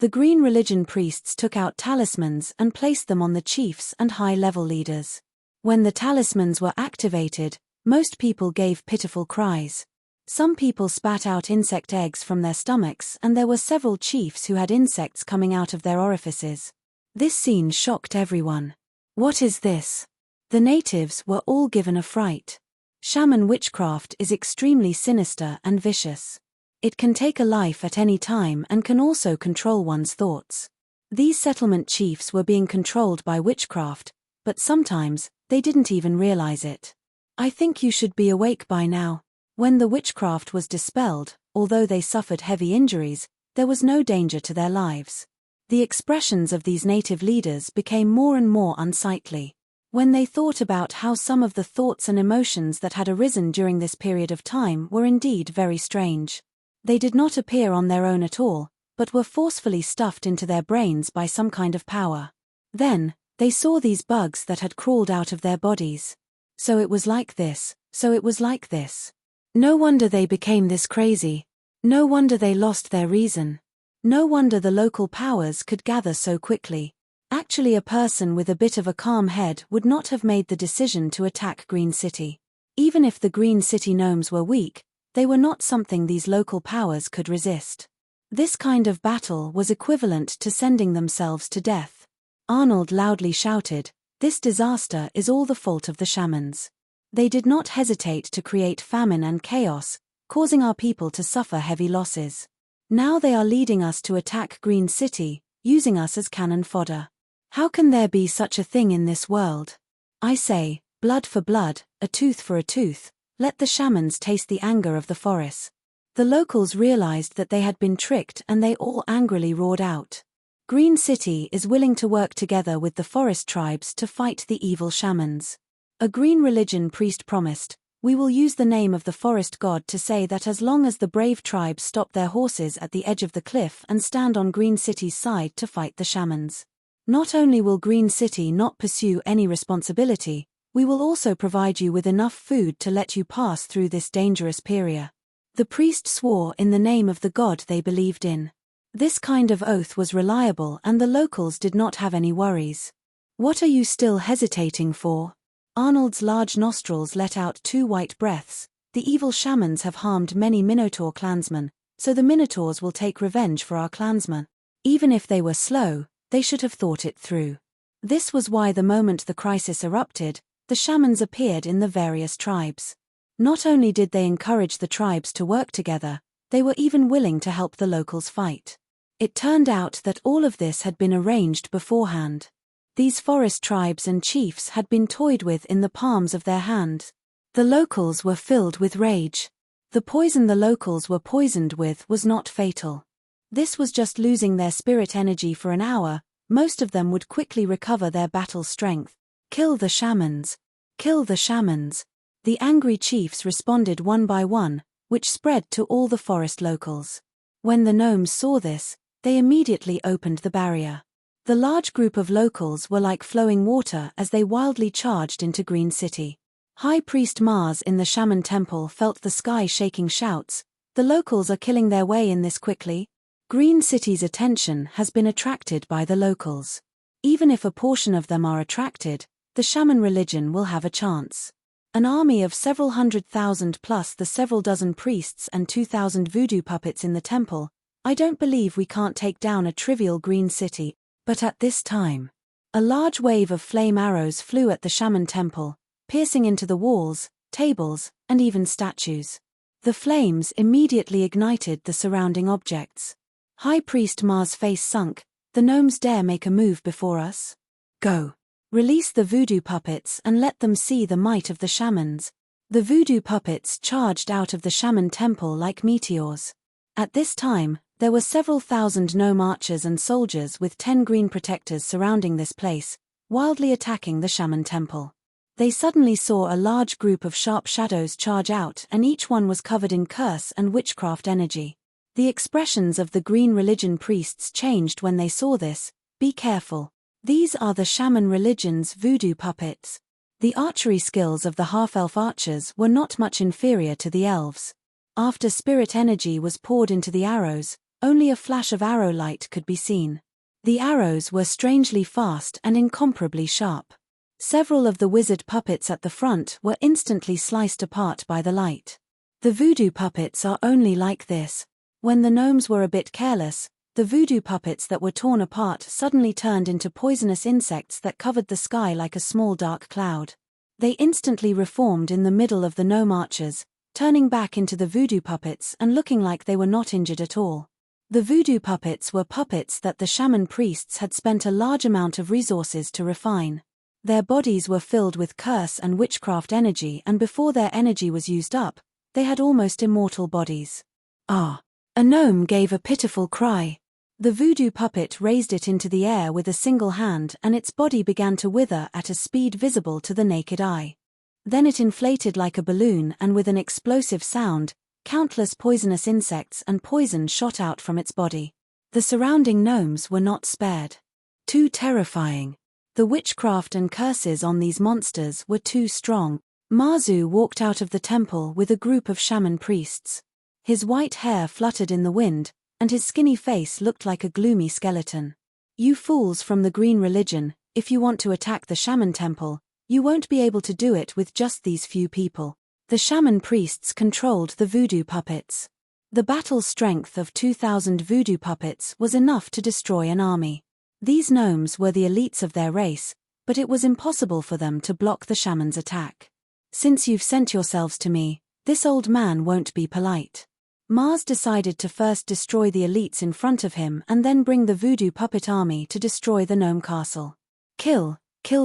The Green religion priests took out talismans and placed them on the chiefs and high-level leaders. When the talismans were activated, most people gave pitiful cries. Some people spat out insect eggs from their stomachs, and there were several chiefs who had insects coming out of their orifices. This scene shocked everyone. What is this? The natives were all given a fright. Shaman witchcraft is extremely sinister and vicious. It can take a life at any time and can also control one's thoughts. These settlement chiefs were being controlled by witchcraft, but sometimes, they didn't even realize it. I think you should be awake by now. When the witchcraft was dispelled, although they suffered heavy injuries, there was no danger to their lives. The expressions of these native leaders became more and more unsightly. When they thought about how some of the thoughts and emotions that had arisen during this period of time were indeed very strange. They did not appear on their own at all, but were forcefully stuffed into their brains by some kind of power. Then, they saw these bugs that had crawled out of their bodies. So it was like this, so it was like this. No wonder they became this crazy. No wonder they lost their reason. No wonder the local powers could gather so quickly. Actually, a person with a bit of a calm head would not have made the decision to attack Green City. Even if the Green City gnomes were weak, they were not something these local powers could resist. This kind of battle was equivalent to sending themselves to death. Arnold loudly shouted, "This disaster is all the fault of the shamans. They did not hesitate to create famine and chaos, causing our people to suffer heavy losses. Now they are leading us to attack Green City, using us as cannon fodder. How can there be such a thing in this world? I say, blood for blood, a tooth for a tooth, let the shamans taste the anger of the forest." The locals realized that they had been tricked and they all angrily roared out. Green City is willing to work together with the forest tribes to fight the evil shamans. A Green religion priest promised, "We will use the name of the forest god to say that as long as the brave tribes stop their horses at the edge of the cliff and stand on Green City's side to fight the shamans. Not only will Green City not pursue any responsibility, we will also provide you with enough food to let you pass through this dangerous period." The priest swore in the name of the god they believed in. This kind of oath was reliable and the locals did not have any worries. What are you still hesitating for? Arnold's large nostrils let out 2 white breaths. The evil shamans have harmed many Minotaur clansmen, so the Minotaurs will take revenge for our clansmen. Even if they were slow, they should have thought it through. This was why the moment the crisis erupted, the shamans appeared in the various tribes. Not only did they encourage the tribes to work together, they were even willing to help the locals fight. It turned out that all of this had been arranged beforehand. These forest tribes and chiefs had been toyed with in the palms of their hands. The locals were filled with rage. The poison the locals were poisoned with was not fatal. This was just losing their spirit energy for an hour. Most of them would quickly recover their battle strength. Kill the shamans! Kill the shamans! The angry chiefs responded one by one, which spread to all the forest locals. When the gnomes saw this, they immediately opened the barrier. The large group of locals were like flowing water as they wildly charged into Green City. High Priest Mars in the Shaman Temple felt the sky shaking shouts, "The locals are killing their way in this quickly." Green City's attention has been attracted by the locals. Even if a portion of them are attracted, the shaman religion will have a chance. An army of several 100,000 plus the several dozen priests and 2,000 voodoo puppets in the temple. I don't believe we can't take down a trivial Green City. But at this time, a large wave of flame arrows flew at the shaman temple, piercing into the walls, tables, and even statues. The flames immediately ignited the surrounding objects. High Priest Ma's face sunk. The gnomes dare make a move before us? Go. Release the voodoo puppets and let them see the might of the shamans. The voodoo puppets charged out of the shaman temple like meteors. At this time, there were several thousand gnome archers and soldiers with 10 green protectors surrounding this place, wildly attacking the shaman temple. They suddenly saw a large group of sharp shadows charge out, and each one was covered in curse and witchcraft energy. The expressions of the green religion priests changed when they saw this. Be careful. These are the shaman religion's voodoo puppets. The archery skills of the half-elf archers were not much inferior to the elves. After spirit energy was poured into the arrows, only a flash of arrow light could be seen. The arrows were strangely fast and incomparably sharp. Several of the wizard puppets at the front were instantly sliced apart by the light. The voodoo puppets are only like this. When the gnomes were a bit careless, the voodoo puppets that were torn apart suddenly turned into poisonous insects that covered the sky like a small dark cloud. They instantly reformed in the middle of the gnome archers, turning back into the voodoo puppets and looking like they were not injured at all. The voodoo puppets were puppets that the shaman priests had spent a large amount of resources to refine. Their bodies were filled with curse and witchcraft energy, and before their energy was used up, they had almost immortal bodies. Ah! A gnome gave a pitiful cry. The voodoo puppet raised it into the air with a single hand, and its body began to wither at a speed visible to the naked eye. Then it inflated like a balloon, and with an explosive sound, countless poisonous insects and poison shot out from its body. The surrounding gnomes were not spared. Too terrifying. The witchcraft and curses on these monsters were too strong. Mazu walked out of the temple with a group of shaman priests. His white hair fluttered in the wind, and his skinny face looked like a gloomy skeleton. You fools from the green religion, if you want to attack the shaman temple, you won't be able to do it with just these few people. The shaman priests controlled the voodoo puppets. The battle strength of 2,000 voodoo puppets was enough to destroy an army. These gnomes were the elites of their race, but it was impossible for them to block the shaman's attack. Since you've sent yourselves to me, this old man won't be polite. Mars decided to first destroy the elites in front of him and then bring the voodoo puppet army to destroy the gnome castle. Kill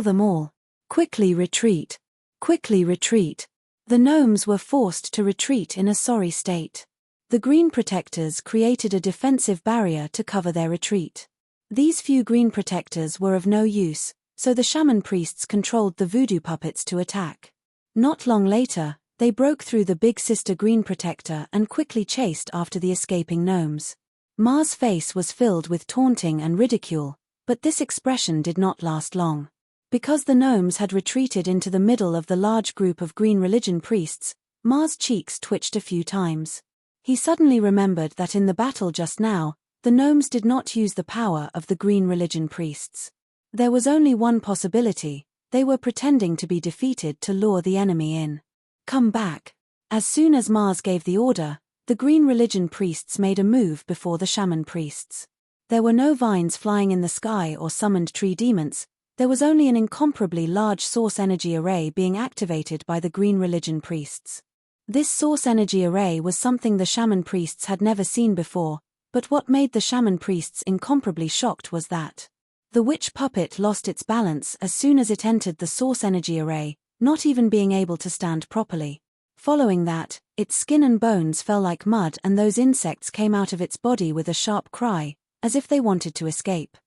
them all. Quickly retreat. Quickly retreat. The gnomes were forced to retreat in a sorry state. The green protectors created a defensive barrier to cover their retreat. These few green protectors were of no use, so the shaman priests controlled the voodoo puppets to attack. Not long later, they broke through the big sister green protector and quickly chased after the escaping gnomes. Ma's face was filled with taunting and ridicule, but this expression did not last long. Because the gnomes had retreated into the middle of the large group of green religion priests, Ma's cheeks twitched a few times. He suddenly remembered that in the battle just now, the gnomes did not use the power of the green religion priests. There was only one possibility: they were pretending to be defeated to lure the enemy in. Come back. As soon as Mars gave the order, the green religion priests made a move before the shaman priests. There were no vines flying in the sky or summoned tree demons. There was only an incomparably large source energy array being activated by the green religion priests. This source energy array was something the shaman priests had never seen before, but what made the shaman priests incomparably shocked was that the witch puppet lost its balance as soon as it entered the source energy array, not even being able to stand properly. Following that, its skin and bones fell like mud, and those insects came out of its body with a sharp cry, as if they wanted to escape.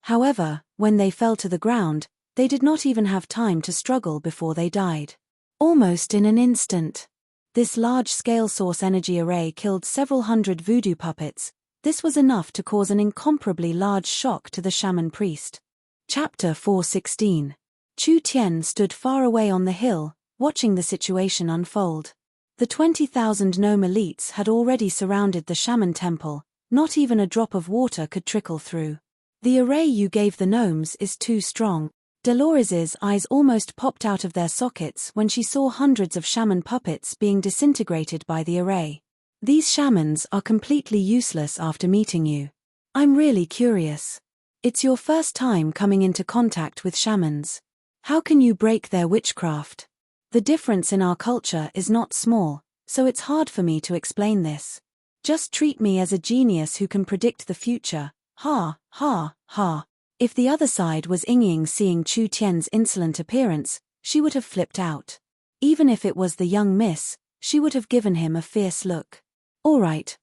However, when they fell to the ground, they did not even have time to struggle before they died. Almost in an instant. This large-scale source energy array killed several hundred voodoo puppets. This was enough to cause an incomparably large shock to the shaman priest. Chapter 4:16. Chu Tian stood far away on the hill, watching the situation unfold. The 20,000 gnome elites had already surrounded the shaman temple. Not even a drop of water could trickle through. The array you gave the gnomes is too strong. Dolores's eyes almost popped out of their sockets when she saw hundreds of shaman puppets being disintegrated by the array. These shamans are completely useless after meeting you. I'm really curious. It's your first time coming into contact with shamans. How can you break their witchcraft? The difference in our culture is not small, so it's hard for me to explain this. Just treat me as a genius who can predict the future. Ha, ha, ha. If the other side was Ying seeing Chu Tian's insolent appearance, she would have flipped out. Even if it was the young miss, she would have given him a fierce look. All right,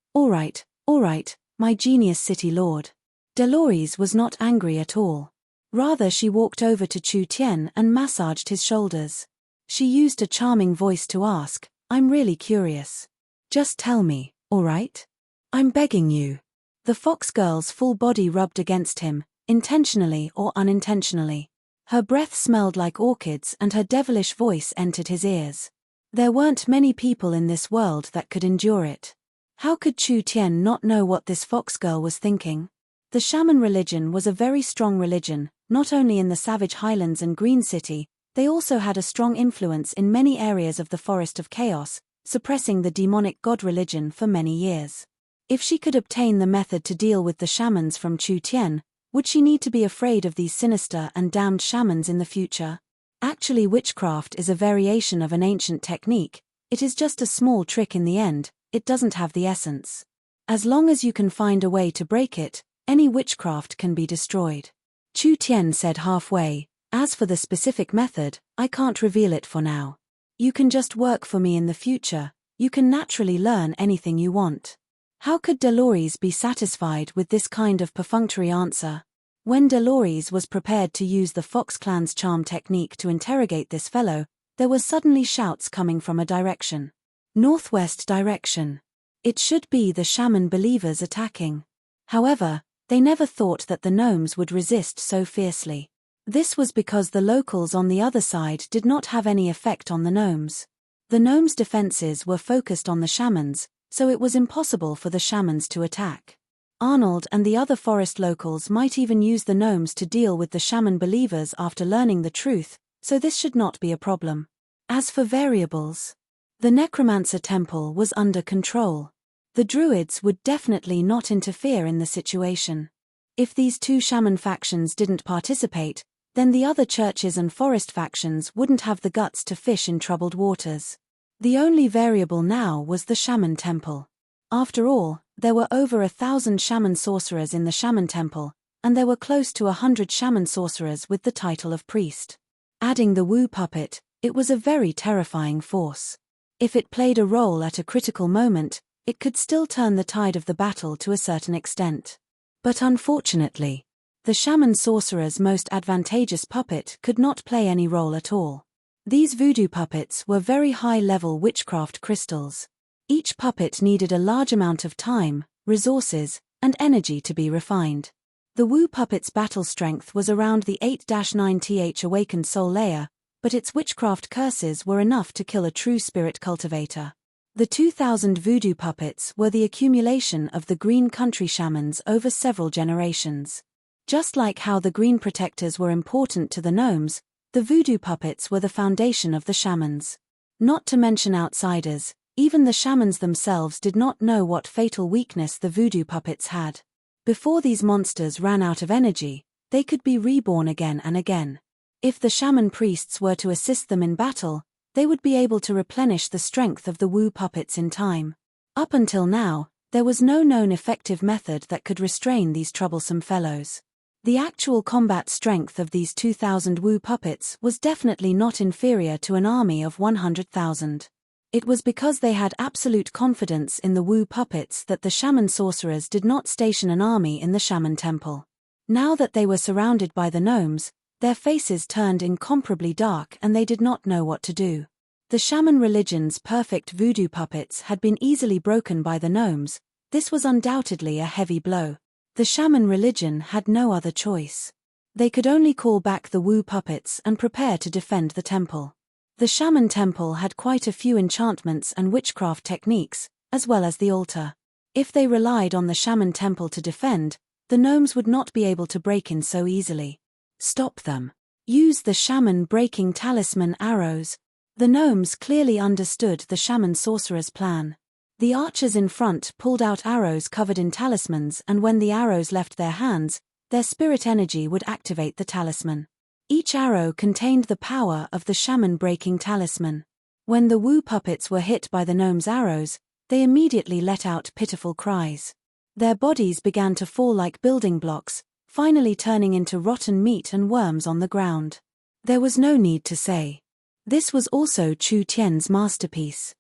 my genius city lord. Dolores was not angry at all. Rather, she walked over to Chu Tian and massaged his shoulders. She used a charming voice to ask, I'm really curious. Just tell me, all right? I'm begging you. The fox girl's full body rubbed against him, intentionally or unintentionally. Her breath smelled like orchids and her devilish voice entered his ears. There weren't many people in this world that could endure it. How could Chu Tian not know what this fox girl was thinking? The shaman religion was a very strong religion, not only in the savage highlands and Green City, they also had a strong influence in many areas of the Forest of Chaos, suppressing the demonic god religion for many years. If she could obtain the method to deal with the shamans from Chu Tian, would she need to be afraid of these sinister and damned shamans in the future? Actually, witchcraft is a variation of an ancient technique. It is just a small trick in the end, it doesn't have the essence. As long as you can find a way to break it, any witchcraft can be destroyed. Chu Tian said halfway, as for the specific method, I can't reveal it for now. You can just work for me in the future, you can naturally learn anything you want. How could Dolores be satisfied with this kind of perfunctory answer? When Dolores was prepared to use the Fox Clan's charm technique to interrogate this fellow, there were suddenly shouts coming from a direction. Northwest direction. It should be the shaman believers attacking. However, they never thought that the gnomes would resist so fiercely. This was because the locals on the other side did not have any effect on the gnomes. The gnomes' defenses were focused on the shamans, so it was impossible for the shamans to attack. Arnold and the other forest locals might even use the gnomes to deal with the shaman believers after learning the truth, so this should not be a problem. As for variables, the necromancer temple was under control. The druids would definitely not interfere in the situation. If these two shaman factions didn't participate, then the other churches and forest factions wouldn't have the guts to fish in troubled waters. The only variable now was the shaman temple. After all, there were over 1,000 shaman sorcerers in the shaman temple, and there were close to 100 shaman sorcerers with the title of priest. Adding the Wu puppet, it was a very terrifying force. If it played a role at a critical moment, it could still turn the tide of the battle to a certain extent. But unfortunately, the shaman sorcerer's most advantageous puppet could not play any role at all. These voodoo puppets were very high-level witchcraft crystals. Each puppet needed a large amount of time, resources, and energy to be refined. The Wu puppet's battle strength was around the 8-9th awakened soul layer, but its witchcraft curses were enough to kill a true spirit cultivator. The 2,000 voodoo puppets were the accumulation of the Green Country shamans over several generations. Just like how the Green Protectors were important to the gnomes, the voodoo puppets were the foundation of the shamans. Not to mention outsiders, even the shamans themselves did not know what fatal weakness the voodoo puppets had. Before these monsters ran out of energy, they could be reborn again and again. If the shaman priests were to assist them in battle, they would be able to replenish the strength of the Wu puppets in time. Up until now, there was no known effective method that could restrain these troublesome fellows. The actual combat strength of these 2,000 Wu puppets was definitely not inferior to an army of 100,000. It was because they had absolute confidence in the Wu puppets that the shaman sorcerers did not station an army in the shaman temple. Now that they were surrounded by the gnomes, their faces turned incomparably dark and they did not know what to do. The shaman religion's perfect voodoo puppets had been easily broken by the gnomes. This was undoubtedly a heavy blow. The shaman religion had no other choice. They could only call back the Wu puppets and prepare to defend the temple. The shaman temple had quite a few enchantments and witchcraft techniques, as well as the altar. If they relied on the shaman temple to defend, the gnomes would not be able to break in so easily. Stop them. Use the shaman breaking talisman arrows. The gnomes clearly understood the shaman sorcerer's plan. The archers in front pulled out arrows covered in talismans, and when the arrows left their hands, their spirit energy would activate the talisman. Each arrow contained the power of the shaman-breaking talisman. When the Wu puppets were hit by the gnome's arrows, they immediately let out pitiful cries. Their bodies began to fall like building blocks, finally turning into rotten meat and worms on the ground. There was no need to say. This was also Chu Tian's masterpiece.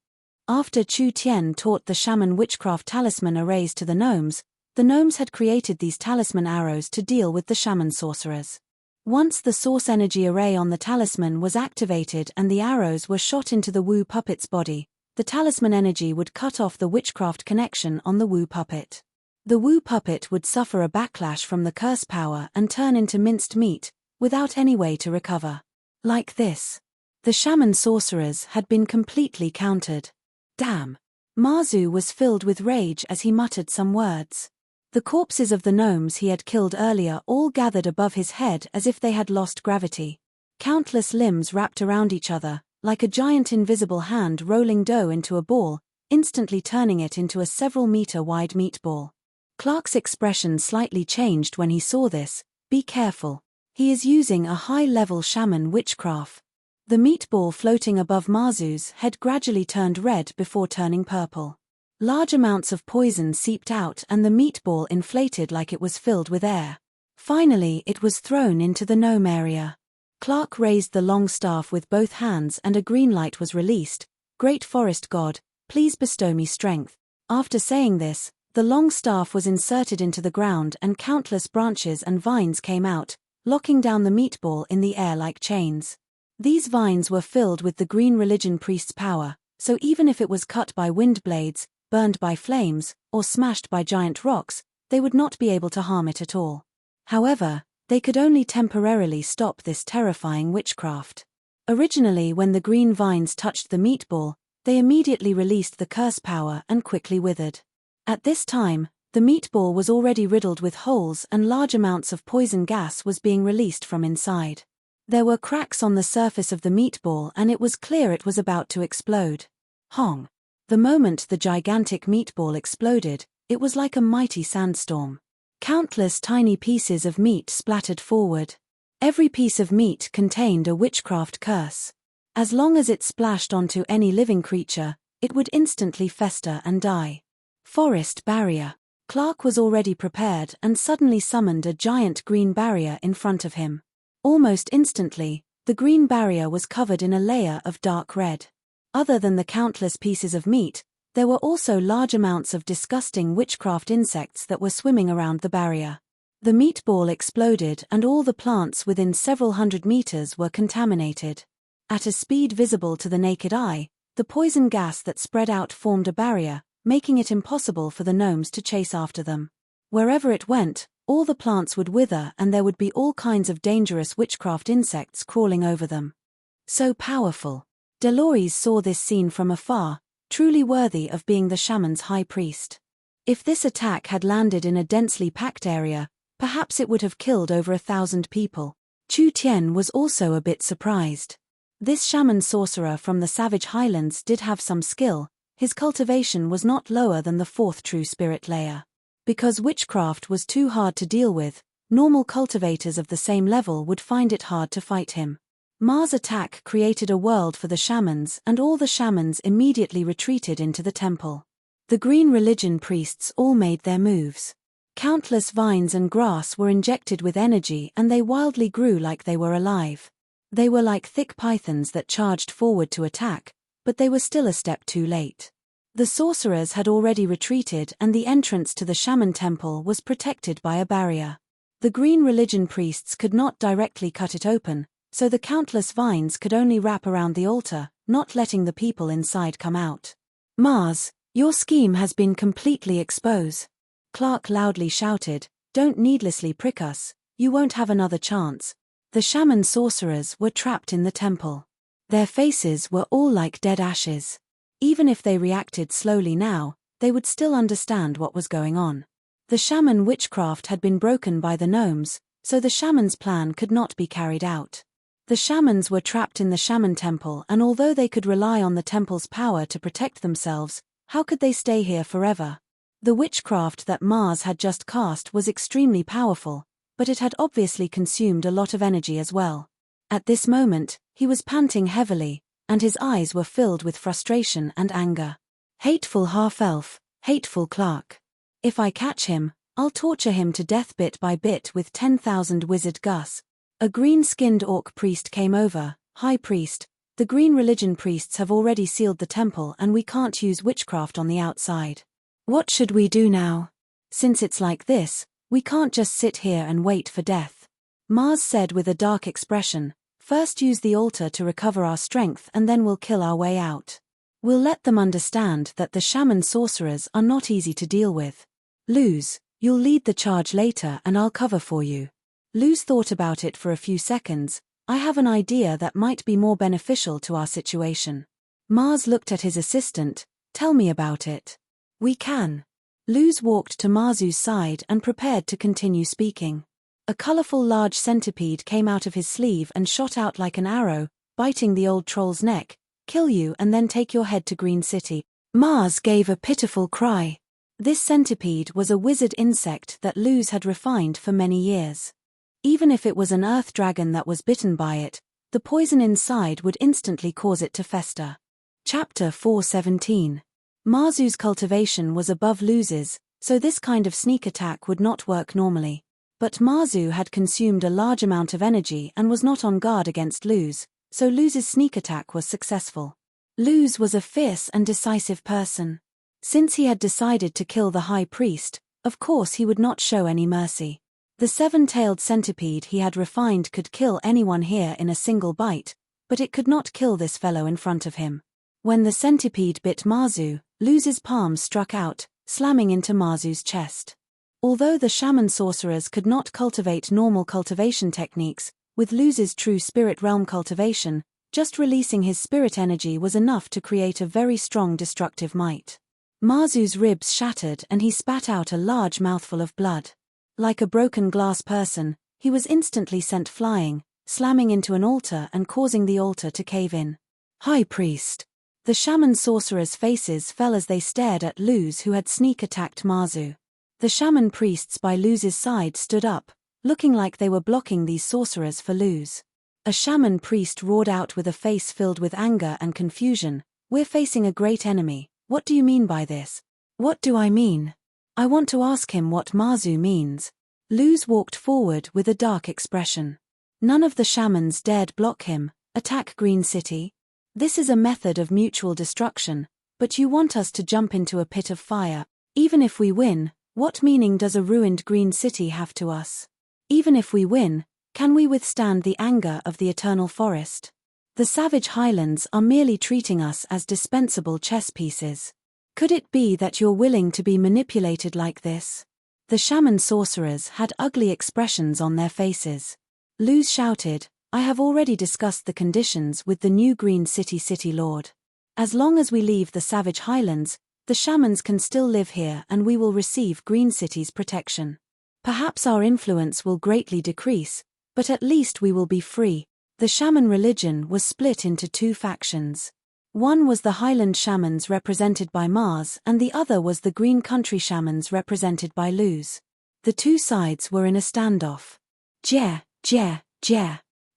After Chu Tian taught the shaman witchcraft talisman arrays to the gnomes had created these talisman arrows to deal with the shaman sorcerers. Once the source energy array on the talisman was activated and the arrows were shot into the Wu puppet's body, the talisman energy would cut off the witchcraft connection on the Wu puppet. The Wu puppet would suffer a backlash from the curse power and turn into minced meat, without any way to recover. Like this. The shaman sorcerers had been completely countered. Damn. Mazu was filled with rage as he muttered some words. The corpses of the gnomes he had killed earlier all gathered above his head as if they had lost gravity. Countless limbs wrapped around each other, like a giant invisible hand rolling dough into a ball, instantly turning it into a several-meter-wide meatball. Clark's expression slightly changed when he saw this. Be careful. He is using a high-level shaman witchcraft. The meatball floating above Mazu's head gradually turned red before turning purple. Large amounts of poison seeped out and the meatball inflated like it was filled with air. Finally, it was thrown into the gnome area. Clark raised the long staff with both hands and a green light was released. Great forest god, please bestow me strength. After saying this, the long staff was inserted into the ground and countless branches and vines came out, locking down the meatball in the air like chains. These vines were filled with the green religion priest's power, so even if it was cut by wind blades, burned by flames, or smashed by giant rocks, they would not be able to harm it at all. However, they could only temporarily stop this terrifying witchcraft. Originally, when the green vines touched the meatball, they immediately released the curse power and quickly withered. At this time, the meatball was already riddled with holes and large amounts of poison gas was being released from inside. There were cracks on the surface of the meatball and it was clear it was about to explode. Hong! The moment the gigantic meatball exploded, it was like a mighty sandstorm. Countless tiny pieces of meat splattered forward. Every piece of meat contained a witchcraft curse. As long as it splashed onto any living creature, it would instantly fester and die. Forest barrier. Clark was already prepared and suddenly summoned a giant green barrier in front of him. Almost instantly, the green barrier was covered in a layer of dark red. Other than the countless pieces of meat, there were also large amounts of disgusting witchcraft insects that were swimming around the barrier. The meatball exploded and all the plants within several hundred meters were contaminated. At a speed visible to the naked eye, the poison gas that spread out formed a barrier, making it impossible for the gnomes to chase after them. Wherever it went, all the plants would wither and there would be all kinds of dangerous witchcraft insects crawling over them. So powerful. Delores saw this scene from afar, truly worthy of being the shaman's high priest. If this attack had landed in a densely packed area, perhaps it would have killed over 1,000 people. Chu Tian was also a bit surprised. This shaman sorcerer from the savage highlands did have some skill. His cultivation was not lower than the 4th true spirit layer. Because witchcraft was too hard to deal with, normal cultivators of the same level would find it hard to fight him. Ma's attack created a world for the shamans and all the shamans immediately retreated into the temple. The green religion priests all made their moves. Countless vines and grass were injected with energy and they wildly grew like they were alive. They were like thick pythons that charged forward to attack, but they were still a step too late. The sorcerers had already retreated and the entrance to the shaman temple was protected by a barrier. The green religion priests could not directly cut it open, so the countless vines could only wrap around the altar, not letting the people inside come out. Mars, your scheme has been completely exposed. Clark loudly shouted, don't needlessly prick us, you won't have another chance. The shaman sorcerers were trapped in the temple. Their faces were all like dead ashes. Even if they reacted slowly now, they would still understand what was going on. The shaman witchcraft had been broken by the gnomes, so the shaman's plan could not be carried out. The shamans were trapped in the shaman temple and although they could rely on the temple's power to protect themselves, how could they stay here forever? The witchcraft that Mars had just cast was extremely powerful, but it had obviously consumed a lot of energy as well. At this moment, he was panting heavily, and his eyes were filled with frustration and anger. Hateful half-elf, hateful clerk. If I catch him, I'll torture him to death bit by bit with 10,000 wizard gus. A green-skinned orc priest came over. High priest, the green religion priests have already sealed the temple and we can't use witchcraft on the outside. What should we do now? Since it's like this, we can't just sit here and wait for death. Mars said with a dark expression, first use the altar to recover our strength and then we'll kill our way out. We'll let them understand that the shaman sorcerers are not easy to deal with. Luz, you'll lead the charge later and I'll cover for you. Luz thought about it for a few seconds. I have an idea that might be more beneficial to our situation. Mars looked at his assistant. Tell me about it. We can. Luz walked to Marzu's side and prepared to continue speaking. A colorful large centipede came out of his sleeve and shot out like an arrow, biting the old troll's neck. Kill you and then take your head to Green City. Mars gave a pitiful cry. This centipede was a wizard insect that Luz had refined for many years. Even if it was an earth dragon that was bitten by it, the poison inside would instantly cause it to fester. Chapter 417. Marzu's cultivation was above Luz's, so this kind of sneak attack would not work normally. But Marzu had consumed a large amount of energy and was not on guard against Luz, so Luz's sneak attack was successful. Luz was a fierce and decisive person. Since he had decided to kill the high priest, of course he would not show any mercy. The seven-tailed centipede he had refined could kill anyone here in a single bite, but it could not kill this fellow in front of him. When the centipede bit Marzu, Luz's palms struck out, slamming into Marzu's chest. Although the shaman sorcerers could not cultivate normal cultivation techniques, with Luz's true spirit realm cultivation, just releasing his spirit energy was enough to create a very strong destructive might. Marzu's ribs shattered and he spat out a large mouthful of blood. Like a broken glass person, he was instantly sent flying, slamming into an altar and causing the altar to cave in. High priest. The shaman sorcerers' faces fell as they stared at Luz, who had sneak attacked Marzu. The shaman priests by Luz's side stood up, looking like they were blocking these sorcerers for Luz. A shaman priest roared out with a face filled with anger and confusion, "We're facing a great enemy. What do you mean by this?" "What do I mean? I want to ask him what Marzu means." Luz walked forward with a dark expression. None of the shamans dared block him. Attack Green City? This is a method of mutual destruction, but you want us to jump into a pit of fire. Even if we win, what meaning does a ruined Green City have to us? Even if we win, can we withstand the anger of the eternal forest? The savage highlands are merely treating us as dispensable chess pieces. Could it be that you're willing to be manipulated like this? The shaman sorcerers had ugly expressions on their faces. Luz shouted, "I have already discussed the conditions with the new Green City Lord. As long as we leave the savage highlands, the shamans can still live here and we will receive Green City's protection. Perhaps our influence will greatly decrease, but at least we will be free." The shaman religion was split into two factions. One was the highland shamans represented by Mars and the other was the green country shamans represented by Luz. The two sides were in a standoff. Jer.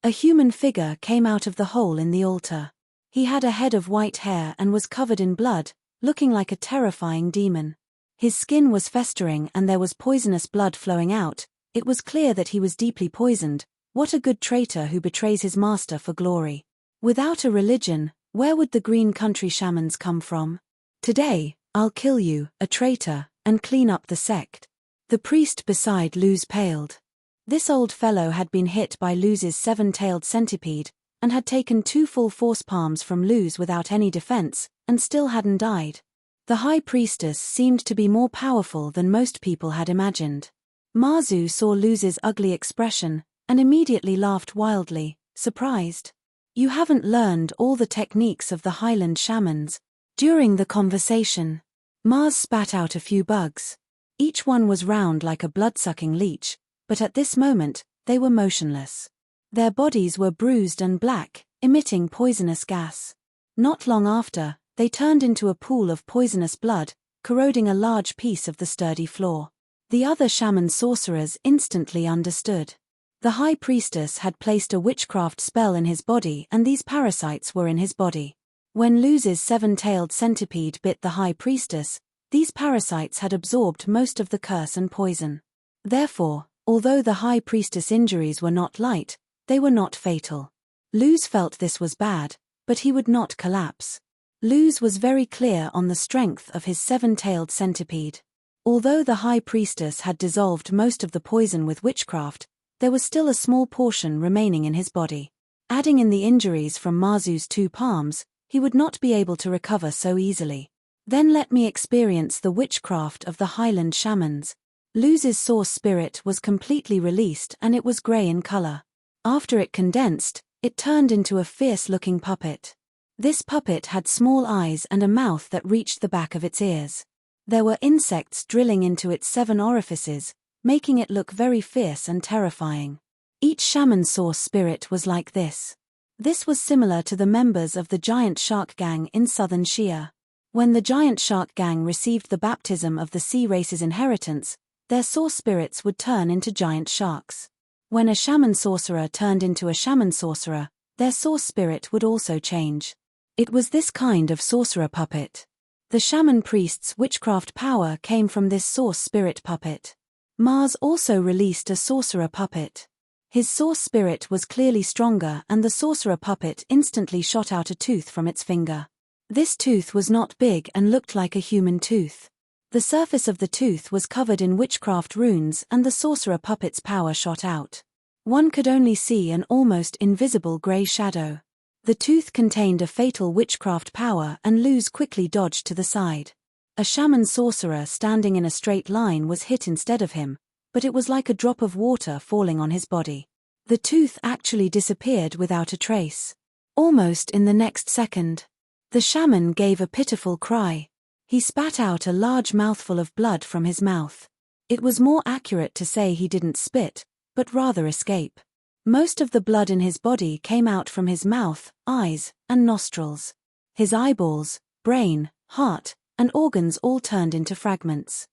A human figure came out of the hole in the altar. He had a head of white hair and was covered in blood, looking like a terrifying demon. His skin was festering and there was poisonous blood flowing out. It was clear that he was deeply poisoned. What a good traitor who betrays his master for glory. Without a religion, where would the green country shamans come from? Today, I'll kill you, a traitor, and clean up the sect. The priest beside Luz paled. This old fellow had been hit by Luz's seven-tailed centipede, and had taken 2 full force palms from Luz without any defense, and still hadn't died. The high priestess seemed to be more powerful than most people had imagined. Marzu saw Luz's ugly expression, and immediately laughed wildly, surprised. "You haven't learned all the techniques of the highland shamans." During the conversation, Mars spat out a few bugs. Each one was round like a blood-sucking leech, but at this moment, they were motionless. Their bodies were bruised and black, emitting poisonous gas. Not long after, they turned into a pool of poisonous blood, corroding a large piece of the sturdy floor. The other shaman sorcerers instantly understood. The high priestess had placed a witchcraft spell in his body, and these parasites were in his body. When Luz's seven-tailed centipede bit the high priestess, these parasites had absorbed most of the curse and poison. Therefore, although the high priestess' injuries were not light, they were not fatal. Luz felt this was bad, but he would not collapse. Luz was very clear on the strength of his seven-tailed centipede. Although the high priestess had dissolved most of the poison with witchcraft, there was still a small portion remaining in his body. Adding in the injuries from Marzu's two palms, he would not be able to recover so easily. Then let me experience the witchcraft of the Highland shamans. Luz's source spirit was completely released and it was grey in color. After it condensed, it turned into a fierce-looking puppet. This puppet had small eyes and a mouth that reached the back of its ears. There were insects drilling into its 7 orifices, making it look very fierce and terrifying. Each shaman source spirit was like this. This was similar to the members of the giant shark gang in southern Shia. When the giant shark gang received the baptism of the sea race's inheritance, their source spirits would turn into giant sharks. When a shaman sorcerer turned into a shaman sorcerer, their source spirit would also change. It was this kind of sorcerer puppet. The shaman priest's witchcraft power came from this source spirit puppet. Mars also released a sorcerer puppet. His source spirit was clearly stronger and the sorcerer puppet instantly shot out a tooth from its finger. This tooth was not big and looked like a human tooth. The surface of the tooth was covered in witchcraft runes and the sorcerer puppet's power shot out. One could only see an almost invisible grey shadow. The tooth contained a fatal witchcraft power and Luz quickly dodged to the side. A shaman sorcerer standing in a straight line was hit instead of him, but it was like a drop of water falling on his body. The tooth actually disappeared without a trace. Almost in the next second, the shaman gave a pitiful cry. He spat out a large mouthful of blood from his mouth. It was more accurate to say he didn't spit, but rather escape. Most of the blood in his body came out from his mouth, eyes, and nostrils. His eyeballs, brain, heart, and organs all turned into fragments.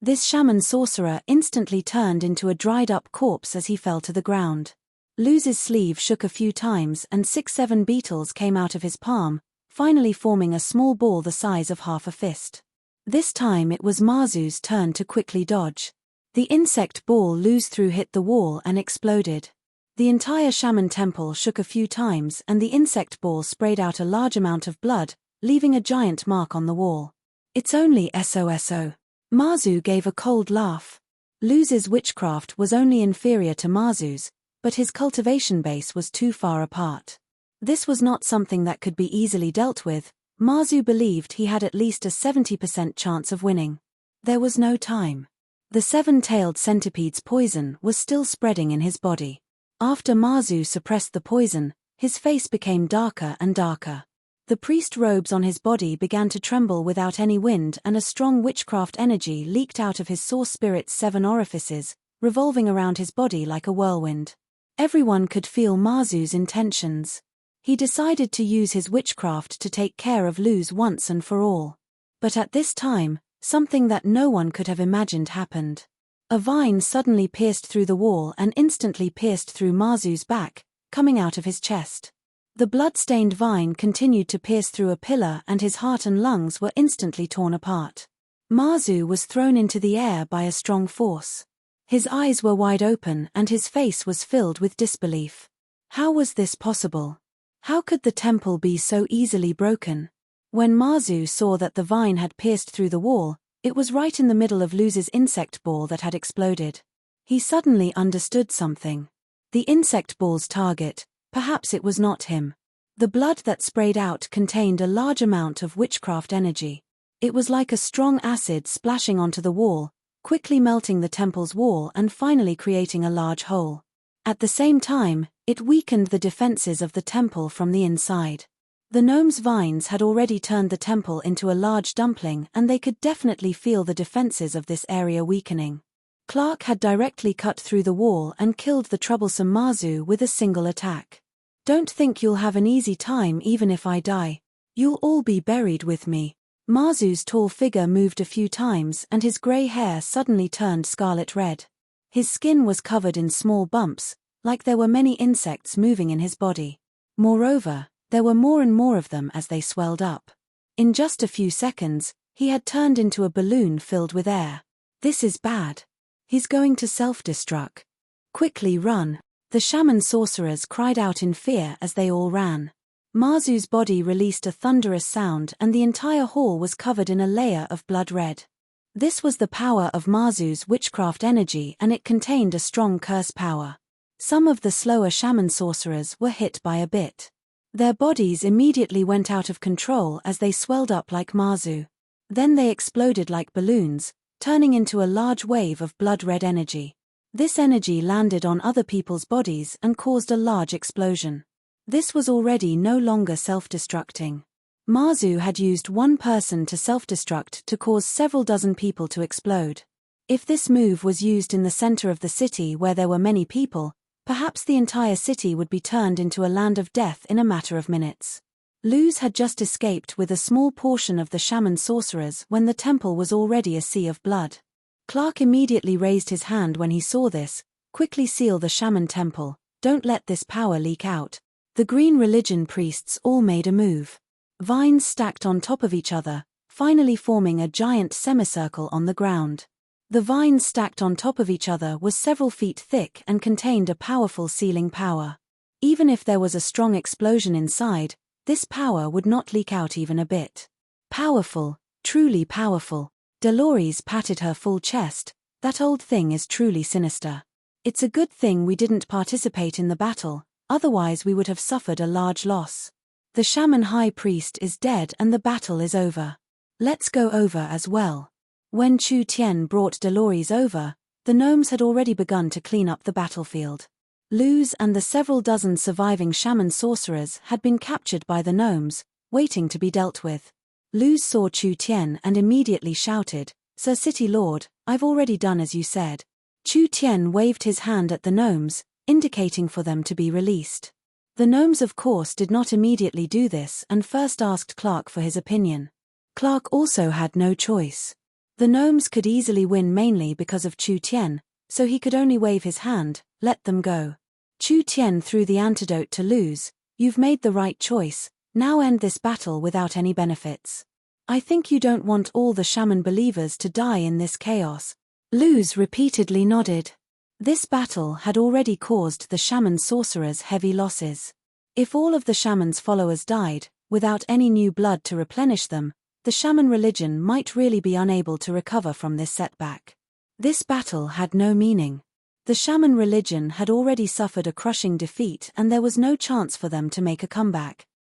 This shaman sorcerer instantly turned into a dried-up corpse as he fell to the ground. Luz's sleeve shook a few times and 6-7 beetles came out of his palm, finally forming a small ball the size of half a fist. This time it was Marzu's turn to quickly dodge. The insect ball Luz threw hit the wall and exploded. The entire shaman temple shook a few times and the insect ball sprayed out a large amount of blood, leaving a giant mark on the wall. It's only SOSO. Marzu gave a cold laugh. Luz's witchcraft was only inferior to Marzu's, but his cultivation base was too far apart. This was not something that could be easily dealt with. Marzu believed he had at least a 70% chance of winning. There was no time. The 7-tailed centipede's poison was still spreading in his body. After Marzu suppressed the poison, his face became darker and darker. The priest robes on his body began to tremble without any wind and a strong witchcraft energy leaked out of his source spirit's 7 orifices, revolving around his body like a whirlwind. Everyone could feel Marzu's intentions. He decided to use his witchcraft to take care of Luz once and for all. But at this time, something that no one could have imagined happened. A vine suddenly pierced through the wall and instantly pierced through Marzu's back, coming out of his chest. The blood-stained vine continued to pierce through a pillar and his heart and lungs were instantly torn apart. Marzu was thrown into the air by a strong force. His eyes were wide open and his face was filled with disbelief. How was this possible? How could the temple be so easily broken? When Marzu saw that the vine had pierced through the wall, it was right in the middle of Luz's insect ball that had exploded. He suddenly understood something. The insect ball's target, perhaps it was not him. The blood that sprayed out contained a large amount of witchcraft energy. It was like a strong acid splashing onto the wall, quickly melting the temple's wall and finally creating a large hole. At the same time, it weakened the defenses of the temple from the inside. The gnome's vines had already turned the temple into a large dumpling and they could definitely feel the defenses of this area weakening. Clark had directly cut through the wall and killed the troublesome Marzu with a single attack. Don't think you'll have an easy time even if I die. You'll all be buried with me. Mazu's tall figure moved a few times and his grey hair suddenly turned scarlet red. His skin was covered in small bumps, like there were many insects moving in his body. Moreover, there were more and more of them as they swelled up. In just a few seconds, he had turned into a balloon filled with air. This is bad. He's going to self-destruct. Quickly run. The shaman sorcerers cried out in fear as they all ran. Mazu's body released a thunderous sound and the entire hall was covered in a layer of blood red. This was the power of Mazu's witchcraft energy and it contained a strong curse power. Some of the slower shaman sorcerers were hit by a bit. Their bodies immediately went out of control as they swelled up like Mazu. Then they exploded like balloons, turning into a large wave of blood-red energy. This energy landed on other people's bodies and caused a large explosion. This was already no longer self-destructing. Mazu had used one person to self-destruct to cause several dozen people to explode. If this move was used in the center of the city where there were many people, perhaps the entire city would be turned into a land of death in a matter of minutes. Luz had just escaped with a small portion of the shaman sorcerers when the temple was already a sea of blood. Clark immediately raised his hand when he saw this. Quickly seal the shaman temple, don't let this power leak out. The green religion priests all made a move. Vines stacked on top of each other, finally forming a giant semicircle on the ground. The vines stacked on top of each other was several feet thick and contained a powerful sealing power. Even if there was a strong explosion inside, this power would not leak out even a bit. Powerful, truly powerful. Dolores patted her full chest. That old thing is truly sinister. It's a good thing we didn't participate in the battle, otherwise we would have suffered a large loss. The shaman high priest is dead and the battle is over. Let's go over as well. When Chu Tian brought Dolores over, the gnomes had already begun to clean up the battlefield. Luz and the several dozen surviving shaman sorcerers had been captured by the gnomes, waiting to be dealt with. Luz saw Chu Tian and immediately shouted, "Sir City Lord, I've already done as you said." Chu Tian waved his hand at the gnomes, indicating for them to be released. The gnomes of course did not immediately do this and first asked Clark for his opinion. Clark also had no choice. The gnomes could easily win mainly because of Chu Tian, so he could only wave his hand, let them go. Chu Tian threw the antidote to Luz. "You've made the right choice, now end this battle without any benefits. I think you don't want all the shaman believers to die in this chaos." Luz repeatedly nodded. This battle had already caused the shaman sorcerers heavy losses. If all of the shaman's followers died, without any new blood to replenish them, the shaman religion might really be unable to recover from this setback. This battle had no meaning. The shaman religion had already suffered a crushing defeat and there was no chance for them to make a comeback.